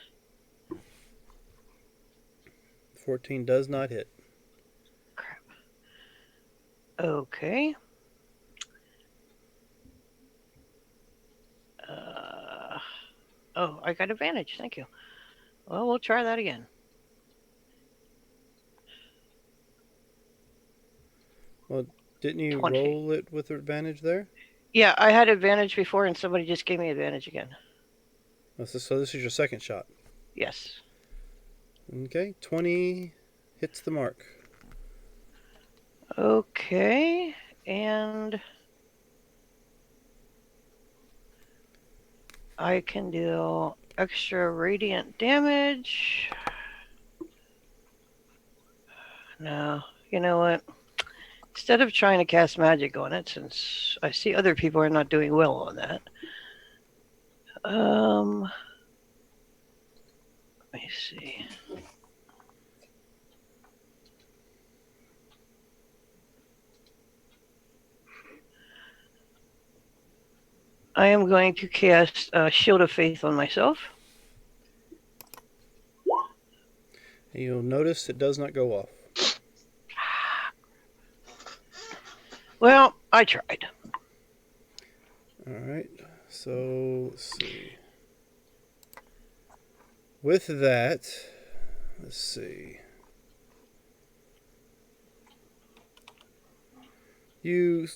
14 does not hit. Crap. Okay. Oh, I got advantage. Thank you. Well, we'll try that again. Didn't you 20. roll it with advantage there? Yeah, I had advantage before, and somebody just gave me advantage again. So this is your second shot. Yes. Okay, 20 hits the mark. Okay, and I can deal extra radiant damage. No, you know what? Instead of trying to cast magic on it, since I see other people are not doing well on that, let me see. I am going to cast Shield of Faith on myself. You'll notice it does not go off. Well, I tried. All right, so let's see. With that, let's see. You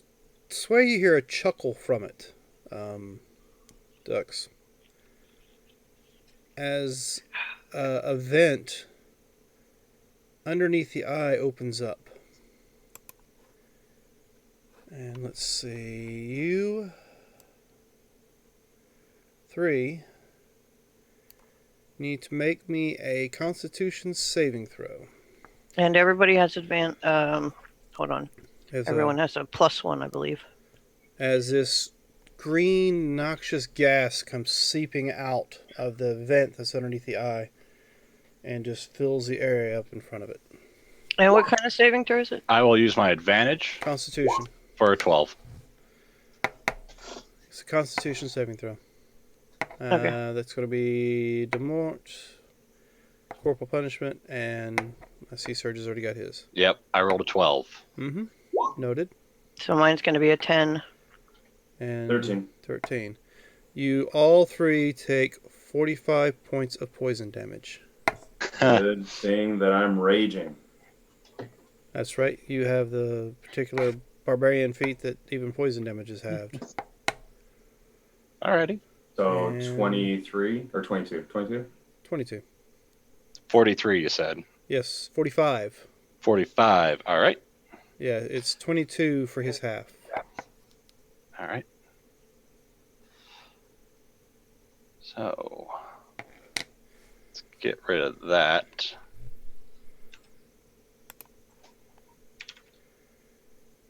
swear you hear a chuckle from it, Dux. As a vent underneath the eye opens up. And let's see, you three need to make me a Constitution saving throw. And everybody has advantage. Hold on. As Everyone has a +1, I believe. as this green noxious gas comes seeping out of the vent that's underneath the eye and just fills the area up in front of it. And what kind of saving throw is it? I will use my advantage Constitution. for a 12. It's a Constitution saving throw. Okay. That's going to be de mort, corporal punishment, and I see Serge has already got his. Yep, I rolled a 12. Mm-hmm. Noted. So mine's going to be a 10. And 13. You all three take 45 points of poison damage. Good thing that I'm raging. That's right. You have the particular barbarian feat that even poison damage is halved. Alrighty. So And- 23 or 22? 22? 22. 43, you said. Yes, 45. 45. All right. Yeah, it's 22 for his half. All right. So let's get rid of that.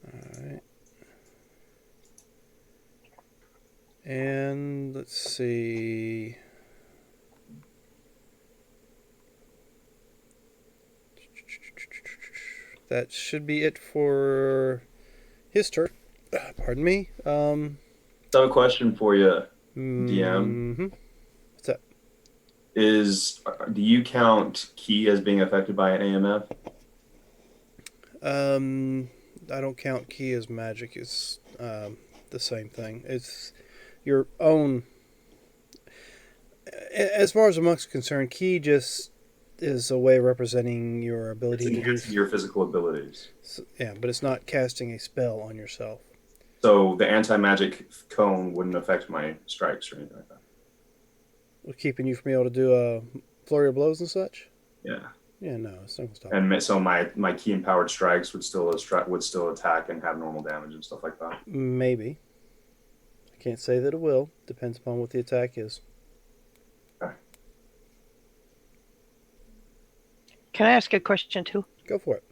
Alright. And let's see. That should be it for his turn. Pardon me. So I have a question for you. Mhm. Do you count Ki as being affected by an AMF? I don't count Ki as magic. It's the same thing. It's your own. As far as a monk's concerned, Ki just is a way of representing your It's ability to do. enhancing your physical abilities. Yeah, but it's not casting a spell on yourself. So the anti-magic cone wouldn't affect my strikes or anything like that. Keeping you from being able to do a flurry of blows and such. Yeah. Yeah, no, it's not gonna stop. And so my key empowered strikes would still attack and have normal damage and stuff like that. Maybe. I can't say that it will. Depends upon what the attack is. Can I ask a question too? Go for it.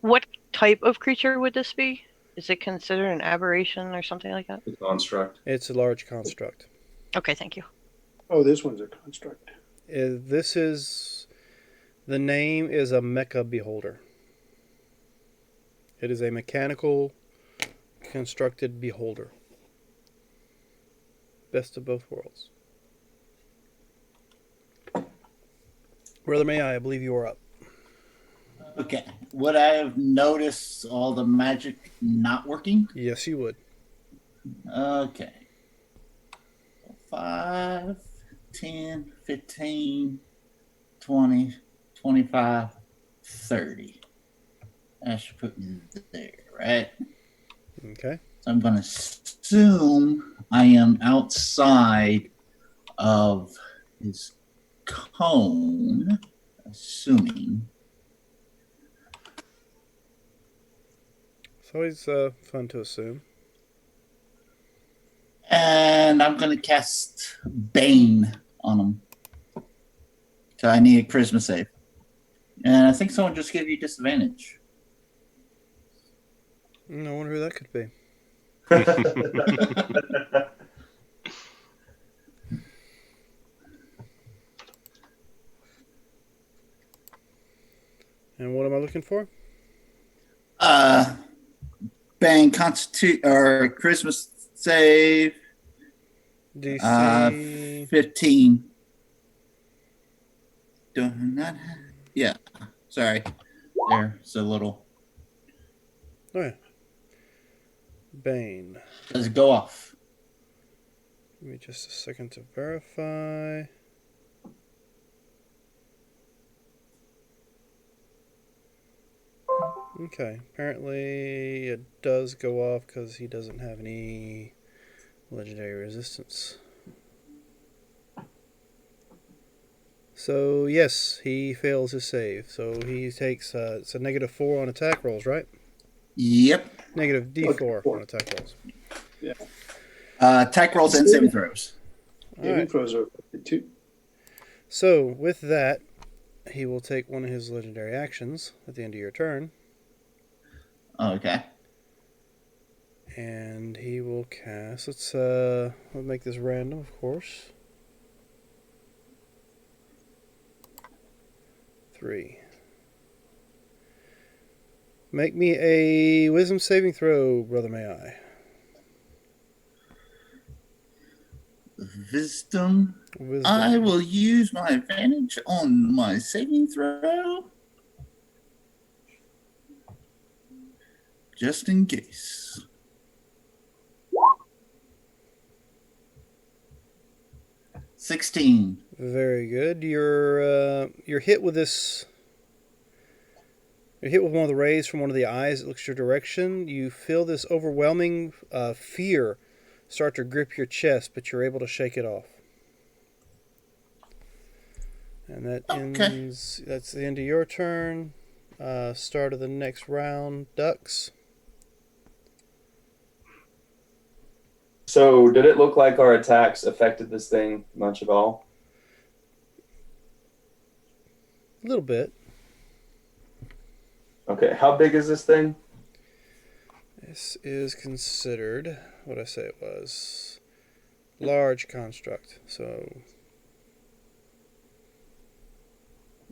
What type of creature would this be? Is it considered an aberration or something like that? The construct. It's a large construct. Okay, thank you. Oh, this one's a construct. This is the name is a mecha beholder. It is a mechanical constructed beholder. Best of both worlds. Brother May I believe you are up. Okay. Would I have noticed all the magic not working? Yes, you would. Okay. 5, 10, 15, 20, 25, 30. That should put me there, right? Okay. So I'm going to assume I am outside of his cone, assuming. It's always fun to assume. And I'm going to cast Bane on him. So I need a charisma save. And I think someone just gave you disadvantage. I wonder who that could be. And what am I looking for? Bane constitute or charisma save DC. 15. Do not have, yeah. Sorry. There's a little. Oh yeah. Bane. Does it go off? Give me just a second to verify. Okay, apparently it does go off because he doesn't have any legendary resistance. So yes, he fails his save. So he takes it's a -4 on attack rolls, right? Yep. Negative D4 on attack rolls. Attack rolls and saving throws. All Saving right. throws are affected too. So with that, he will take one of his legendary actions at the end of your turn, Okay. and he will cast. We'll make this random, of course. 3. Make me a wisdom saving throw, brother. May I? Wisdom. Wisdom. I will use my advantage on my saving throw. Just in case. $16. Very good. You're hit with this. You're hit with one of the rays from one of the eyes that looks your direction. You feel this overwhelming fear start to grip your chest, but you're able to shake it off. And that Okay. ends. That's the end of your turn. Start of the next round, Ducks. So, did it look like our attacks affected this thing much at all? A little bit. Okay, how big is this thing? This is considered what I say it was. Large construct. So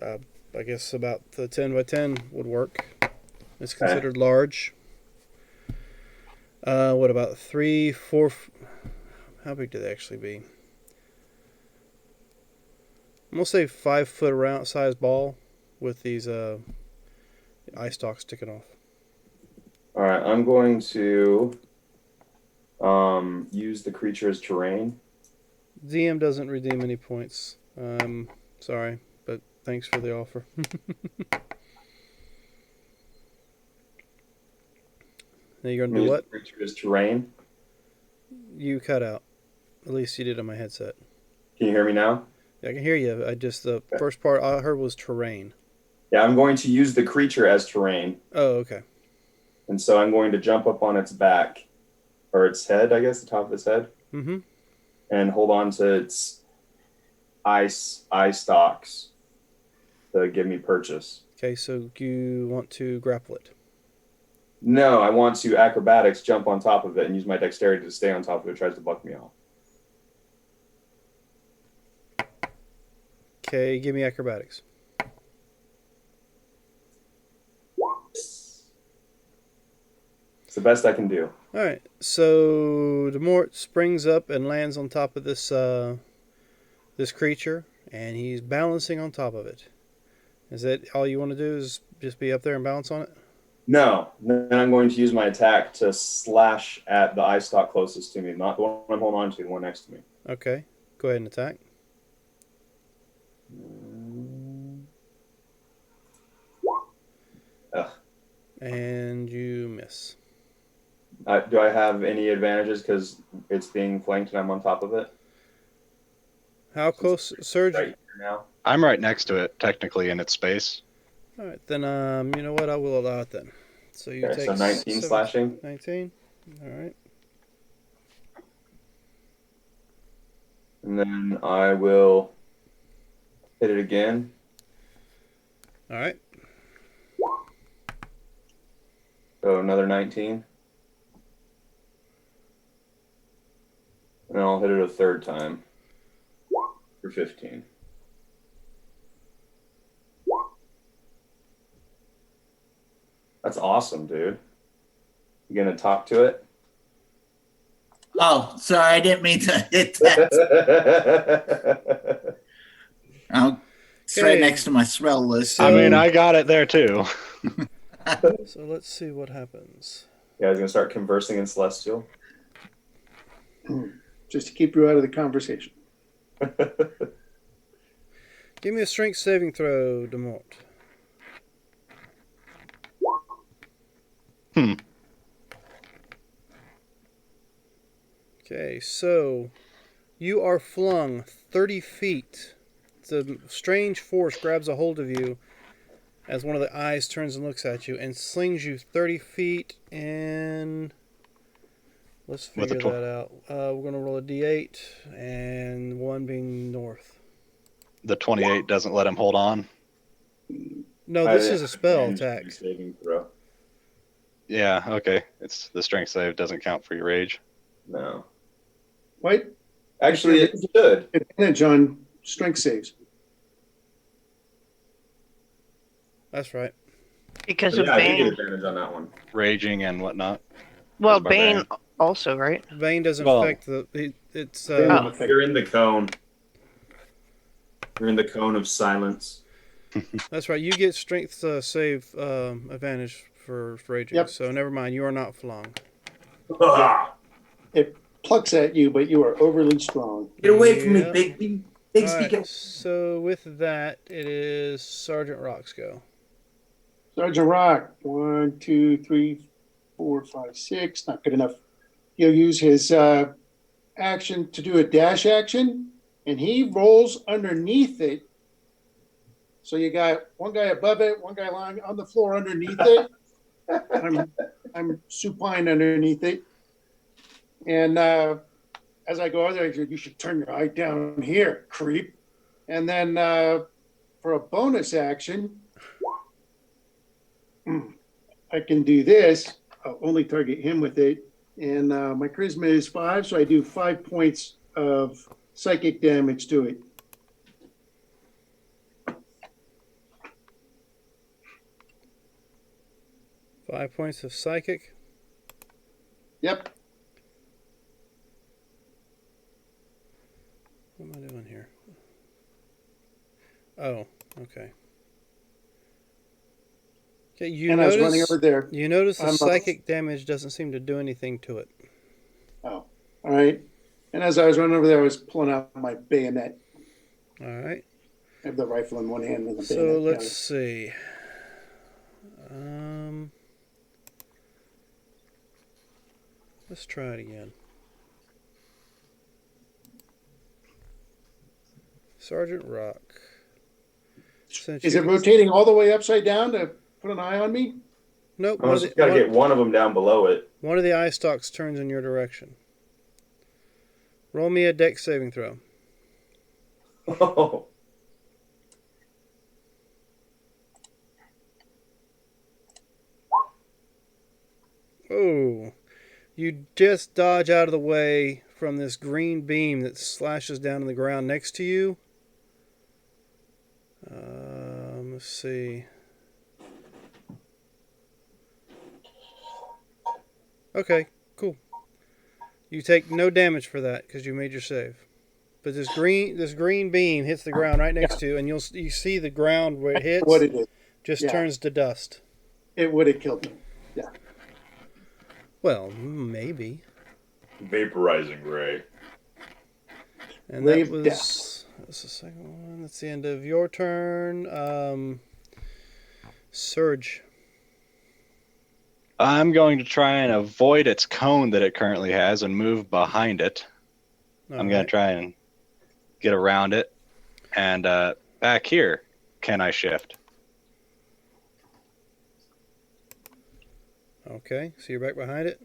I guess about the 10 by 10 would work. It's considered large. What about 3, 4? How big do they actually be? I'm gonna say 5 foot around size ball with these eye stalks sticking off. All right, I'm going to use the creature as terrain. DM doesn't redeem any points. Sorry, but thanks for the offer. Now you're I'm gonna gonna do use what? the creature as terrain. You cut out. At least you did on my headset. Can you hear me now? I can hear you. The first part I heard was terrain. Yeah, I'm going to use the creature as terrain. Oh, okay. And so I'm going to jump up on its back, or its head, I guess, the top of its head, Mm-hmm. and hold on to its eye stalks to give me purchase. Okay, so you want to grapple it. No, I want to acrobatics, jump on top of it, and use my dexterity to stay on top of it. It tries to buck me off. Okay, give me acrobatics. It's the best I can do. All right. So Demort springs up and lands on top of this this creature, and he's balancing on top of it. Is that all you want to do? Is just be up there and balance on it? No, then I'm going to use my attack to slash at the eye stalk closest to me, not the one I'm holding on to, the one next to me. Okay. Go ahead and attack. Ugh. And you miss. Do I have any advantages because it's being flanked and I'm on top of it? How close, Surge? Right here now. I'm right next to it, technically, in its space. All right, then. You know what? I will allow it then. So you Okay, take so 19 slashing. 19. All right. And then I will hit it again. All right. So another 19. And then I'll hit it a third time for 15. That's awesome, dude. You gonna talk to it? Oh, sorry, I didn't mean to hit that. Oh, it's right Okay. next to my spell list. So- I mean, I got it there too. So let's see what happens. You guys gonna start conversing in Celestial? Just to keep you out of the conversation. Give me a strength saving throw, Demort. Okay, so you are flung 30 feet. The strange force grabs a hold of you as one of the eyes turns and looks at you and slings you 30 feet and let's With a figure tw- that out. We're going to roll a d8 and one being north. The 28 doesn't let him hold on. No, this is a spell attack. Saving throw. Yeah, okay. It's the strength save doesn't count for your rage. No. What? Actually, it should. Advantage on strength saves. That's right. Because So of yeah, I do get Bane. advantage on that one. Raging and whatnot. Well, As barbarian. Bane also, right? Vane doesn't Well- affect the. It's Oh. You're in the cone. You're in the cone of silence. That's right. You get strength save advantage for raging. Yep. So never mind. You are not flung. It plucks at you, but you are overly strong. Get away from me, Yep. Big All speaker. right. So with that, it is Sergeant Rock's go. Sergeant Rock, 1, 2, 3, 4, 5, 6. Not good enough. He'll use his action to do a dash action, and he rolls underneath it. So you got one guy above it, one guy lying on the floor underneath it. I'm supine underneath it. And as I go out there, I said, you should turn your eye down here, creep. And then for a bonus action, I can do this. I'll only target him with it. And my charisma is 5, so I do 5 points of psychic damage to it. Five points of psychic. Yep. What am I doing here? Oh, okay. Okay, you And I was running notice. over there. You notice the I'm a- psychic damage doesn't seem to do anything to it. Oh, all right. And as I was running over there, I was pulling out my bayonet. All right. I have the rifle in one hand and the So bayonet. let's see. Let's try it again. Sergeant Rock. Since Is you- it rotating all the way upside down to put an eye on me? Nope. I just gotta get one of them down below it. One of the eye stalks turns in your direction. Roll me a dex saving throw. Oh. Oh, you just dodge out of the way from this green beam that slashes down to the ground next to you. Let's see. Okay, cool. You take no damage for that because you made your save. But this green beam hits the ground right next to you, and you see the ground where it hits What it is? just yeah. turns to dust. It would have killed me. Well, maybe. Vaporizing ray. And Ray that of was that's the second one. That's the end of your turn. Surge. I'm going to try and avoid its cone that it currently has and move behind it. I'm going to try and get around it. And back here, can I shift? Okay, so you're back behind it.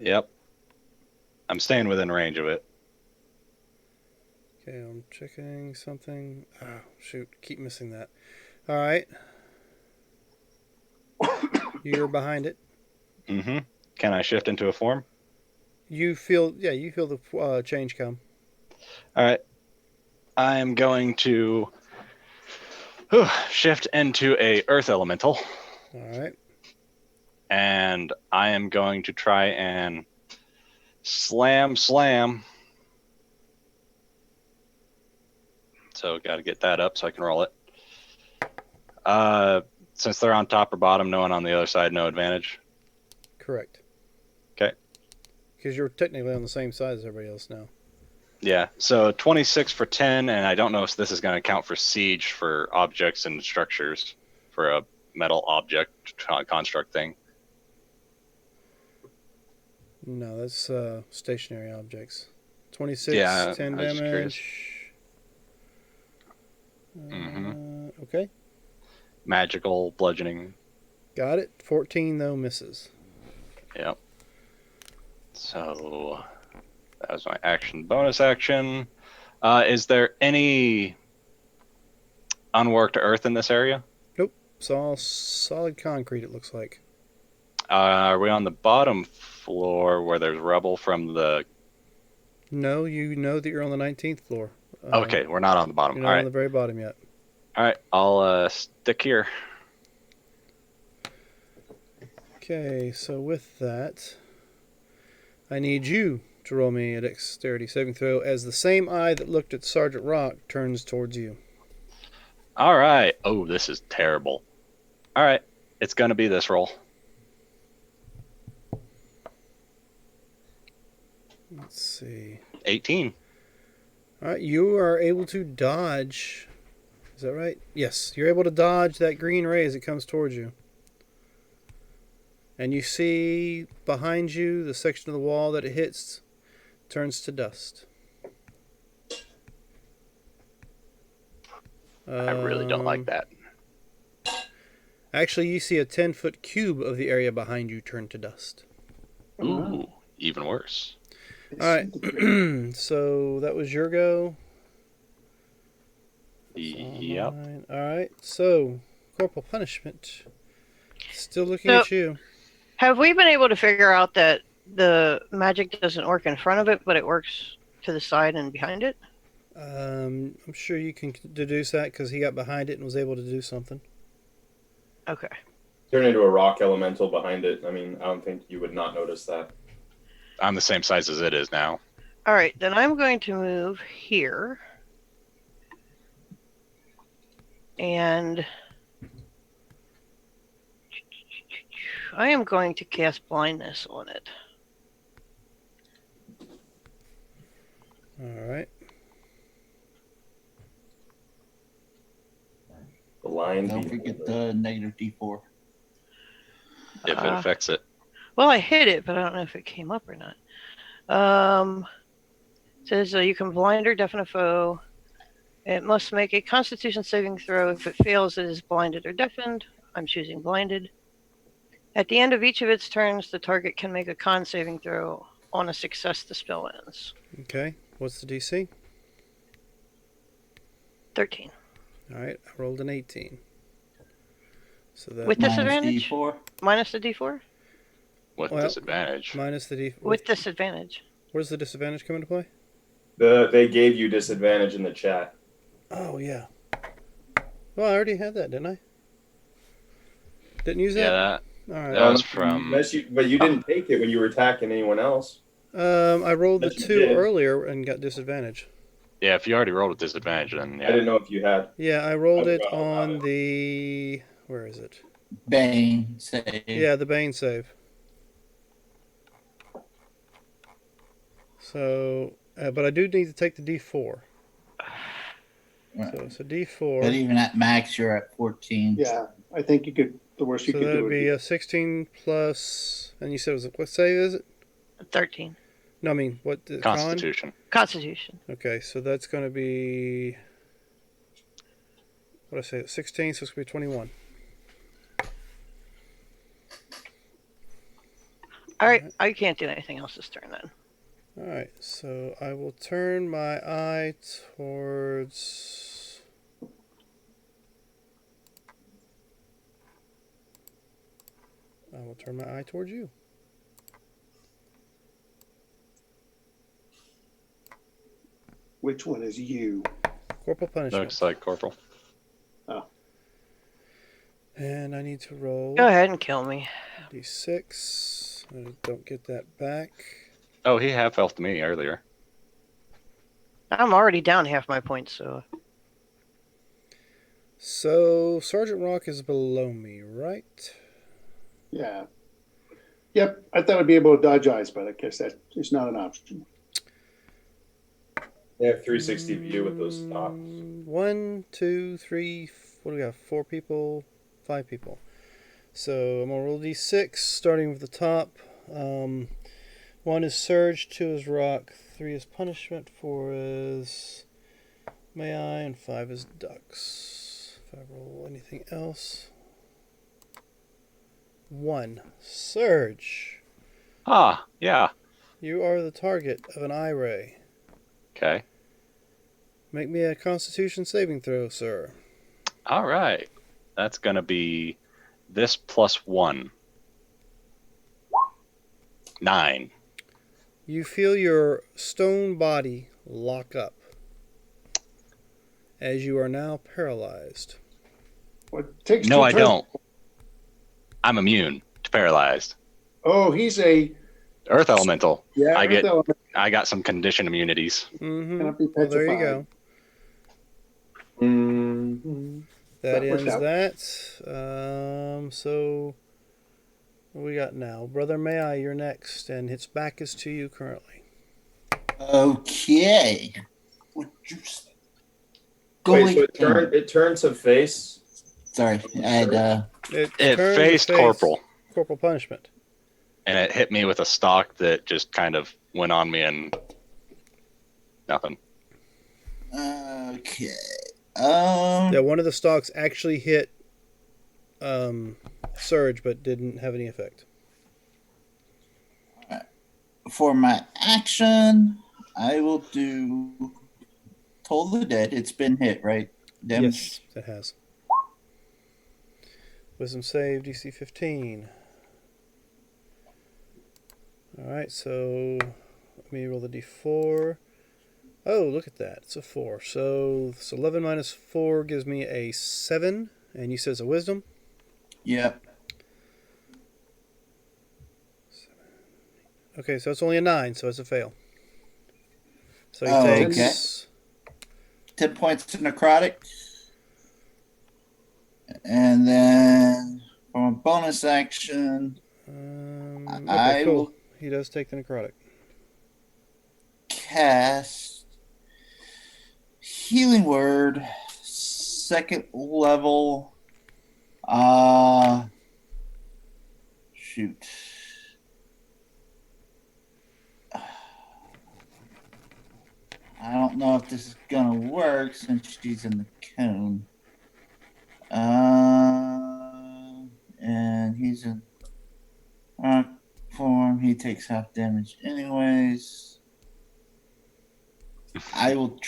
Yep. I'm staying within range of it. Okay, I'm checking something. Oh, shoot, keep missing that. All right. You're behind it. Mm-hmm. Can I shift into a form? You feel the change come. All right. I am going to shift into a earth elemental, All right. and I am going to try and slam. So got to get that up so I can roll it. Since they're on top or bottom, no one on the other side, no advantage. Correct. Okay. Because you're technically on the same side as everybody else now. Yeah, so 26 for 10, and I don't know if this is going to count for siege for objects and structures for a metal object construct thing. No, that's stationary objects. 26, Yeah, 10 I was just damage. Okay, Magical bludgeoning. got it. 14 though misses. Yep. So that was my action. Bonus action. Is there any unworked earth in this area? It's all solid concrete. It looks like. Are we on the bottom floor where there's rubble from the... No, you know that you're on the 19th floor. Okay, we're not on the bottom. You're All not right. on the very bottom yet. All right, I'll stick here. Okay, so with that, I need you to roll me a dexterity saving throw as the same eye that looked at Sergeant Rock turns towards you. All right. Oh, this is terrible. All right, it's going to be this roll. Let's see. 18. All right, you are able to dodge. Is that right? Yes, you're able to dodge that green ray as it comes towards you. And you see behind you the section of the wall that it hits turns to dust. I really don't like that. Actually, you see a 10-foot cube of the area behind you turn to dust. Ooh, even worse. All right, so that was your go. Yep. Mine. All right, so corporal punishment. Still looking So- at you. Have we been able to figure out that the magic doesn't work in front of it, but it works to the side and behind it? I'm sure you can deduce that because he got behind it and was able to do something. Okay. Turn into a rock elemental behind it. I mean, I don't think you would not notice that. I'm the same size as it is now. All right, then I'm going to move here. And I am going to cast blindness on it. All right. The line. Don't forget the negative D4. If it affects it. Well, I hit it, but I don't know if it came up or not. Says you can blind or deafen a foe. It must make a Constitution saving throw. If it fails, it is blinded or deafened. I'm choosing blinded. At the end of each of its turns, the target can make a con saving throw. On a success, the spell ends. Okay. What's the DC? 13. All right. I rolled an 18. So that With disadvantage? D4. Minus the D4? With Well, disadvantage. minus the D. With disadvantage. Where's the disadvantage come into play? They gave you disadvantage in the chat. Oh yeah. Well, I already had that, didn't I? Didn't use Yeah, that. that, All that right. was from... But you didn't take it when you were attacking anyone else. I rolled the Yes, you 2 did. earlier and got disadvantage. Yeah, if you already rolled with disadvantage, then I yeah. didn't know if you had. Yeah, I rolled I it forgot about on it. the. Where is it? Bane save. Yeah, the Bane save. So, but I do need to take the D4. Right. So it's a But D4. even at max, you're at 14. Yeah, I think you could the worst you So could that'd do. be a 16 plus, and you said it was what save is it? 13. No, I mean what? The Constitution. Constitution. Con? Okay, so that's going to be what I say, 16. So it's going to be 21. All right, I can't do anything else this turn then. All right, so I will turn my eye towards. I will turn my eye towards you. Which one is you? Corporal punishment. Looks like Corporal. And I need to roll Go ahead and kill me. d6. I don't get that back. Oh, he half healthed me earlier. I'm already down half my points, so So Sergeant Rock is below me, right? Yeah. Yep. I thought I'd be able to dodge eyes, but I guess that is not an option. They have 360 view with those stops. 1, 2, 3. What do we have? 4 people, 5 people. So I'm gonna roll d6, starting with the top. 1 is Surge, 2 is Rock, 3 is Punishment, 4 is May I, and 5 is Ducks. If I roll anything else. 1. Surge. Ah, yeah. You are the target of an eye ray. Okay. Make me a Constitution saving throw, sir. All right. That's going to be this +1. 9. You feel your stone body lock up as you are now paralyzed. What takes No, two I turns- don't. I'm immune to paralyzed. Oh, he's a Earth elemental. yeah. I get- Earth element I got some condition immunities. Mm-hmm. cannot be Well, there you petrified. go. Mm-hmm. That That worked ends out. that. So what we got now? Brother May I, you're next, and its back is to you currently. Okay. Would you go Wait, so again? it turned to face. Sorry, I had It turned to faced face Corporal, Corporal punishment. and it hit me with a stock that just kind of went on me and nothing. okay. Yeah, one of the stalks actually hit Surge, but didn't have any effect. For my action, I will do Toll the Dead. It's been hit, right? Yes, it has. Wisdom save, DC 15. Alright, so let me roll the d4. Oh, look at that. It's a 4. So 11 minus 4 gives me a 7. And you said it's a wisdom? Yep. Okay, so it's only a 9, so it's a fail. So he Oh, takes... 10 points to necrotic. And then from a bonus action, Okay, I cool. will He does take the necrotic. cast Healing Word, 2nd level. Shoot. I don't know if this is gonna work since she's in the cone. And he's in rock form. He takes half damage anyways. I will.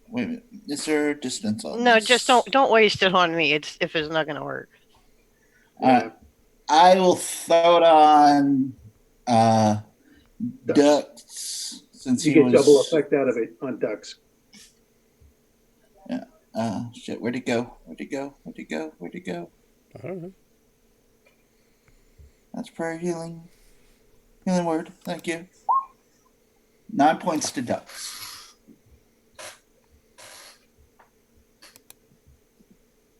Wait a minute. Is there distance on no, this? just don't waste it on me. It's if it's not going to work. I will throw it on Ducks since You he get was double effect out of it on ducks. shit. Where'd it go? Where'd it go? Where'd it go? Where'd it go? I don't know. That's prayer healing. Healing word. Thank you. 9 points to Ducks.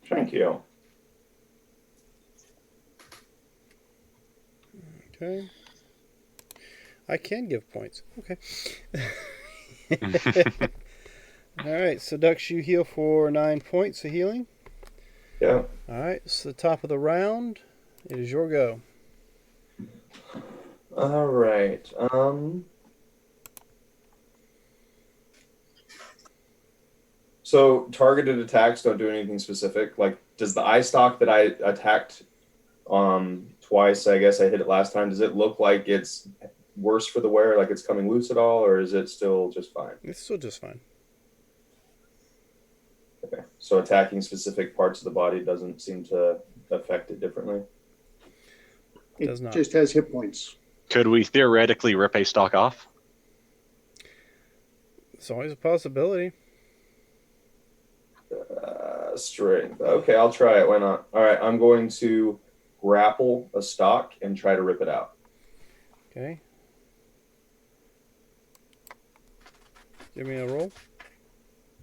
Thank you. Okay. I can give points. Okay. All right, so Dux, you heal for 9 points of healing. Yeah. All right, it's the top of the round. It is your go. All right. So targeted attacks don't do anything specific. Like, does the eye stalk that I attacked twice, I guess I hit it last time, does it look like it's worse for the wearer, like it's coming loose at all, or is it still just fine? It's still just fine. Okay. So attacking specific parts of the body doesn't seem to affect it differently. It Does not. just has hit points. Could we theoretically rip a stalk off? It's always a possibility. Strength. Okay, I'll try it. Why not? All right, I'm going to grapple a stalk and try to rip it out. Okay. Give me a roll.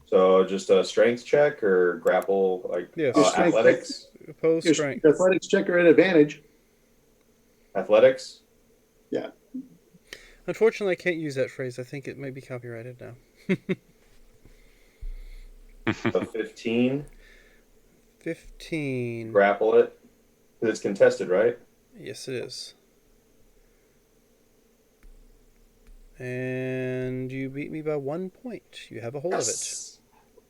So just a strength check or grapple, like Yes. Your strength athletics? Opposed Your strength. athletics checker at advantage. Athletics? Unfortunately, I can't use that phrase. I think it may be copyrighted now. So 15. 15. Grapple it. Because it's contested, right? Yes, it is. And you beat me by 1 point. You have a hold of it.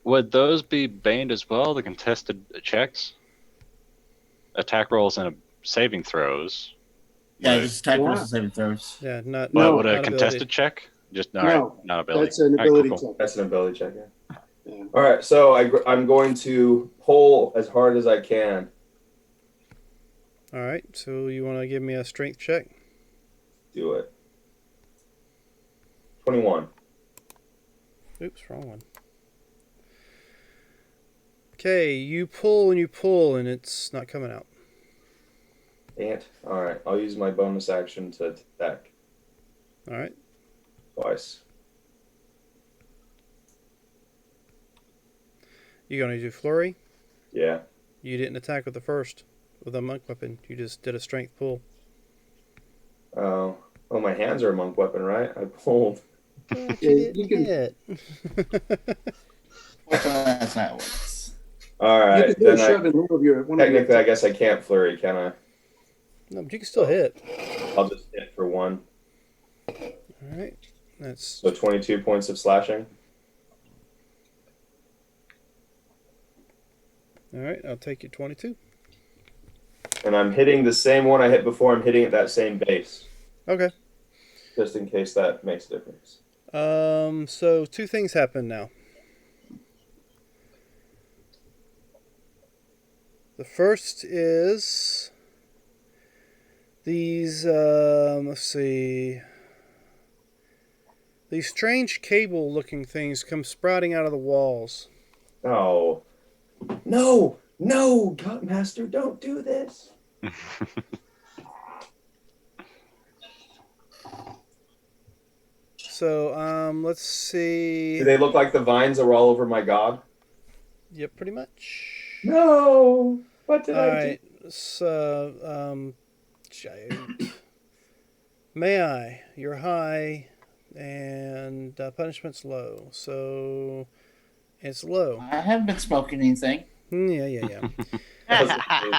Would those be baned as well, the contested checks? Attack rolls and saving throws. Yeah, Would- just attack Yeah. rolls and saving throws. Yeah, not. But No, would a not contested ability. check? Just all No, right, not ability. That's an All right, ability cool, cool. check. That's an ability check. Yeah. Yeah. All right, so I'm going to pull as hard as I can. All right. So you want to give me a strength check? Do it. 21. Oops, wrong one. Okay, you pull and it's not coming out. Ant. All right, I'll use my bonus action to attack All right. twice. You gonna do flurry? Yeah. You didn't attack with the first with a monk weapon. You just did a strength pull. Oh, my hands are a monk weapon, right? I pulled. But Yeah, you you didn't can- hit. That's not how it works. All You right, can do a then shove in lieu of your one of your technically, I guess I can't flurry, can I? No, but you can still hit. I'll just hit for one. All right. That's So 22 points of slashing. all right. I'll take you 22. And I'm hitting the same one I hit before. I'm hitting at that same base, Okay. just in case that makes a difference. So two things happen now. The first is these, let's see, these strange cable looking things come sprouting out of the walls. Oh. No! No, Gutmaster, don't do this. So, let's see. Do they look like the vines that were all over my god? Yep, pretty much. No! What did All I right. So, may I? You're high, and punishment's low. So, it's low. I haven't been smoking anything. Yeah.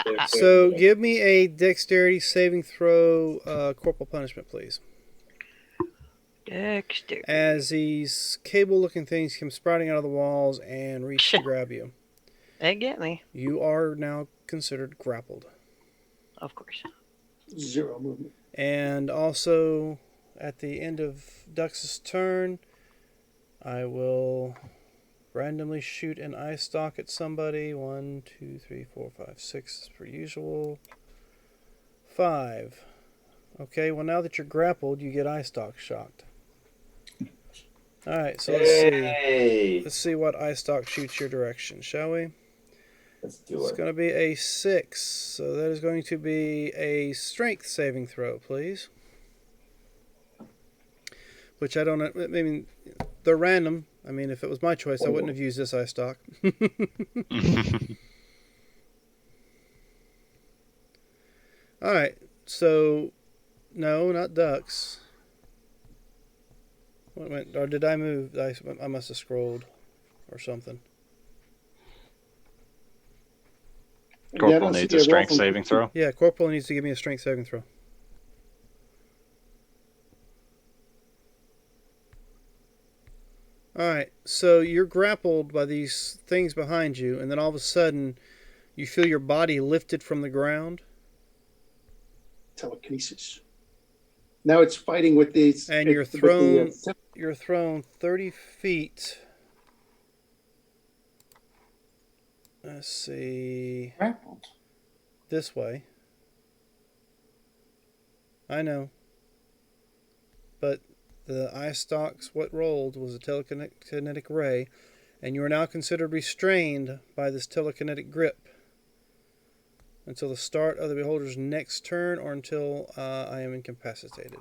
do? So, give me a dexterity saving throw, corporal punishment, please. Dexter. As these cable-looking things come sprouting out of the walls and reach to grab you, They get me, you are now considered grappled. of course. 0 movement. And also, at the end of Dux's turn, I will randomly shoot an eye stalk at somebody. 1, 2, 3, 4, 5, 6 as per usual. 5. Okay, well now that you're grappled, you get eye stalk shocked. Alright, so let's see. Hey! Let's see what eye stalk shoots your direction, shall we? Let's do It's it. going to be a 6, so that is going to be a strength saving throw, please. Which I don't know, I mean, they're random. I mean, if it was my choice, I wouldn't have used this eye stock. Alright, so, no, not ducks. What went, or did I move? I must have scrolled or something. Yeah, I Corporal don't see needs a a roll strength from- saving throw. Yeah, Corporal needs to give me a strength saving throw. Alright, so you're grappled by these things behind you, and then all of a sudden, you feel your body lifted from the ground, Telekinesis. Now it's fighting with these. and you're with the, thrown. uh, You're thrown 30 feet. Let's see. Grappled. This way. I know. But the eye stalks, what rolled was a telekinetic ray, and you are now considered restrained by this telekinetic grip until the start of the beholder's next turn or until I am incapacitated.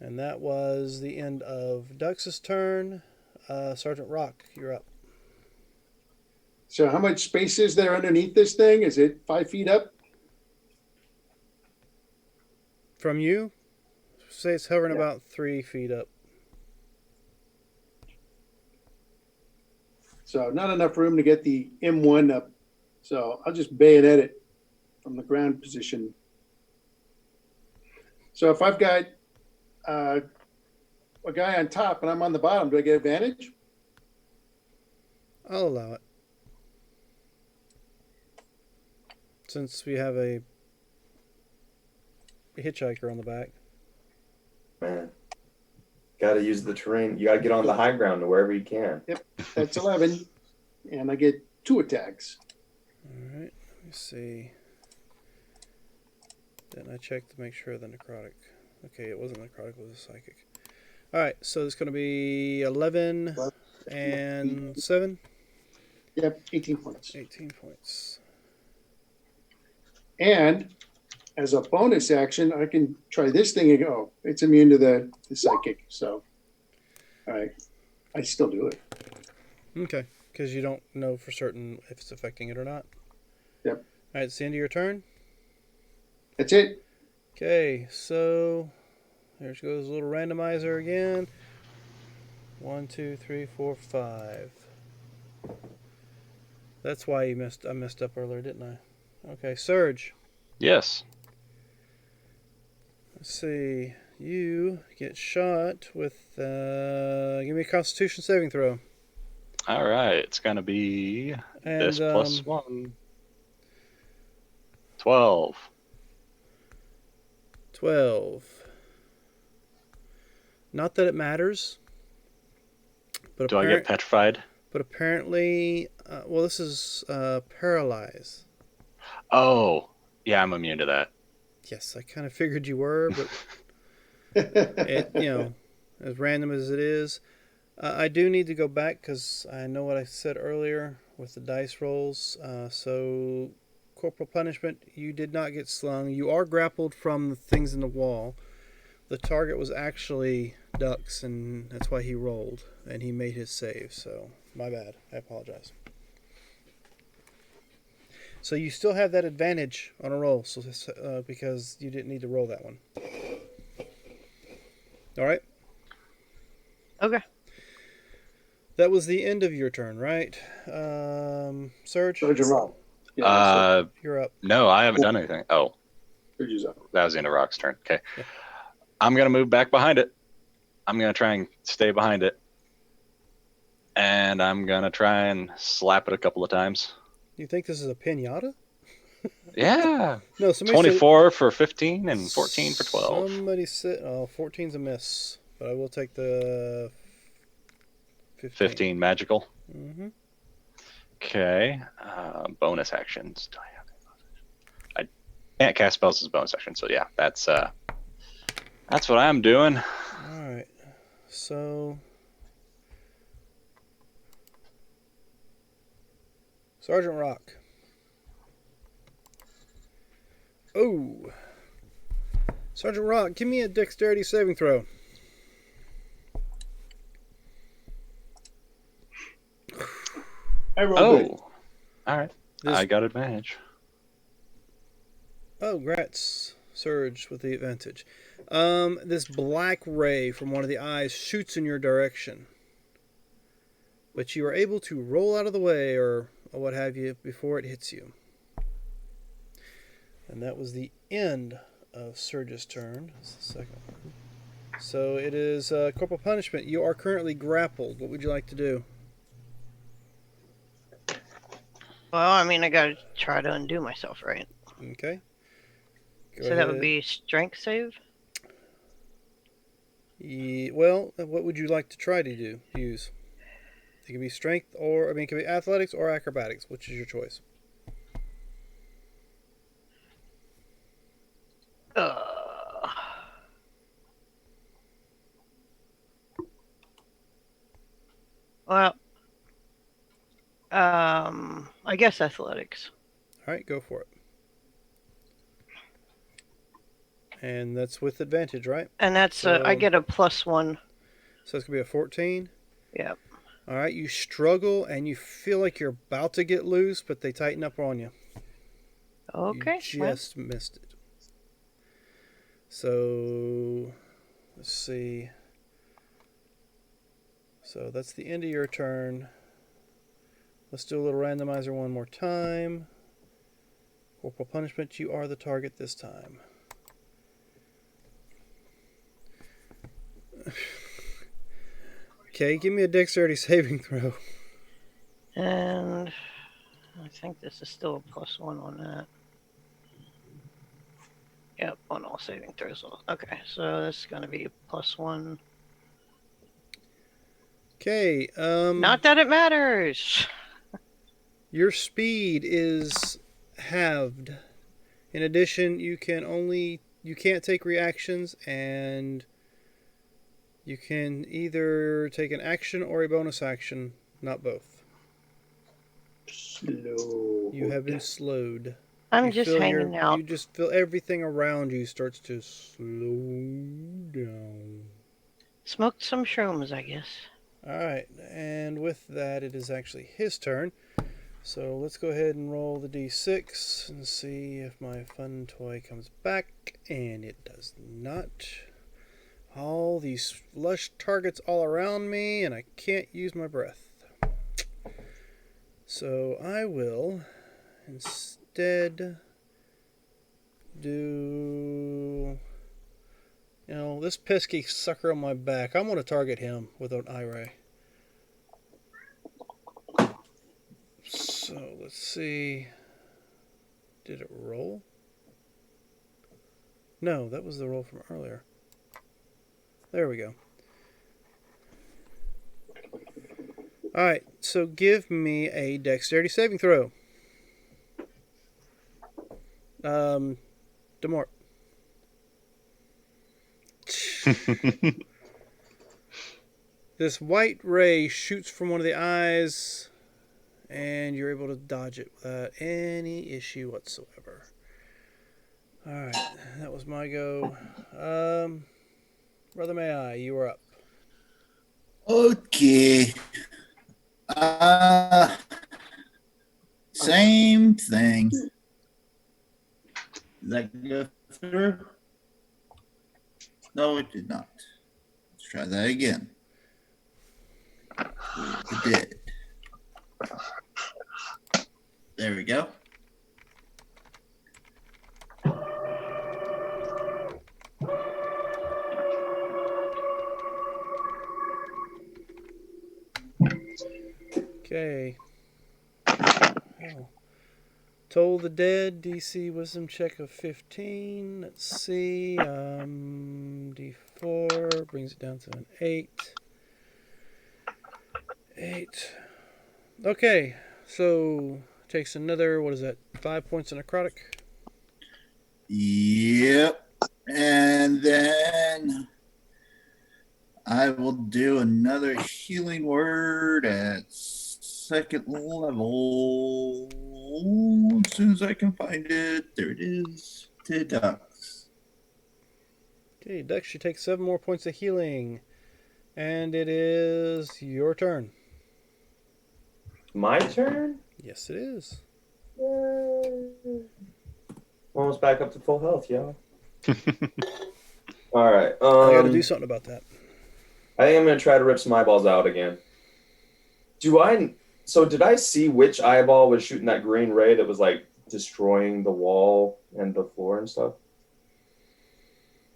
And that was the end of Dux's turn. Sergeant Rock, you're up. So how much space is there underneath this thing? Is it 5 feet up? From you, say it's hovering Yeah. about 3 feet up. So not enough room to get the M1 up. So I'll just bayonet it from the ground position. So if I've got a guy on top and I'm on the bottom, do I get advantage? I'll allow it. Since we have a hitchhiker on the back. Man, gotta use the terrain. You gotta get on the high ground to wherever you can. That's 11. And I get 2 attacks. Alright, let me see. Then I checked to make sure the necrotic. Okay, it wasn't necrotic, it was a psychic. Alright, so it's going to be 11 and 7. Yep, 18 points. 18 points. And as a bonus action, I can try this thing and go, it's immune to the psychic. So, all right, I still do it. Okay, because you don't know for certain if it's affecting it or not. Yep. Alright, it's the end of your turn. That's it. Okay, so there goes a little randomizer again. 1, 2, 3, 4, 5. That's why I messed up earlier, didn't I? Okay, Surge. Yes. Let's see. You get shot with. Give me a Constitution saving throw. All right. It's gonna be And this plus 1. 12. 12. Not that it matters. But Do I get petrified? But apparently, well, this is paralyze. Oh, yeah. I'm immune to that. Yes, I kind of figured you were, but it, as random as it is, I do need to go back because I know what I said earlier with the dice rolls. So, corporal punishment, you did not get slung. You are grappled from the things in the wall. The target was actually Dux, and that's why he rolled, and he made his save. So, my bad. I apologize. So you still have that advantage on a roll, so because you didn't need to roll that one. All right. Okay. That was the end of your turn, right? Surge, Sergeant Rock. Yeah, you're up. No, I haven't done anything. Oh, Surge is up. that was the end of Rock's turn. Okay. Yeah. I'm gonna move back behind it. I'm gonna try and stay behind it, and I'm gonna try and slap it a couple of times. You think this is a pinata? Yeah. No, somebody 24 for 15 and 14 for 12. Somebody said, 14's a miss, but I will take the 15 magical. Mm-hmm. Okay. Bonus actions. Do I have any bonus actions? I can't cast spells as a bonus action, so yeah, that's what I'm doing. All right. So, Sergeant Rock. Oh. Sergeant Rock, give me a dexterity saving throw. I rolled good. Oh. All right. This- I got advantage. Oh, grats. Surge with the advantage. This black ray from one of the eyes shoots in your direction. but you are able to roll out of the way or what have you before it hits you. And that was the end of Surge's turn. That's the second one. So it is corporal punishment. You are currently grappled. What would you like to do? Well, I mean, I gotta try to undo myself, right? Okay. Go So that would ahead. be strength save. Well, what would you like to try to use? It can be strength or, it can be athletics or acrobatics. Which is your choice? Well, I guess athletics. All right, go for it. And that's with advantage, right? And that's I get a +1. So it's going to be a 14. Yep. All right, you struggle and you feel like you're about to get loose, but they tighten up on you. Okay. You well, just missed it. So, let's see. So that's the end of your turn. Let's do a little randomizer one more time. Corporal punishment, you are the target this time. Okay, give me a dexterity saving throw. and I think this is still a +1 on that. Yep, on all saving throws. Okay, so this is going to be a +1. Okay, Not that it matters. your speed is halved. In addition, you can't take reactions, and you can either take an action or a bonus action, not both. Slow. You have been slowed. I'm You just feel hanging out. You just feel everything around you starts to slow down. Smoked some shrooms, I guess. Alright, and with that, it is actually his turn. So let's go ahead and roll the d6 and see if my fun toy comes back. And it does not. All these lush targets all around me, and I can't use my breath. So I will instead do, this pesky sucker on my back. I'm going to target him with an eye ray. So let's see. Did it roll? No, that was the roll from earlier. There we go. Alright, so give me a dexterity saving throw. Demort. This white ray shoots from one of the eyes, and you're able to dodge it without any issue whatsoever. Alright, that was my go. Brother May, you are up. Okay. Same thing. Did that go through? No, it did not. Let's try that again. It did. There we go. Okay. Oh. Toll the Dead, DC Wisdom check of 15. Let's see. D4 brings it down to an 8. 8. Okay. So takes another, 5 points of necrotic. Yep. And then I will do another healing word at second level as soon as I can find it. There it is. To Dux. Okay, Dux, you take 7 more points of healing. And it is your turn. My turn? Yes, it is. Almost back up to full health, y'all. All right. I got to do something about that. I think I'm going to try to rip some eyeballs out again. So did I see which eyeball was shooting that green ray that was like destroying the wall and the floor and stuff?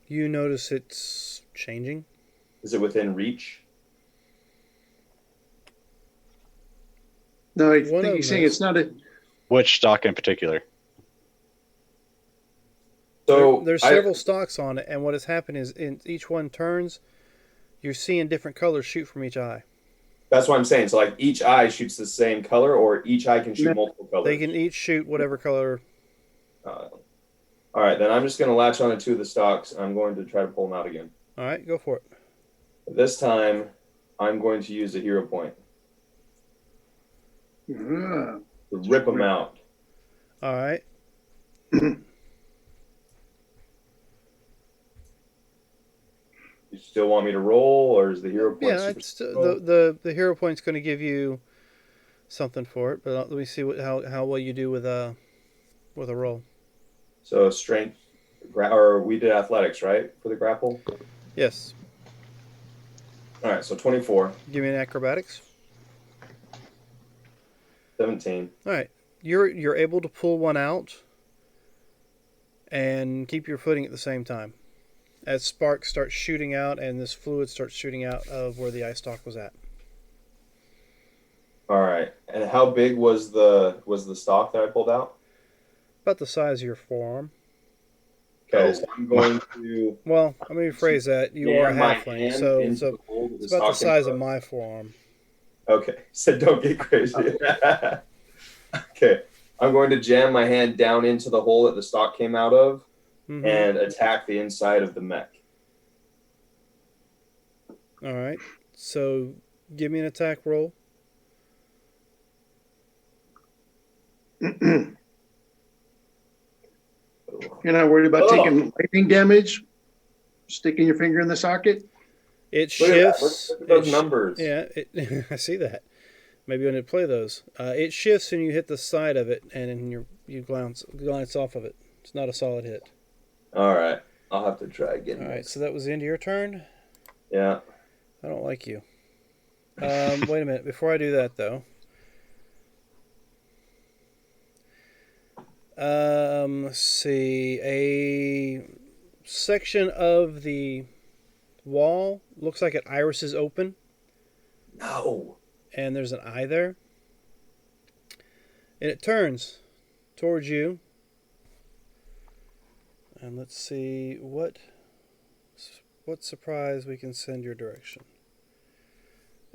You notice it's changing. Is it within reach? No, I One think of he's them saying is. it's not a. Which stock in particular? So There's several stalks on it, and what has happened is in each one turns, you're seeing different colors shoot from each eye. That's what I'm saying. So like each eye shoots the same color, or each eye can shoot No. multiple colors. They can each shoot whatever color. All right, then I'm just going to latch on to 2 of the stocks. I'm going to try to pull them out again. All right, go for it. This time, I'm going to use a hero point Ah, to rip them out. All right. You still want me to roll, or is the hero point? Yeah, super- it's the hero point's going to give you something for it, but let me see how well you do with a roll. So strength, or we did athletics, right, for the grapple? Yes. All right, so 24, Give me an acrobatics. 17. All right. You're able to pull one out and keep your footing at the same time. As sparks start shooting out and this fluid starts shooting out of where the eye stalk was at. All right, and how big was the stock that I pulled out? About the size of your forearm. Okay, so I'm going to Well, let me rephrase that. You are a jam my halfling, hand so into it's the hole that about the stock size came of from. my forearm. Okay, so don't get crazy. Okay, I'm going to jam my hand down into the hole that the stock came out of Mhm. and attack the inside of the mech. All right. So give me an attack roll. You're not worried about taking lightning damage? Sticking your finger in the socket? It Look at that. shifts. Look at those it numbers. Yeah, I see that. Maybe I need to play those. It shifts and you hit the side of it, and then you glance off of it. It's not a solid hit. All right, I'll have to try again. All right, so that was the end of your turn. Yeah. I don't like you. Wait a minute. Before I do that, though, let's see. A section of the wall looks like an iris is open, No. and there's an eye there, and it turns towards you. And let's see what surprise we can send your direction.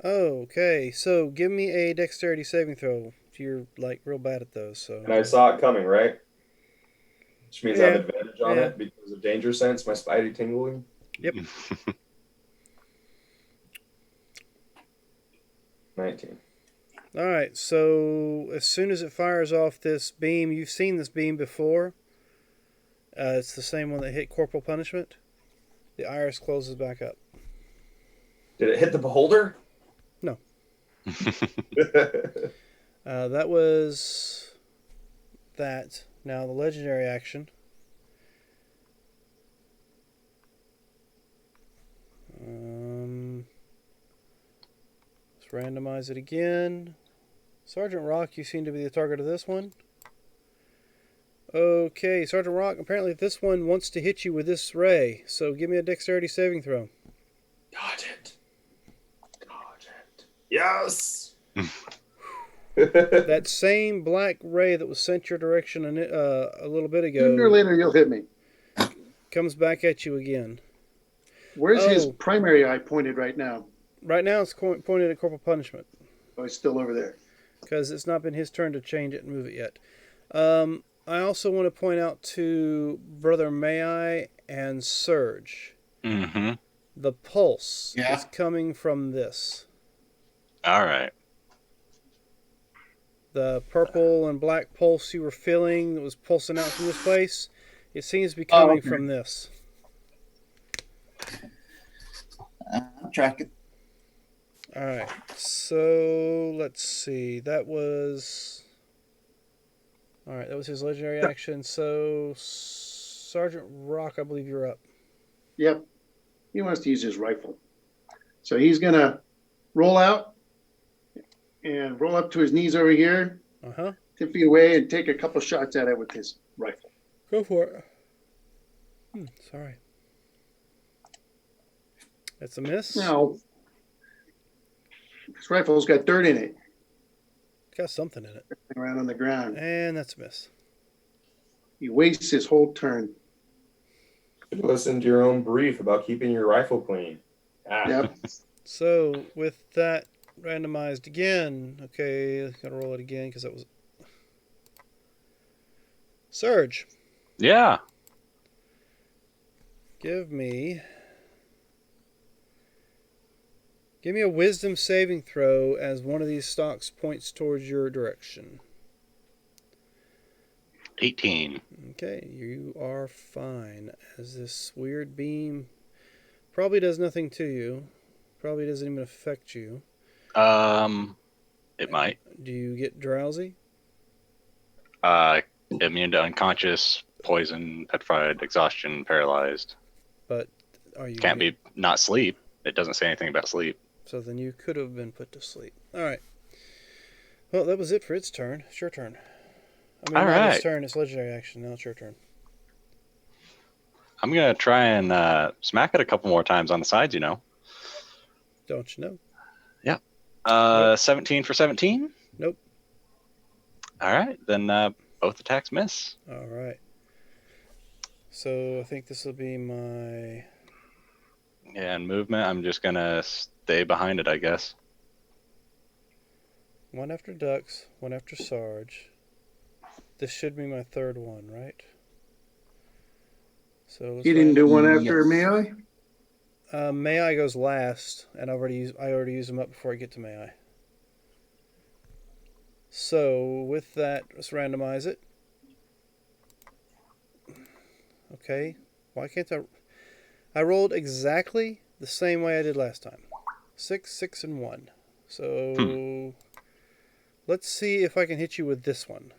Okay, so give me a dexterity saving throw. You're like real bad at those, so. And I saw it coming, right? Which means I have Yeah, advantage on yeah. it because of danger sense, my spidey tingling. Yep. 19. All right, so as soon as it fires off this beam, you've seen this beam before. It's the same one that hit Corporal Punishment. The iris closes back up. Did it hit the beholder? No. That was that. Now the legendary action. Let's randomize it again. Sergeant Rock, you seem to be the target of this one. Okay, Sergeant Rock, apparently this one wants to hit you with this ray, so give me a dexterity saving throw. Dodge it. Dodge it. Yes! That same black ray that was sent your direction a little bit Sooner or ago later, you'll hit me. comes back at you again. Where's his Oh. primary eye pointed right now? Right now it's pointed at Corporal Punishment, Oh, it's still over there. because it's not been his turn to change it and move it yet. I also want to point out to Brother May and Surge, Mm-hmm. the pulse Yeah. is coming from this. All right. The purple and black pulse you were feeling that was pulsing out from this place, it seems to be coming okay. from this. I'm tracking. All right, so let's see. That was his legendary action. So Sergeant Rock, I believe you're up. Yep. He wants to use his rifle. So he's going to roll out and roll up to his knees over here, Uh huh. 10 feet away, and take a couple shots at it with his rifle. Go for it. Sorry. That's a miss. Now, this rifle's got dirt in it It's got something in it. around on the ground. And that's a miss. He wastes his whole turn. Listen to your own brief about keeping your rifle clean. Yep. So with that randomized again, okay, gotta roll it again because that was Surge. Yeah. Give me a wisdom saving throw as one of these stocks points towards your direction. 18. Okay, you are fine as this weird beam probably does nothing to you. Probably doesn't even affect you. It might. Do you get drowsy? Immune to unconscious, poison, petrified, exhaustion, paralyzed. But are you Can't be not sleep. It doesn't say anything about sleep. So then you could have been put to sleep. All right. Well, that was it for its turn. It's your turn. I mean, All not its right. turn. It's legendary action. Now it's your turn. I'm gonna try and smack it a couple more times on the sides. Don't you know? 17 for 17. Nope. All right, then both attacks miss. All right. So I think this will be my. Yeah, and movement. I'm just gonna stay behind it, I guess. One after Dux, one after Sarge. This should be my third one, right? So let's He didn't do one Yes. after May I? May I goes last, and I already used them up before I get to May I. So with that, let's randomize it. Okay, why can't I rolled exactly the same way I did last time. 6, 6, and 1. So let's see if I can hit you with this one.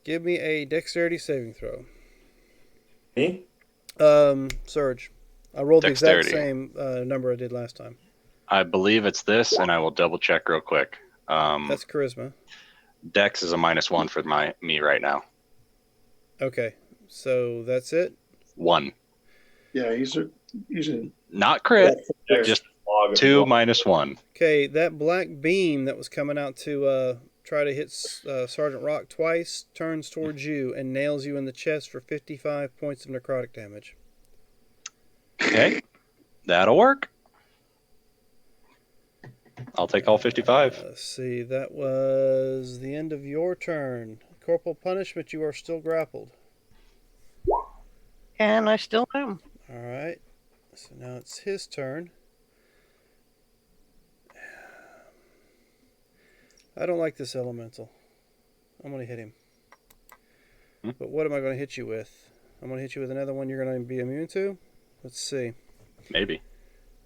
Give me a dexterity saving throw. Me? Surge. I rolled the Dexterity. exact same number I did last time. I believe it's this, and I will double check real quick. That's charisma. Dex is a -1 for me right now. Okay, so that's it. 1. Yeah, he's a Not crit. Just Log of 2 log. -1. Okay, that black beam that was coming out to try to hit Sergeant Rock twice turns towards you and nails you in the chest for 55 points of necrotic damage. Okay, that'll work. I'll take all 55. Let's see, that was the end of your turn. Corporal punishment, you are still grappled. And I still am. All right, so now it's his turn. I don't like this elemental. I'm going to hit him. But what am I going to hit you with? I'm going to hit you with another one you're going to be immune to? Let's see. Maybe.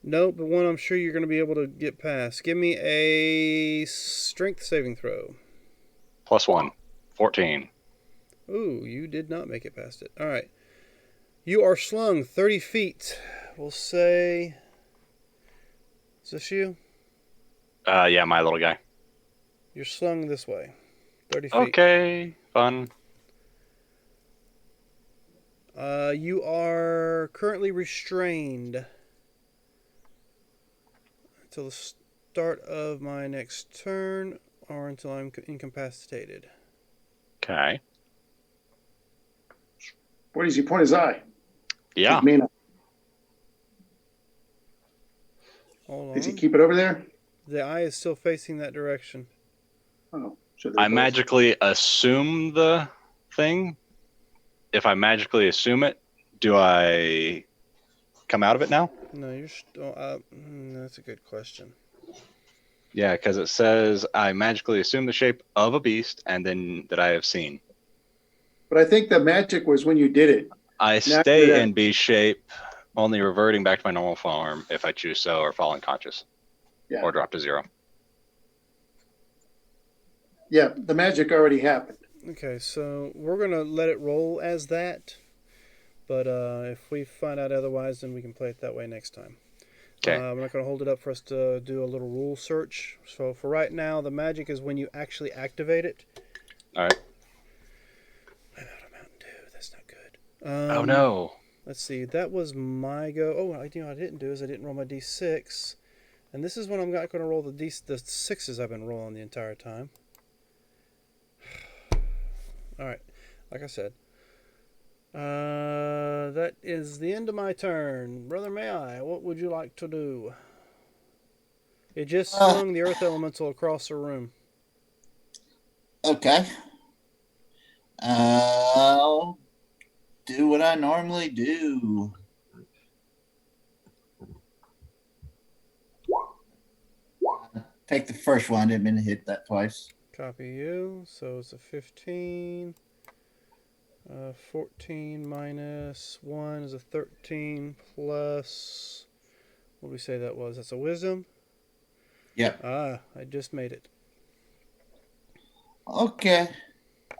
Nope, but one I'm sure you're going to be able to get past. Give me a strength saving throw. +1. 14. Ooh, you did not make it past it. All right. You are slung 30 feet. We'll say... Is this you? Yeah, my little guy. You're slung this way. 30 feet. Okay, fun. You are currently restrained until the start of my next turn or until I'm incapacitated. Okay. Where does he point his eye? Yeah. May not. Hold Does he on. keep it over there? The eye is still facing that direction. Oh, so I magically assume the thing. If I magically assume it, do I come out of it now? No, you're still. That's a good question. Yeah, because it says I magically assume the shape of a beast and then that I have seen. But I think the magic was when you did it. I Now stay that- in beast shape, only reverting back to my normal form if I choose so or fall unconscious Yeah. or drop to 0. Yeah, the magic already happened. Okay, so we're gonna let it roll as that, but if we find out otherwise, then we can play it that way next time. Okay. I'm not going to hold it up for us to do a little rule search. So for right now, the magic is when you actually activate it. All right. I'm out of Mountain Dew. That's not good. Oh no. Let's see. That was my go. Oh, I didn't do is I didn't roll my d6, and this is when I'm not going to roll the sixes I've been rolling the entire time. All right. Like I said. That is the end of my turn. Brother May I, what would you like to do? It just swung the earth elemental across the room. Okay. I'll do what I normally do. Take the first one. Didn't mean to hit that twice. Copy you. So it's a 15. 14 minus 1 is a 13 plus... What did we say that was? That's a wisdom? Yep. I just made it. Okay.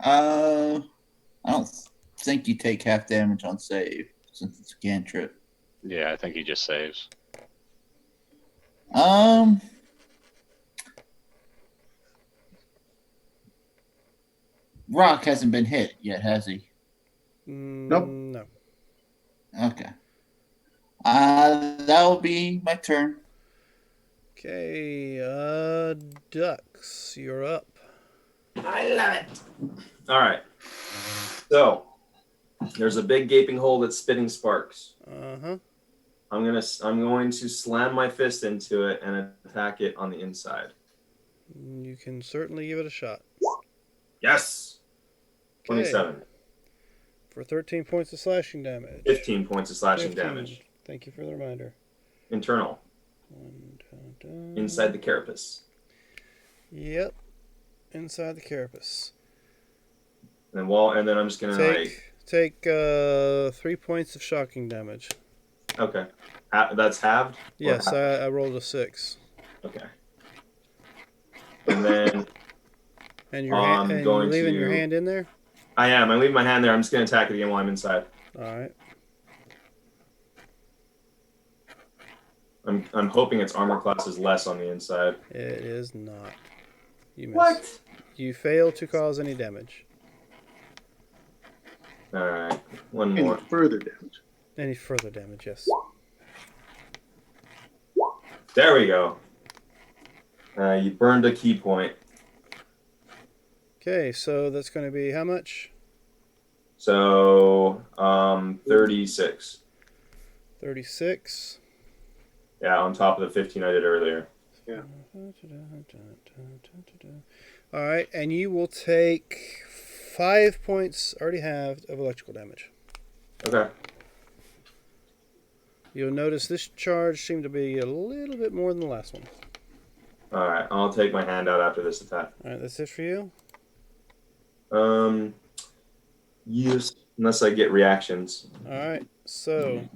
I don't think you take half damage on save since it's a cantrip. Yeah, I think he just saves. Rock hasn't been hit yet, has he? Nope. No. Okay. That'll be my turn. Okay, Ducks, you're up. I love it. All right. So there's a big gaping hole that's spitting sparks. Uh-huh. I'm going to slam my fist into it and attack it on the inside. You can certainly give it a shot. Yes. Okay. 27. For 13 points of slashing damage. 15 points of slashing 15. damage. Thank you for the reminder. Internal. Inside the carapace. Yep. Inside the carapace. And then I'm just gonna Take 3 points of shocking damage. Okay. That's halved? Yes, halved? I rolled a 6. Okay. And then And you're leaving your hand in there? I am. I leave my hand there. I'm just gonna attack it again while I'm inside. Alright. I'm hoping its armor class is less on the inside. It is not. You missed. What? You fail to cause any damage. Alright. One Any more. further damage? Any further damage, yes. There we go. You burned a key point. Okay, so that's going to be how much? So 36. 36. Yeah, on top of the 15 I did earlier. Yeah. Alright, and you will take 5 points, already halved, of electrical damage. Okay. You'll notice this charge seemed to be a little bit more than the last one. Alright, I'll take my hand out after this attack. Alright, that's it for you? Yes, unless I get reactions. Alright, so...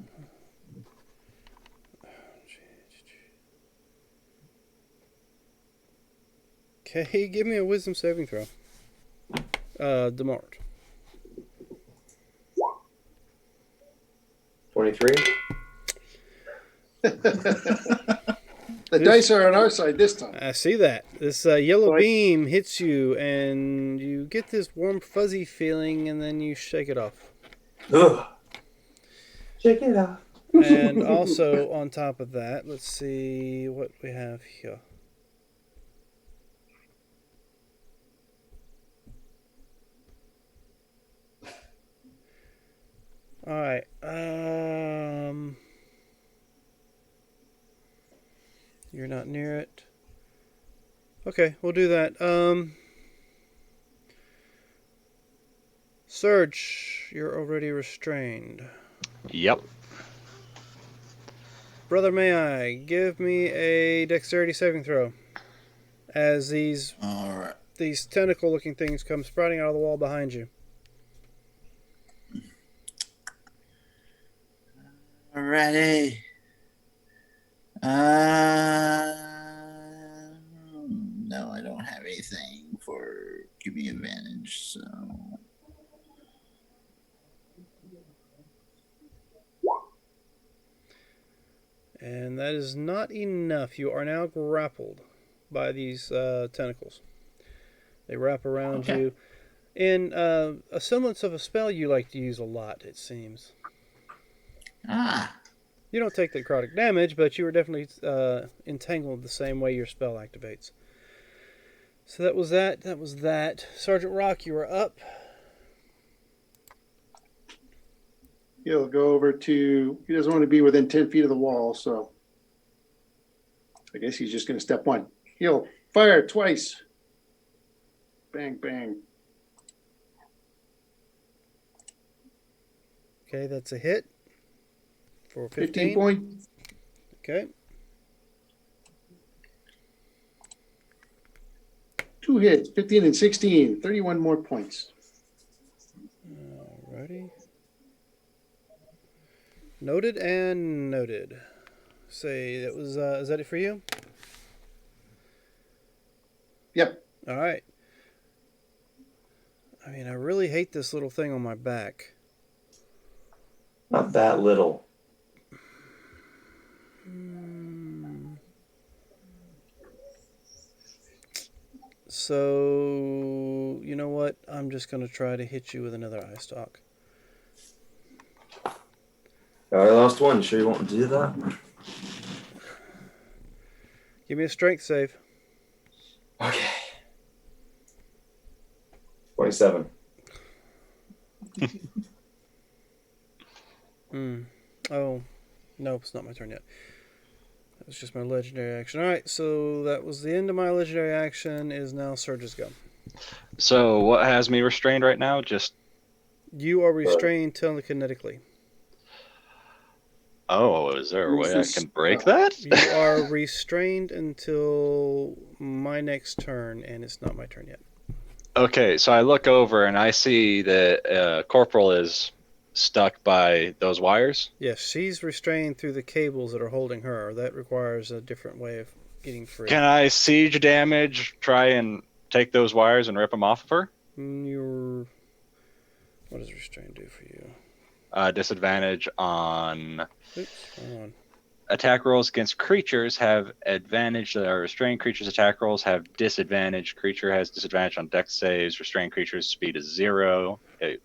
Okay, give me a wisdom saving throw. Demart. 23. The dice are on our side this time. I see that. This yellow Right. beam hits you, and you get this warm, fuzzy feeling, and then you shake it off. Ugh. Check it out. And also, on top of that, let's see what we have here. Alright, you're not near it. Okay, we'll do that. Surge, you're already restrained. Yep. Brother May I, give me a dexterity saving throw. As these Alright. tentacle looking things come sprouting out of the wall behind you. Alrighty. No, I don't have anything for give me advantage, so And that is not enough. You are now grappled by these tentacles. They wrap around Okay. you. In a semblance of a spell you like to use a lot, it seems. Ah, You don't take necrotic damage, but you are definitely entangled the same way your spell activates. So that was that. That was that. Sergeant Rock, you are up. He'll go over to, he doesn't want to be within 10 feet of the wall, so I guess he's just going to step one. He'll fire twice. Bang, bang. Okay, that's a hit. For 15 15. points. Okay. 2 hits, 15 and 16, 31 more points. Alrighty. Noted and noted. Say that was is that it for you? Yep. All right. I mean, I really hate this little thing on my back. Not that little. So, you know what? I'm just going to try to hit you with another eye stalk. I lost one. You sure you want to do that? Give me a strength save. Okay. 27. Oh, no, it's not my turn yet. That was just my legendary action. All right, so that was the end of my legendary action. Is now Surge's go. So what has me restrained right now? Just You are restrained telekinetically. is there a way I This can is- break that? You are restrained until my next turn, and it's not my turn yet. Okay, so I look over and I see that Corporal is stuck by those wires. Yes, she's restrained through the cables that are holding her. That requires a different way of getting free. Can I siege damage, try and take those wires and rip them off of her? What does restrain do for you? Disadvantage on Oops, hold on. attack rolls against creatures have advantage. Restrained creatures' attack rolls have disadvantage. Creature has disadvantage on dex saves. Restrained creature's speed is 0. It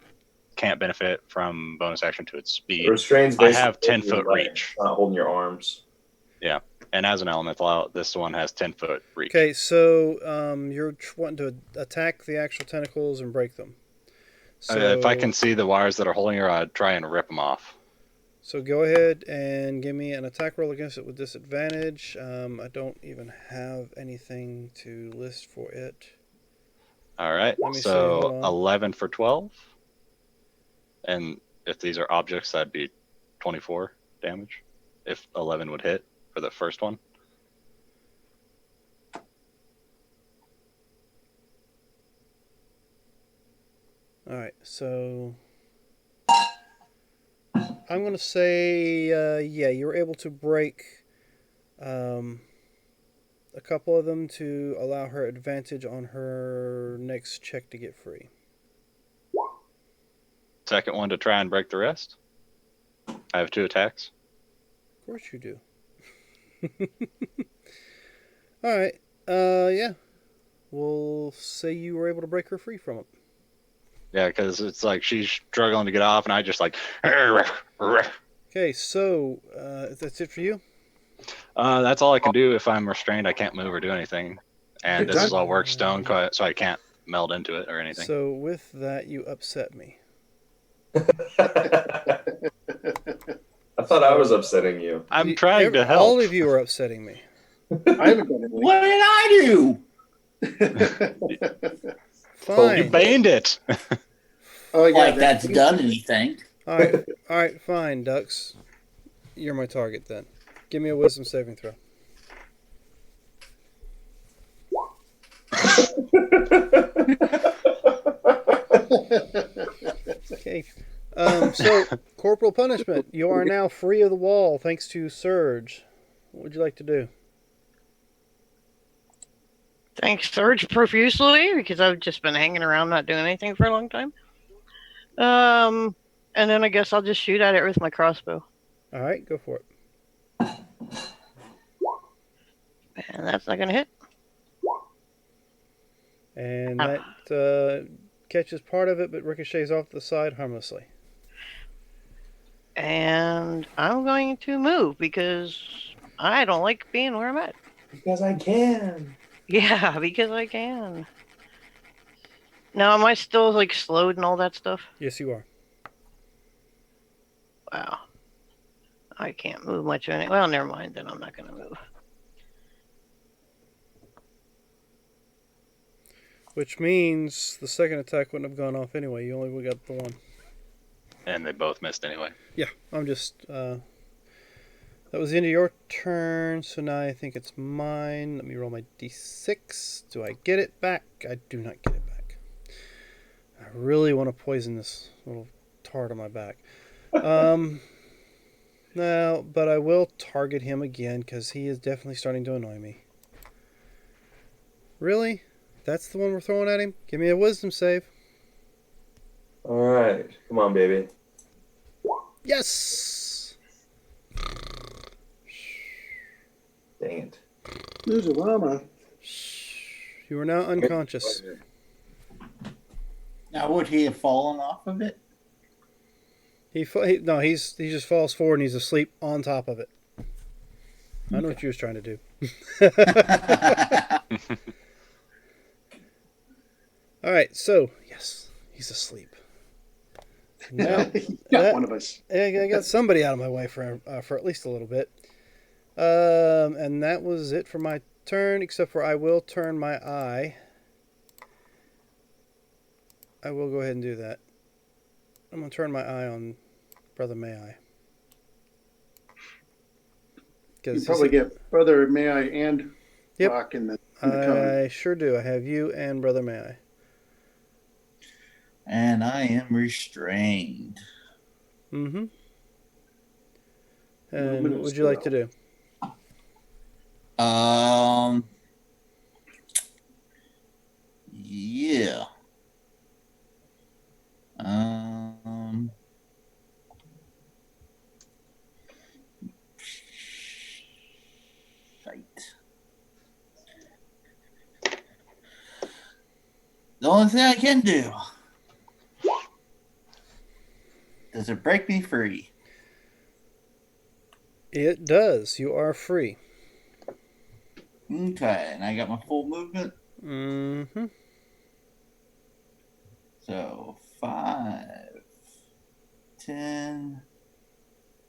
can't benefit from bonus action to its speed. Restrain's I basically have 10 holding your foot legs, reach. not holding your arms. And as an elemental, this one has 10-foot reach. Okay, so you're wanting to attack the actual tentacles and break them. So If I can see the wires that are holding her, I'd try and rip them off. So go ahead and give me an attack roll against it with disadvantage. I don't even have anything to list for it. All right. Let me see, So hold on. 11 for 12. And if these are objects, that'd be 24 damage. If 11 would hit for the first one. All right, so I'm going to say, yeah, you were able to break a couple of them to allow her advantage on her next check to get free. Second one to try and break the rest. I have 2 attacks. Of course you do. All right, yeah. We'll say you were able to break her free from it. Yeah, because it's like she's struggling to get off, and I just like. Okay, so that's it for you? That's all I can do. If I'm restrained, I can't move or do anything. And Good this is time. all work stone, so I can't meld into it or anything. So with that, you upset me. I thought I was upsetting you. I'm trying to help. All of you are upsetting me. I haven't done anything. what did I do? Fine. You baned it. Oh, yeah. Like that's done anything. All right, fine, Ducks. You're my target then. Give me a wisdom saving throw. Okay. So, corporal punishment. You are now free of the wall thanks to Surge. What would you like to do? Thanks, Surge, profusely, because I've just been hanging around not doing anything for a long time. And then I guess I'll just shoot at it with my crossbow. All right, go for it. And that's not going to hit. And that catches part of it, but ricochets off to the side harmlessly. And I'm going to move because I don't like being where I'm at. Because I can. Yeah, because I can. Now, am I still like slowed and all that stuff? Yes, you are. Wow. I can't move much of anything. Well, never mind. Then I'm not going to move. Which means the second attack wouldn't have gone off anyway. You only got the one. And they both missed anyway. Yeah, I'm just. That was the end of your turn, so now I think it's mine. Let me roll my d6. Do I get it back? I do not get it back. I really want to poison this little tart on my back. No, but I will target him again because he is definitely starting to annoy me. Really? That's the one we're throwing at him? Give me a wisdom save. All right. Come on, baby. Yes! Dang it. There's a llama. You are now unconscious. Now, would he have fallen off of it? He just falls forward and he's asleep on top of it. I know what you was trying to do. All right, so yes, he's asleep. Now, Got one of us. I got somebody out of my way for at least a little bit. And that was it for my turn, except for I will turn my eye. I will go ahead and do that. I'm going to turn my eye on Brother May I. You probably get Brother May I and Yep. Rock in the cone. I sure do. I have you and Brother May I. And I am restrained. Mm-hmm. No And what minutes would you like to do? Yeah. Shite. The only thing I can do. Does it break me free? It does. You are free. Okay, and I got my full movement. Mm-hmm. So 5, 10,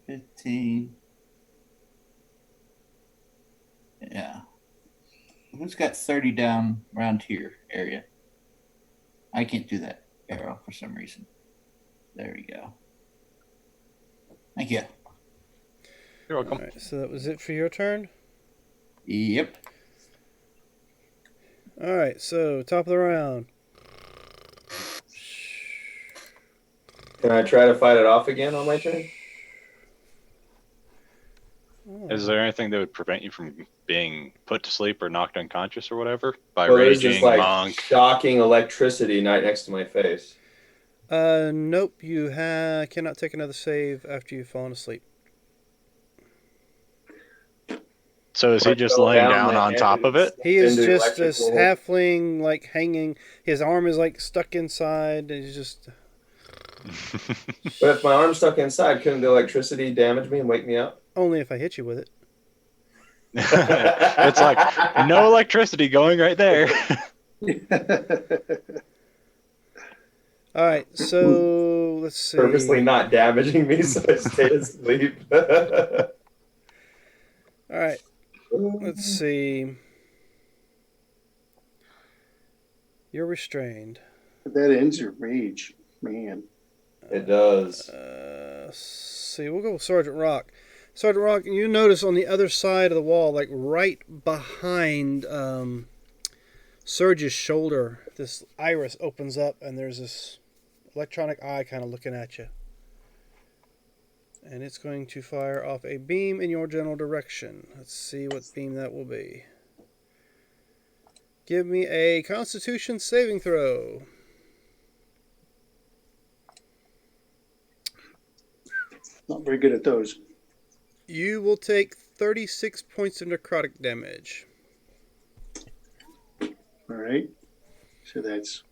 15. Yeah. Who's got 30 down around here area? I can't do that arrow for some reason. There we go. Thank you. You're welcome. All right, so that was it for your turn. Yep. All right, so top of the round. Can I try to fight it off again on my turn? Is there anything that would prevent you from being put to sleep or knocked unconscious or whatever by Well, there's raging this like monk? shocking electricity right next to my face. Nope. You cannot take another save after you've fallen asleep. So is he Like, just fell laying down down on and top of it? He is into just this electrical- halfling, like hanging. His arm is like stuck inside. And he's just. But if my arm's stuck inside, couldn't the electricity damage me and wake me up? Only if I hit you with it. It's like no electricity going right there. All right, so let's see. Purposely not damaging me so I stay asleep. All right, let's see. You're restrained. That ends your rage, man. It does. Let's see, we'll go with Sergeant Rock. Sergeant Rock, you notice on the other side of the wall, like right behind Surge's shoulder, this iris opens up and there's this electronic eye kind of looking at you. And it's going to fire off a beam in your general direction. Let's see what beam that will be. Give me a Constitution saving throw. Not very good at those. You will take 36 points of necrotic damage. All right. So that's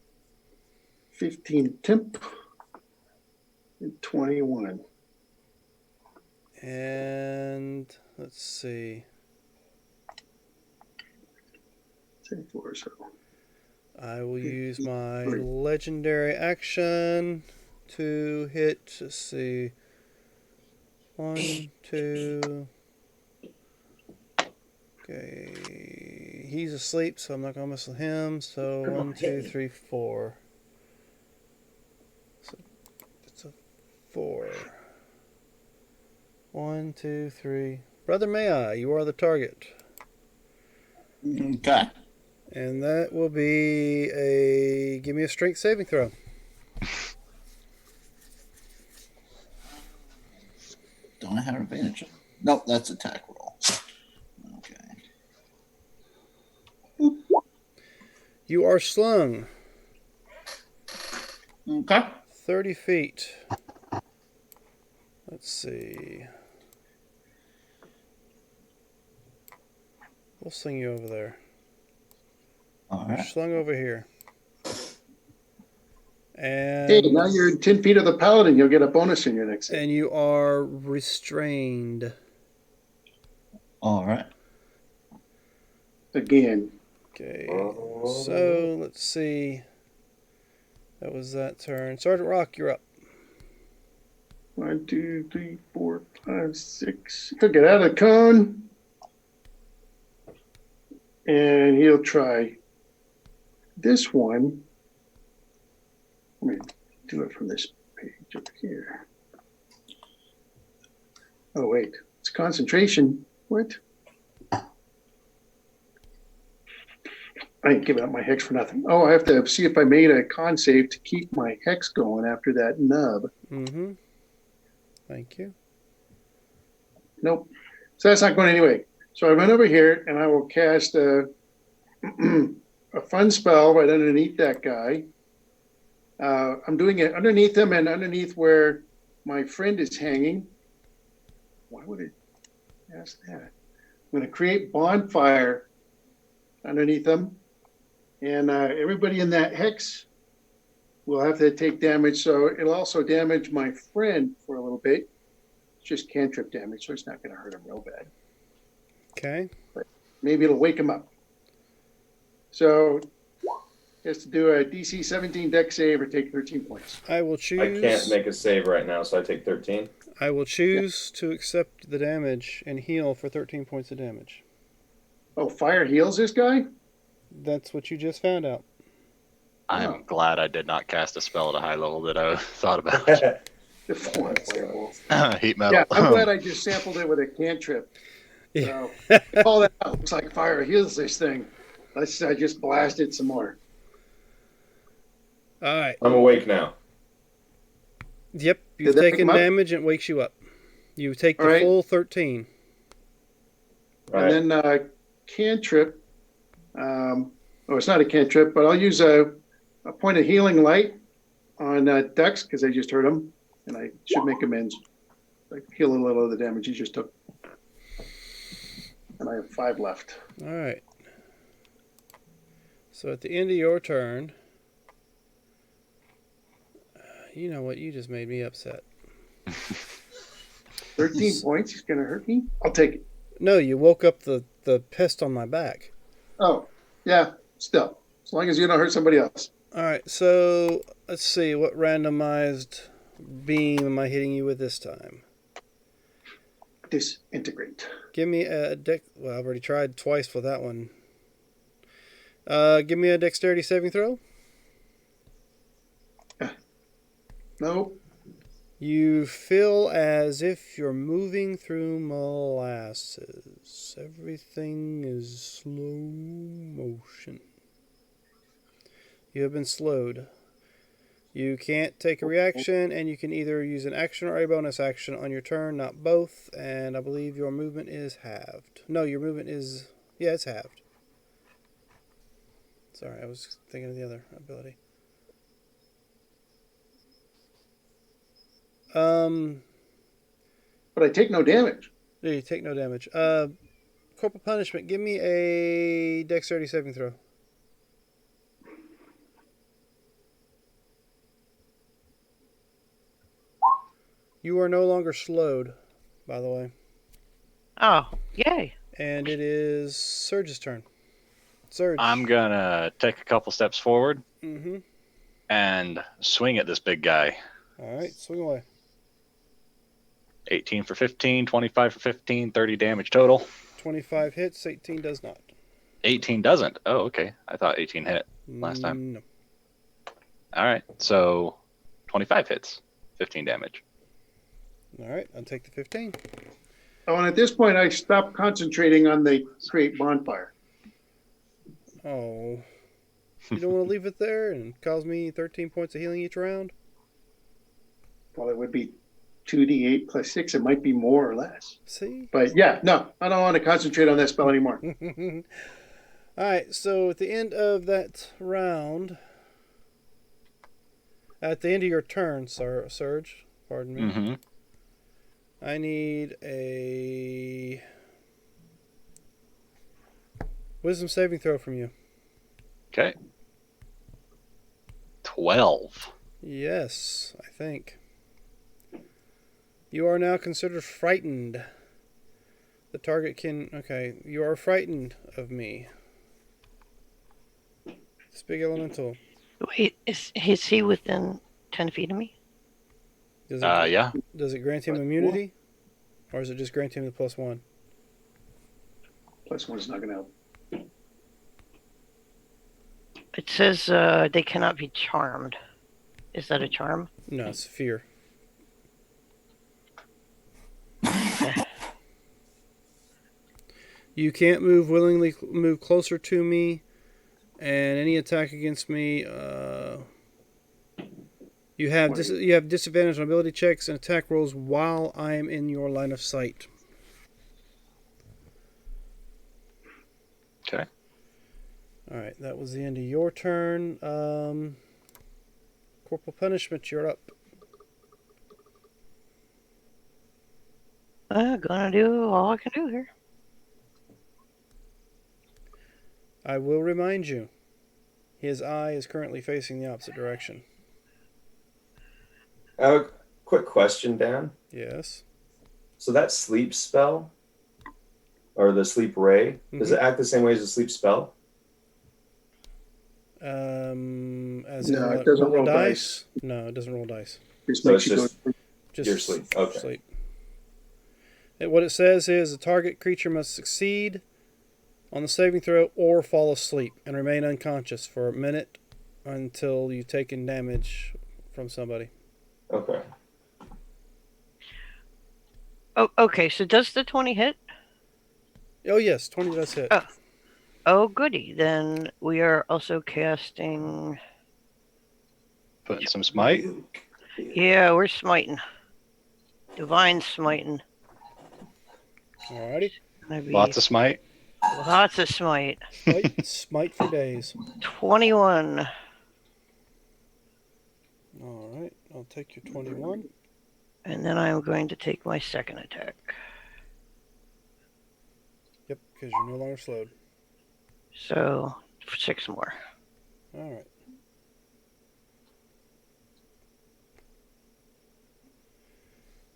15 temp and 21. And let's see. 4, so I will use my 53. legendary action to hit. Let's see. 1, 2. Okay. He's asleep, so I'm not going to mess with him. So Come on, 1, hit 2, me. 3, 4. So it's a 4. 1, 2, 3. Brother Maya, you are the target. Okay. And that will be a. Give me a strength saving throw. Don't I have advantage? Nope, that's attack roll. Okay. You are slung Okay. 30 feet. Let's see. We'll sling you over there. All You're right. slung over here. Hey, And now you're 10 feet of the paladin. You'll get a bonus in your next save. and you are restrained. All right. Again. Okay. So let's see. That was that turn. Sergeant Rock, you're up. 1, 2, 3, 4, 5, 6. He'll get out of the cone. And he'll try this one. Let me do it from this page over here. Oh, wait. It's concentration. What? I ain't giving up my hex for nothing. Oh, I have to see if I made a con save to keep my hex going after that nub. Mm-hmm. Thank you. Nope. So that's not going anyway. So I went over here and I will cast a fun spell right underneath that guy. I'm doing it underneath him and underneath where my friend is hanging. Why would it ask that? I'm going to create bonfire underneath them. And everybody in that hex will have to take damage. So it'll also damage my friend for a little bit. It's just cantrip damage, so it's not going to hurt him real bad. Okay. Maybe it'll wake him up. So he has to do a DC 17 deck save or take 13 points. I will choose. I can't make a save right now, so I take 13. I will choose to accept the damage and heal for 13 points of damage. Oh, fire heals this guy? That's what you just found out. I'm glad I did not cast a spell at a high level that I thought about. Heat metal. Yeah, I'm glad I just sampled it with a cantrip. So, all that looks like fire heals this thing. I just blast it some more. All right. I'm awake now. Yep. You've Did that taken wake him up? damage and it wakes you up. You take the All right. full 13. Right. And then cantrip. It's not a cantrip, but I'll use a point of healing light on Dex because I just hurt him, and I should make amends. I heal a little of the damage he just took. And I have 5 left. All right. So at the end of your turn, you know what? You just made me upset. 13 points. He's going to hurt me. I'll take it. No, you woke up the pest on my back. Oh, yeah. Still, as long as you don't hurt somebody else. All right. So let's see. What randomized beam am I hitting you with this time? Disintegrate. Give me a dex. Well, I've already tried twice for that one. Give me a dexterity saving throw. Nope. You feel as if you're moving through molasses. Everything is slow motion. You have been slowed. You can't take a reaction, and you can either use an action or a bonus action on your turn, not both. And I believe your movement is halved. No, your movement is... Yeah, it's halved. Sorry, I was thinking of the other ability. But I take no damage. Yeah, you take no damage. Corporal punishment. Give me a dexterity saving throw. You are no longer slowed, by the way. Oh, yay. And it is Surge's turn. Surge. I'm gonna take a couple steps forward Mm-hmm. and swing at this big guy. All right, swing away. 18 for 15, 25 for 15, 30 damage total. 25 hits, 18 does not. 18 doesn't. Oh, okay. I thought 18 hit last time. No. All right. So 25 hits, 15 damage. All right, I'll take the 15. Oh, and at this point, I stopped concentrating on the create bonfire. Oh. You don't want to leave it there and cause me 13 points of healing each round? Well, it would be 2d8 plus 6. It might be more or less. See? But yeah, no, I don't want to concentrate on that spell anymore. All right, so at the end of that round, at the end of your turn, Surge, pardon me, Mm-hmm. I need a wisdom saving throw from you. Okay. 12. Yes, I think. You are now considered frightened. The target can... Okay, you are frightened of me. This big elemental. Wait, is he within 10 feet of me? Does Yeah. Does it grant him immunity? Or does it just grant him the +1? Plus one's not going to help. It says they cannot be charmed. Is that a charm? No, it's fear. You can't willingly move closer to me, and any attack against me, you have disadvantage on ability checks and attack rolls while I am in your line of sight. Okay. All right, that was the end of your turn. Corporal Punishment, you're up. Gonna do all I can do here. I will remind you, his eye is currently facing the opposite direction. I have a quick question, Dan. Yes. So that sleep spell, or the sleep ray, does it act the same way as a sleep spell? As No, in it doesn't roll roll dice. No, it doesn't roll dice. Just So makes it's you just- go. Just Your sleep. Okay. sleep. And what it says is the target creature must succeed on the saving throw or fall asleep and remain unconscious for a minute until you've taken damage from somebody. Okay. Oh, okay. So does the 20 hit? Oh yes, 20 does hit. Oh. Oh, goody. Then we are also casting. Putting some smite. Yeah, we're smiting. Divine smiting. Alrighty. Gonna be Lots of smite. lots of smite. Smite for days. 21. Alright, I'll take your 21. And then I'm going to take my second attack. Yep, because you're no longer slowed. So 6 more. Alright.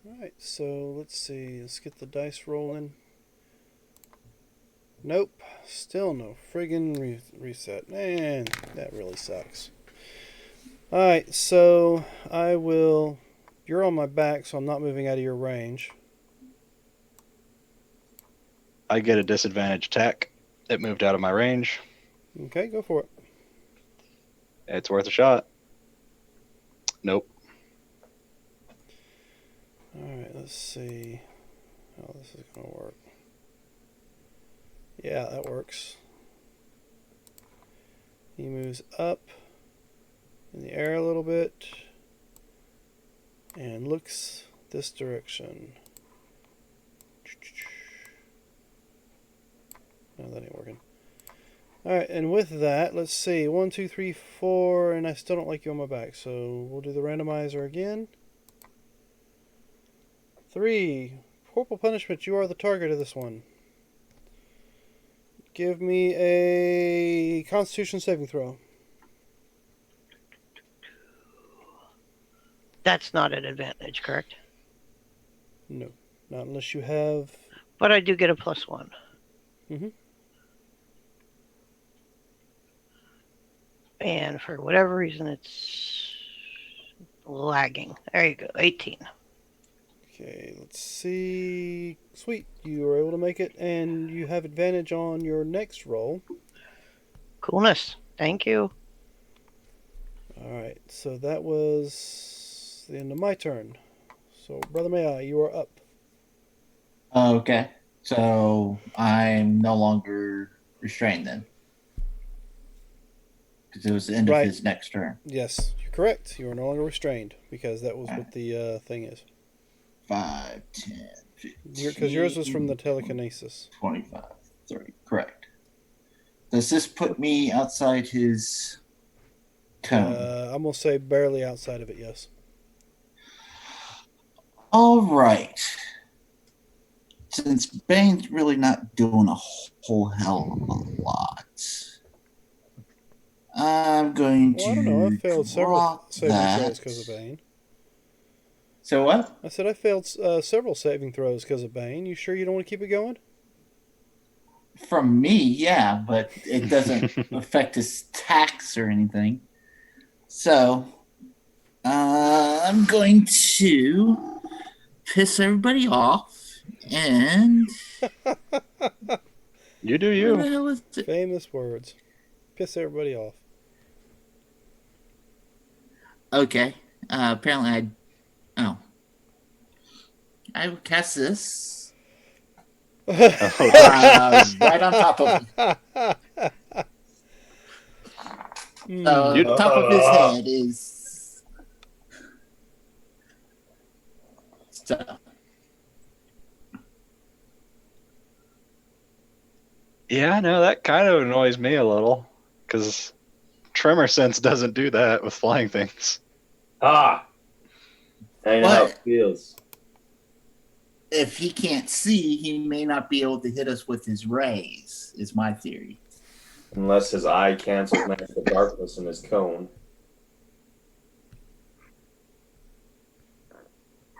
Alright, so let's see. Let's get the dice rolling. Nope. Still no friggin' reset. Man, that really sucks. Alright, so I will... You're on my back, so I'm not moving out of your range. I get a disadvantage attack. It moved out of my range. Okay, go for it. It's worth a shot. Nope. Alright, let's see how this is going to work. Yeah, that works. He moves up in the air a little bit and looks this direction. No, that ain't working. Alright, and with that, let's see. 1, 2, 3, 4, and I still don't like you on my back, so we'll do the randomizer again. 3. Corporal Punishment, you are the target of this one. Give me a Constitution saving throw. That's not an advantage, correct? No, not unless you have. But I do get a +1. Mhm. And for whatever reason, it's lagging. There you go, 18. Okay, let's see. Sweet, you were able to make it, and you have advantage on your next roll. Coolness. Thank you. All right, so that was the end of my turn. So, Brother May, you are up. Okay. So I'm no longer restrained then. Because it was the end Right. of his next turn. Yes, you're correct. You are no longer restrained because that was what Alright. the thing is. 5, 10, 15. Because yours was from the telekinesis. 25, 30. Correct. Does this put me outside his cone? I'm gonna say barely outside of it. Yes. All right. Since Bane's really not doing a whole hell of a lot, I'm going Well, to I don't know. I failed several drop saving that. throws because of Bane. So what? I said I failed several saving throws because of Bane. You sure you don't want to keep it going? From me, yeah, but it doesn't affect his tax or anything. So I'm going to piss everybody off, and You do where you. the hell is it? Famous words. Piss everybody off. Okay. Apparently, I will cast this right on top of him. So top of his head is stuff. Yeah, no, that kind of annoys me a little because Tremor Sense doesn't do that with flying things. Ah! I know how it feels. If he can't see, he may not be able to hit us with his rays, is my theory. Unless his eye cancels magical darkness in his cone.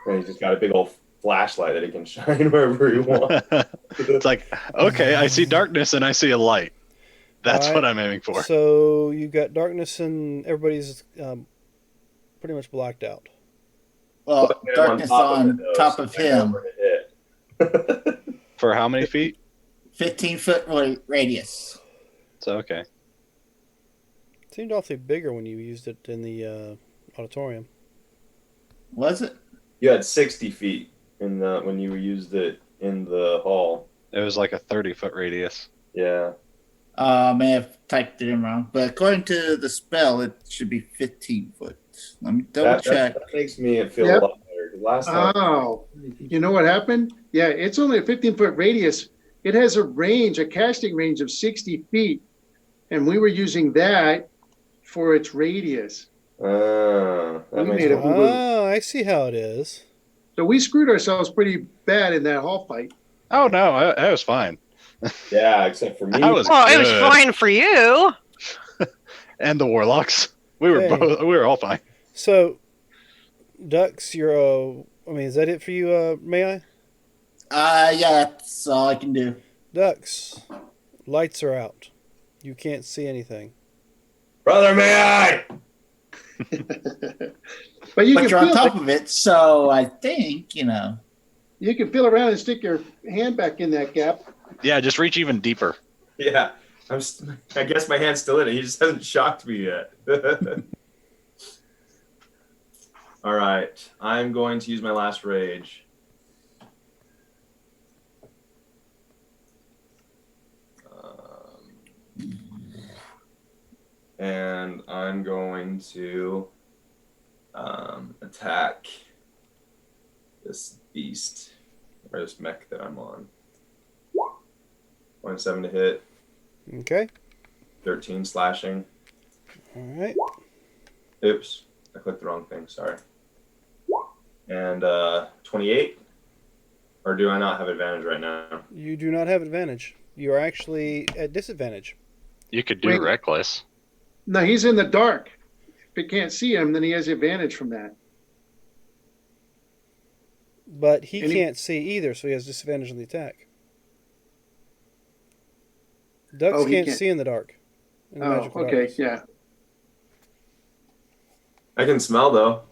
And he's just got a big old flashlight that he can shine wherever he wants. It's like, okay, I see darkness and I see a light. That's Alright, what I'm aiming for. So you got darkness and everybody's pretty much blacked out. Well, Put him darkness on top of so I know him, where to hit. For how many feet? 15-foot radius. So, okay. It seemed awfully bigger when you used it in the auditorium. Was it? You had 60 feet in the when you used it in the hall. It was like a 30-foot radius. Yeah. I may have typed it in wrong, but according to the spell, it should be 15 foot. Let me double check. That makes me feel Yep. a lot better. 'Cause last time, Oh, you know what happened? Yeah, it's only a 15-foot radius. It has a range, a casting range of 60 feet. And we were using that for its radius. that We makes made it- more- Oh, I see how it is. So we screwed ourselves pretty bad in that hall fight. Oh, no, I was fine. yeah, except for me. I was Well, it was good. fine for you. And the Warlocks. We were Hey. both. We were all fine. So, Dux, you're. I mean, is that it for you? May I? Yeah, that's all I can do. Dux, lights are out. You can't see anything. Brother, may I? But you But can you're on feel top of it, so I think, you can feel around and stick your hand back in that gap. Yeah, just reach even deeper. Yeah. I guess my hand's still in it. He just hasn't shocked me yet. All right. I'm going to use my last rage. And I'm going to attack this beast, or this mech that I'm on. 27 to hit, Okay. 13 slashing. All right. Oops, I clicked the wrong thing, sorry. And 28? Or do I not have advantage right now? You do not have advantage. You are actually at disadvantage. You could do Wait. reckless. No, he's in the dark. If you can't see him, then he has the advantage from that. But he Any- can't see either, so he has disadvantage on the attack. Ducks Oh, he can't can't. see in the dark. In the Oh, magical okay, darkness. yeah. I can smell though.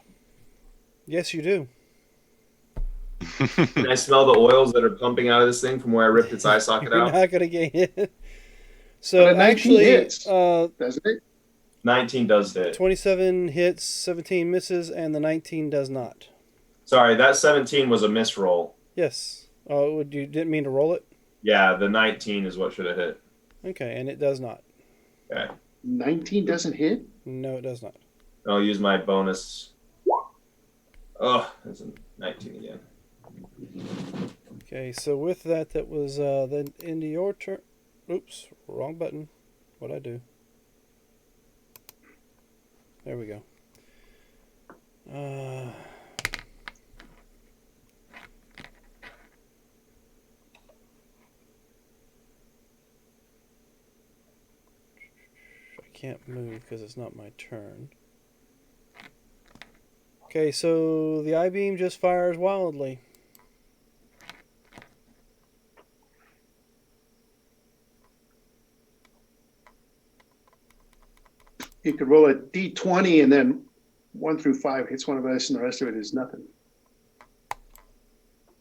Yes, you do. Can I smell the oils that are pumping out of this thing from where I ripped its eye socket You're out? not going to get hit. So But a 19 actually, hits. Doesn't it? 19 does hit. 27 hits, 17 misses, and the 19 does not. Sorry, that 17 was a misroll. Yes. Oh, you didn't mean to roll it? Yeah, the 19 is what should have hit. Okay, and it does not. Okay. 19 doesn't hit? No, it does not. I'll use my bonus. Oh, that's a 19 again. Okay, so with that, that was then into your turn. Oops, wrong button. What'd I do? There we go. I can't move because it's not my turn. Okay, so the I-beam just fires wildly. You could roll a d20 and then 1 through 5 hits one of us and the rest of it is nothing.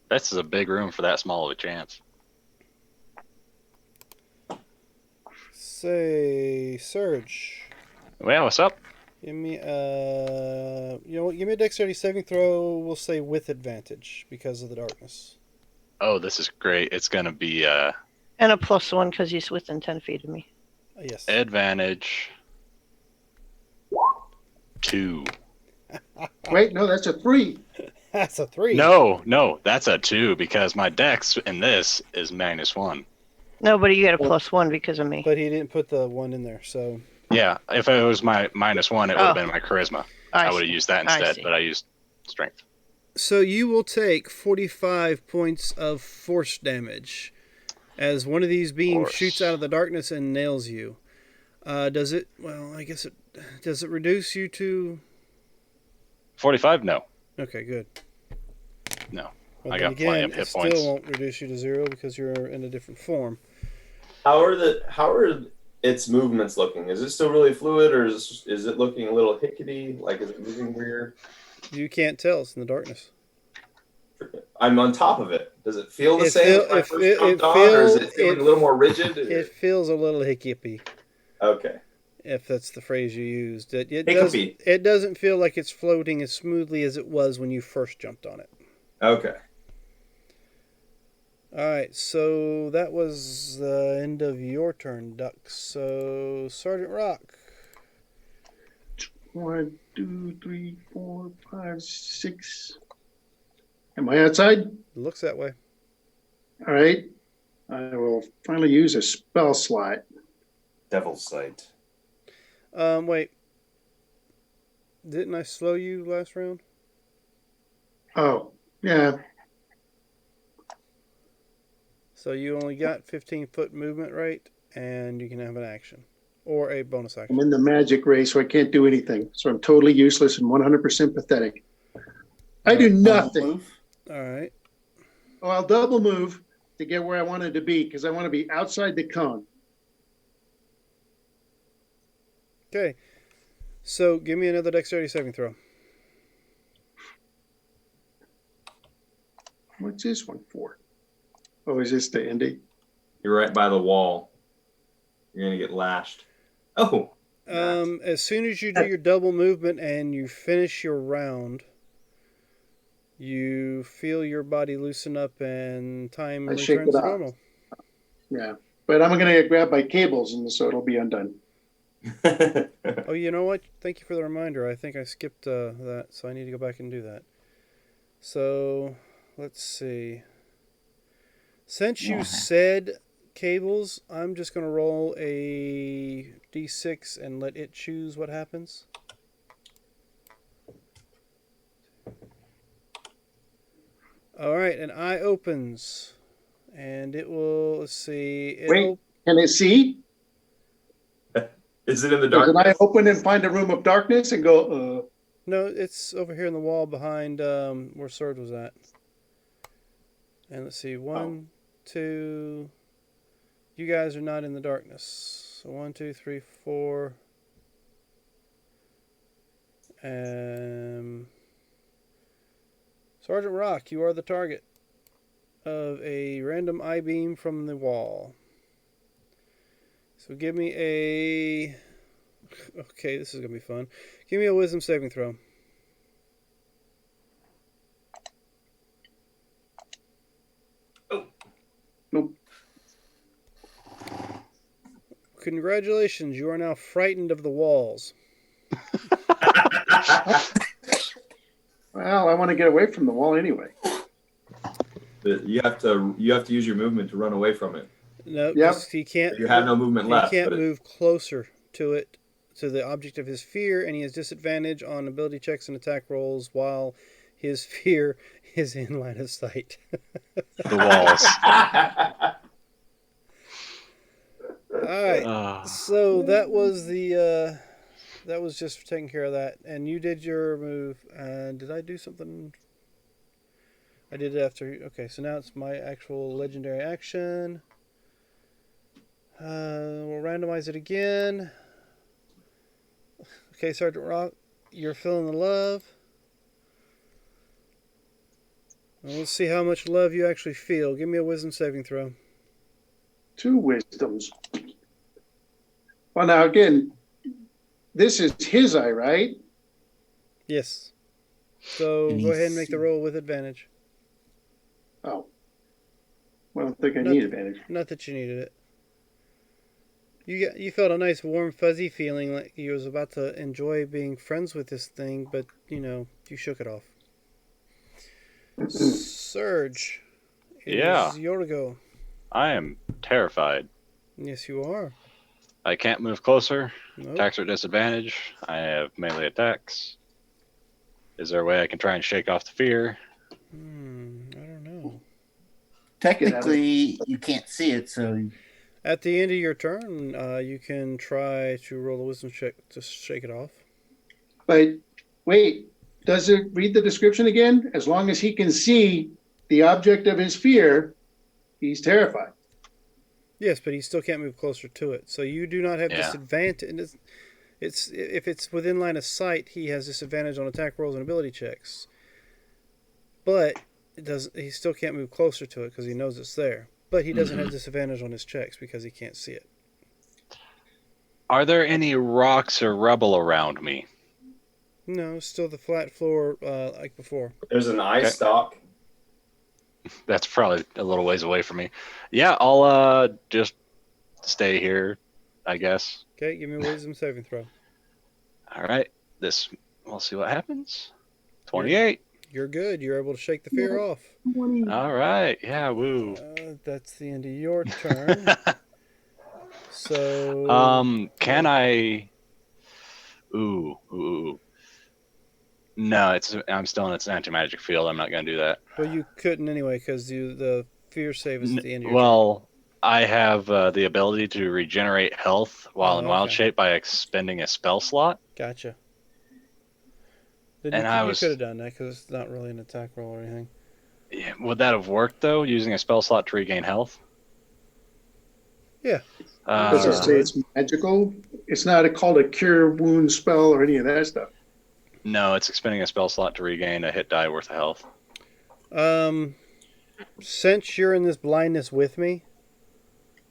This is a big room for that small of a chance. Say, Surge. Well, what's up? Give me you know what? Give me a dexterity saving throw. We'll say with advantage because of the darkness. Oh, this is great. It's gonna be And a +1 because he's within 10 feet of me. Yes. advantage 2. Wait, no, that's a 3. That's a 3. No, that's a 2 because my dex in this is -1. No, but you get a +1 because of me. But he didn't put the 1 in there, so Yeah, if it was my -1, it would have been my charisma. I would have see. used that I instead, see. but I used strength. so you will take 45 points of force damage as one of these beams Force. shoots out of the darkness and nails you. Does it? Well, I guess it does. It reduce you to? 45? No. Okay, good. No. But I then got plenty of it hit still points. won't reduce you to 0 because you're in a different form. How are its movements looking? Is it still really fluid, or is it looking a little hickety? Like, is it moving weird? You can't tell. It's in the darkness. I'm on top of it. Does it feel the It same feel- as when I it- first it- jumped it on, or is feel- it feeling it- a little more rigid? It feels a little hiccupy, Okay. if that's the phrase you used. It Hiccupy. doesn't feel like it's floating as smoothly as it was when you first jumped on it. Okay. All right, so that was the end of your turn, Duck. So Sergeant Rock. 1, 2, 3, 4, 5, 6. Am I outside? It looks that way. All right. I will finally use a spell slot. Devil's Sight. Wait. Didn't I slow you last round? Oh, yeah. So you only got 15-foot movement rate, and you can have an action or a bonus action. I'm in the magic race, so I can't do anything. So I'm totally useless and 100% pathetic. I do nothing. Move. All right. Oh, I'll double move to get where I wanted to be because I want to be outside the cone. Okay. So give me another dexterity saving throw. What's this one for? Oh, is this the Indy? You're right by the wall. You're gonna get lashed. Oh. As soon as you do your double movement and you finish your round, you feel your body loosen up and time I shake returns it to off. normal. Yeah. But I'm going to get grabbed by cables, and so it'll be undone. Oh, you know what? Thank you for the reminder. I think I skipped that, so I need to go back and do that. So, let's see. Since you Yeah. said cables, I'm just going to roll a d6 and let it choose what happens. All right, an eye opens, and it will, let's see. Wait. Can it see? Is it in the Does an eye darkness? open and find a room of darkness and go, No, it's over here in the wall behind where Sword was at. And let's see, 1, 2. You guys are not in the darkness. So 1, 2, 3, 4. Sergeant Rock, you are the target of a random eye beam from the wall. So give me a... Okay, this is going to be fun. Give me a wisdom saving throw. Oh. Nope. Congratulations, you are now frightened of the walls. Well, I want to get away from the wall anyway. But you have to use your movement to run away from it. No, Yep. 'cause he can't. You have no movement He left. can't but move closer to it, to the object of his fear, and he has disadvantage on ability checks and attack rolls while his fear is in line of sight. The walls. All right. So that was the that was just taking care of that, and you did your move. And did I do something? I did it after. Okay, so now it's my actual legendary action. We'll randomize it again. Okay, Sergeant Rock, you're feeling the love. And we'll see how much love you actually feel. Give me a wisdom saving throw. 2 wisdoms. Well, now again, this is his eye, right? Yes. So And go ahead and he's- make the roll with advantage. Oh. Well, I don't think I No. need advantage. Not that you needed it. You felt a nice warm fuzzy feeling like you was about to enjoy being friends with this thing, but you shook it off. Surge. It Yeah. is your go. I am terrified. Yes, you are. I can't move closer. Nope. Attacks are at disadvantage. I have melee attacks. Is there a way I can try and shake off the fear? I don't know. Technically, you can't see it, so At the end of your turn, you can try to roll a wisdom check to shake it off. But wait, does it read the description again? As long as he can see the object of his fear, he's terrified. Yes, but he still can't move closer to it. So you do not have Yeah. disadvantage. It's if it's within line of sight, he has disadvantage on attack rolls and ability checks. But it does. He still can't move closer to it because he knows it's there. But he doesn't have disadvantage on his checks because he can't see it. Are there any rocks or rubble around me? No, still the flat floor like before. There's an eye Okay. stalk. That's probably a little ways away from me. Yeah, I'll just stay here, I guess. Okay, give me a wisdom saving throw. All right. We'll see what happens. 28. You're good. You're able to shake the fear off. All right. Yeah, woo. That's the end of your turn. So Can I Ooh. No, I'm still in its anti-magic field. I'm not going to do that. well, you couldn't anyway because the fear save is at the end of your Well, I have the ability to regenerate health while in wild okay. shape by expending a spell slot. turn. Gotcha. Then And you could have done that because it's not really an attack roll or anything. Yeah, would that have worked though, using a spell slot to regain health? Yeah. Does it say it's magical? It's not called a cure wound spell or any of that stuff. No, it's expending a spell slot to regain a hit die worth of health. Since you're in this blindness with me,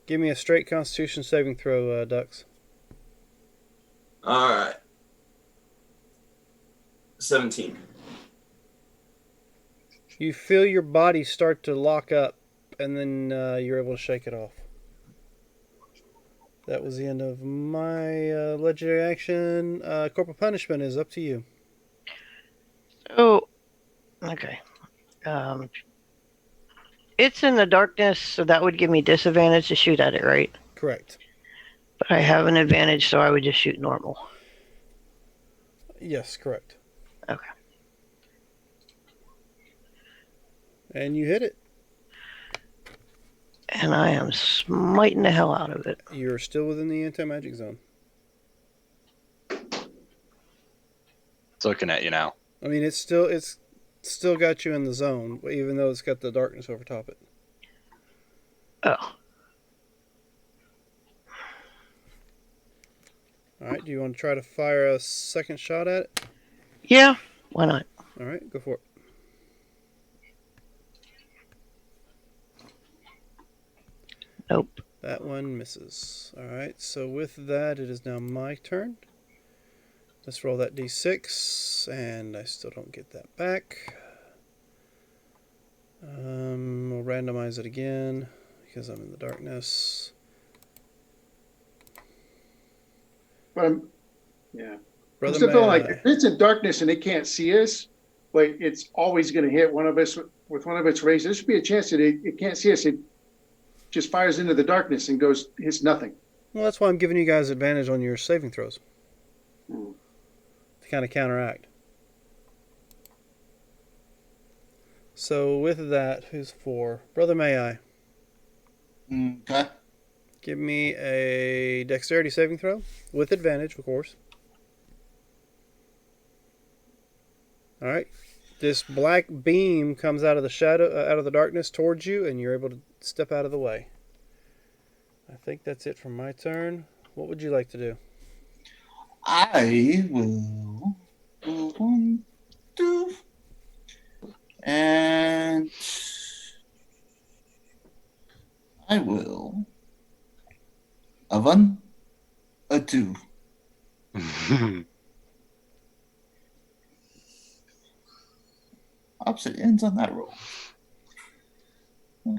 give me a straight Constitution saving throw, Dux. All right. 17. You feel your body start to lock up, and then you're able to shake it off. That was the end of my legendary action. Corporal Punishment is up to you. Oh, okay. It's in the darkness, so that would give me disadvantage to shoot at it, right? Correct. But I have an advantage, so I would just shoot normal. Yes, correct. Okay. And you hit it. And I am smiting the hell out of it. You're still within the anti-magic zone. It's looking at you now. I mean, it's still got you in the zone, even though it's got the darkness over top it. Oh. All right. Do you want to try to fire a second shot at it? Yeah, why not? All right. Go for it. Nope. That one misses. All right. So with that, it is now my turn. Let's roll that d6, and I still don't get that back. We'll randomize it again because I'm in the darkness. But I'm Brother still feeling like May I? if it's in darkness and they can't see us, but it's always going to hit one of us with one of its rays. There should be a chance that it can't see us. It just fires into the darkness and hits nothing. Well, that's why I'm giving you guys advantage on your saving throws Hmm. to kind of counteract. So with that, who's 4? Brother May I? Okay. Give me a dexterity saving throw with advantage, of course. All right. This black beam comes out of the shadow, out of the darkness towards you, and you're able to step out of the way. I think that's it for my turn. What would you like to do? I will do 1, 2, and I will a 1, a 2. Opposite ends on that roll.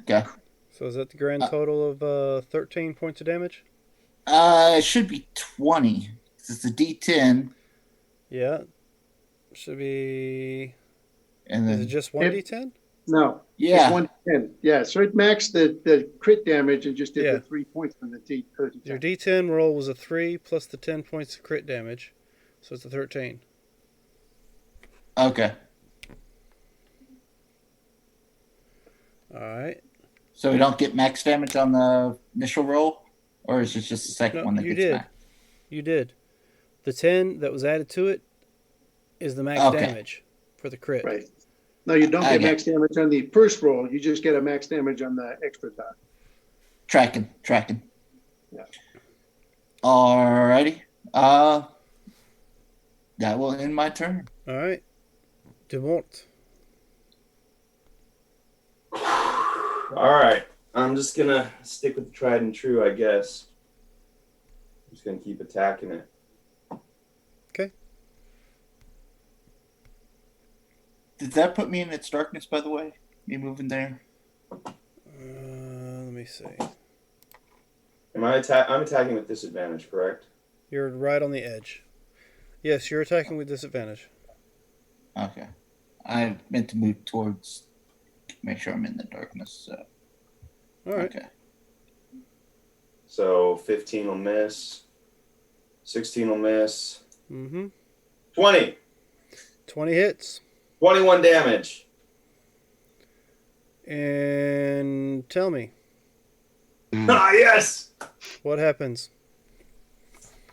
Okay. So is that the grand total of 13 points of damage? It should be 20. It's a D10, Yeah. Should be. and Is it then just 1d10? No, it's yeah, 110. Yeah, so it maxed the crit damage and just did Yeah. the 3 points from the D. Your d10 roll was a 3 plus the 10 points of crit damage. So it's a 13. okay. All right. So we don't get max damage on the initial roll, or is it just the second No, one that you gets did. max? You did. The 10 that was added to it is the max Okay. damage for the crit. Right. No, you don't get Okay. max damage on the first roll. You just get a max damage on the extra die. Tracking. Yeah. Alrighty. That will end my turn. All right. Demort. All right. I'm just gonna stick with the tried and true, I guess. I'm just gonna keep attacking it. Did that put me in its darkness, by the way? Me moving there? Let me see. I'm attacking with disadvantage, correct? You're right on the edge. Yes, you're attacking with disadvantage. Okay. I meant to move towards, make sure I'm in the darkness. So. All right. Okay. So 15 will miss. 16 will miss. Mm-hmm. 20. 20 hits. 21 damage. And tell me, Ah, yes! what happens?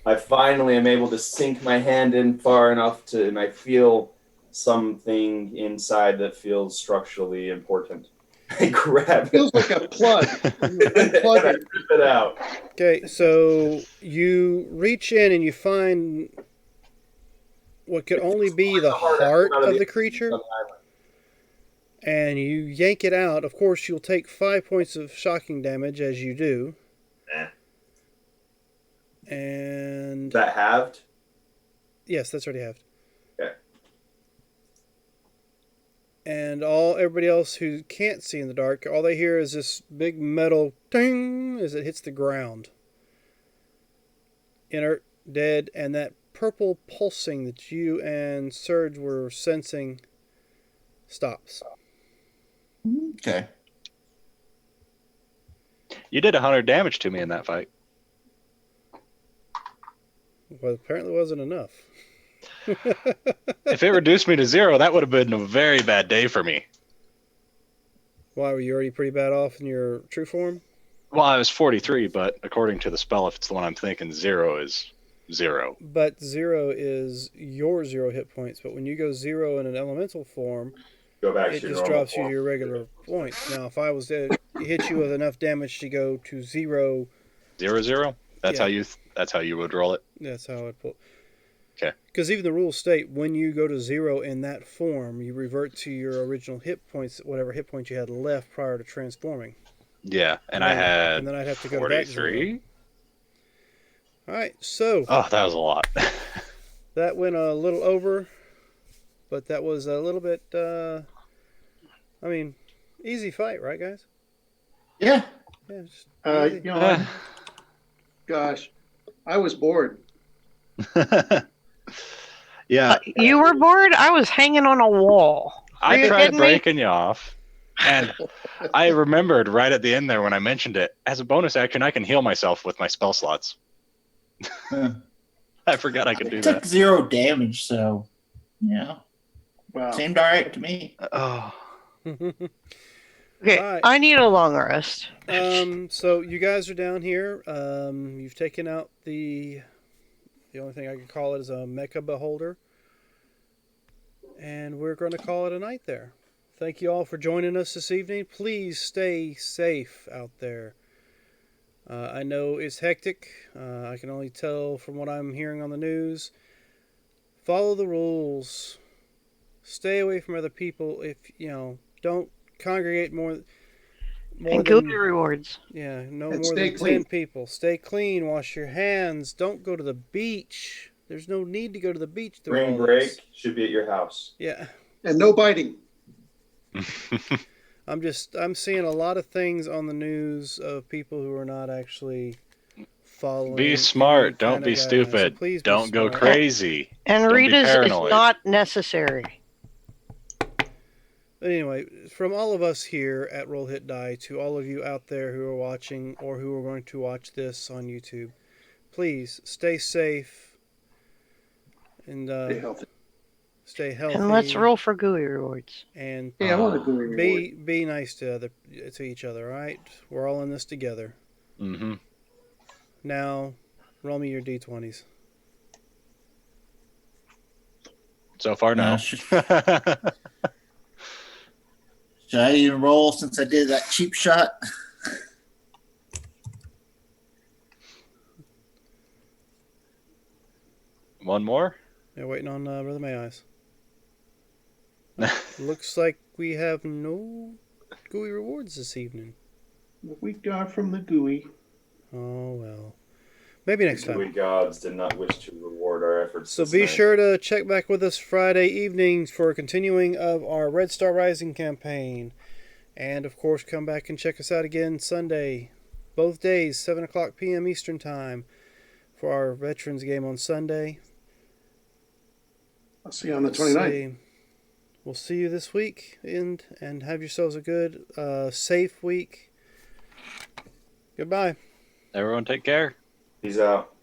I finally am able to sink my hand in far enough and I feel something inside that feels structurally important. I grab it. Feels like a plug. and I rip it out. Okay, so you reach in and you find what could only be the heart of the creature, and you yank it out. Of course, you'll take 5 points of shocking damage as you do. And Is that halved? yes, that's already halved. Okay. And everybody else who can't see in the dark, all they hear is this big metal ding as it hits the ground. Inert, dead, and that purple pulsing that you and Surge were sensing stops. Okay. You did 100 damage to me in that fight. Well, apparently wasn't enough. If it reduced me to 0, that would have been a very bad day for me. Why, were you already pretty bad off in your true form? Well, I was 43, but according to the spell, if it's the one I'm thinking, 0 is 0. But 0 is your 0 hit points. But when you go 0 in an elemental form, go back it to your just normal drops you form. to your regular points. Now, if I was to hit you with enough damage to go to 0, 0-0. That's Yeah. how you would roll it. that's how I'd pull. Okay. Because even the rules state when you go to 0 in that form, you revert to your original hit points, whatever hit points you had left prior to transforming. Yeah, and I had and then I'd have to go to that 43. All right, so Oh, that was a lot. that went a little over, but that was a little bit. I mean, easy fight, right, guys? Yeah. Yeah. Just You easy. know, gosh, I was bored. Yeah, You were bored? I was hanging on a wall. Are I you tried kidding me? breaking you off, and I remembered right at the end there when I mentioned it. As a bonus action, I can heal myself with my spell slots. Huh. I forgot I could do It took that. 0 damage, so yeah, Wow. seemed all right to me. Oh, Okay, Alright. I need a long rest. So you guys are down here. You've taken out the only thing I can call it is a Mecha Beholder, and we're going to call it a night there. Thank you all for joining us this evening. Please stay safe out there. I know it's hectic. I can only tell from what I'm hearing on the news. Follow the rules. Stay away from other people. If don't congregate more And go than to rewards. no And more stay than clean. 10 people. Stay clean. Wash your hands. Don't go to the beach. There's no need to go to the beach through Spring all break this. should be at your house. Yeah. And no biting. I'm seeing a lot of things on the news of people who are not actually following. be any smart. kind Don't of be guidelines. So stupid. please be Don't go smart. crazy. And Don't be Rita's is paranoid. not necessary. But anyway, from all of us here at Roll Hit Die to all of you out there who are watching or who are going to watch this on YouTube, please stay safe and Stay healthy. stay healthy. And let's roll for GUI rewards. And Yeah, I want to do a reward. be nice to each other. All right, we're all in this together. Mm-hmm. Now, roll me your d20s. So far, no. Should I even roll since I did that cheap shot? One more. Yeah, waiting on Brother May Eyes. Looks like we have no GUI rewards this evening. What we got from the GUI. Oh well. Maybe next The time. GUI gods did not wish to reward our efforts. So this be night. sure to check back with us Friday evenings for a continuing of our Red Star Rising campaign. And of course, come back and check us out again Sunday. Both days, 7 o'clock p.m. Eastern Time for our Veterans game on Sunday. I'll see you on the 29th. We'll see you this week and have yourselves a good, safe week. Goodbye. Everyone, take care. Peace out.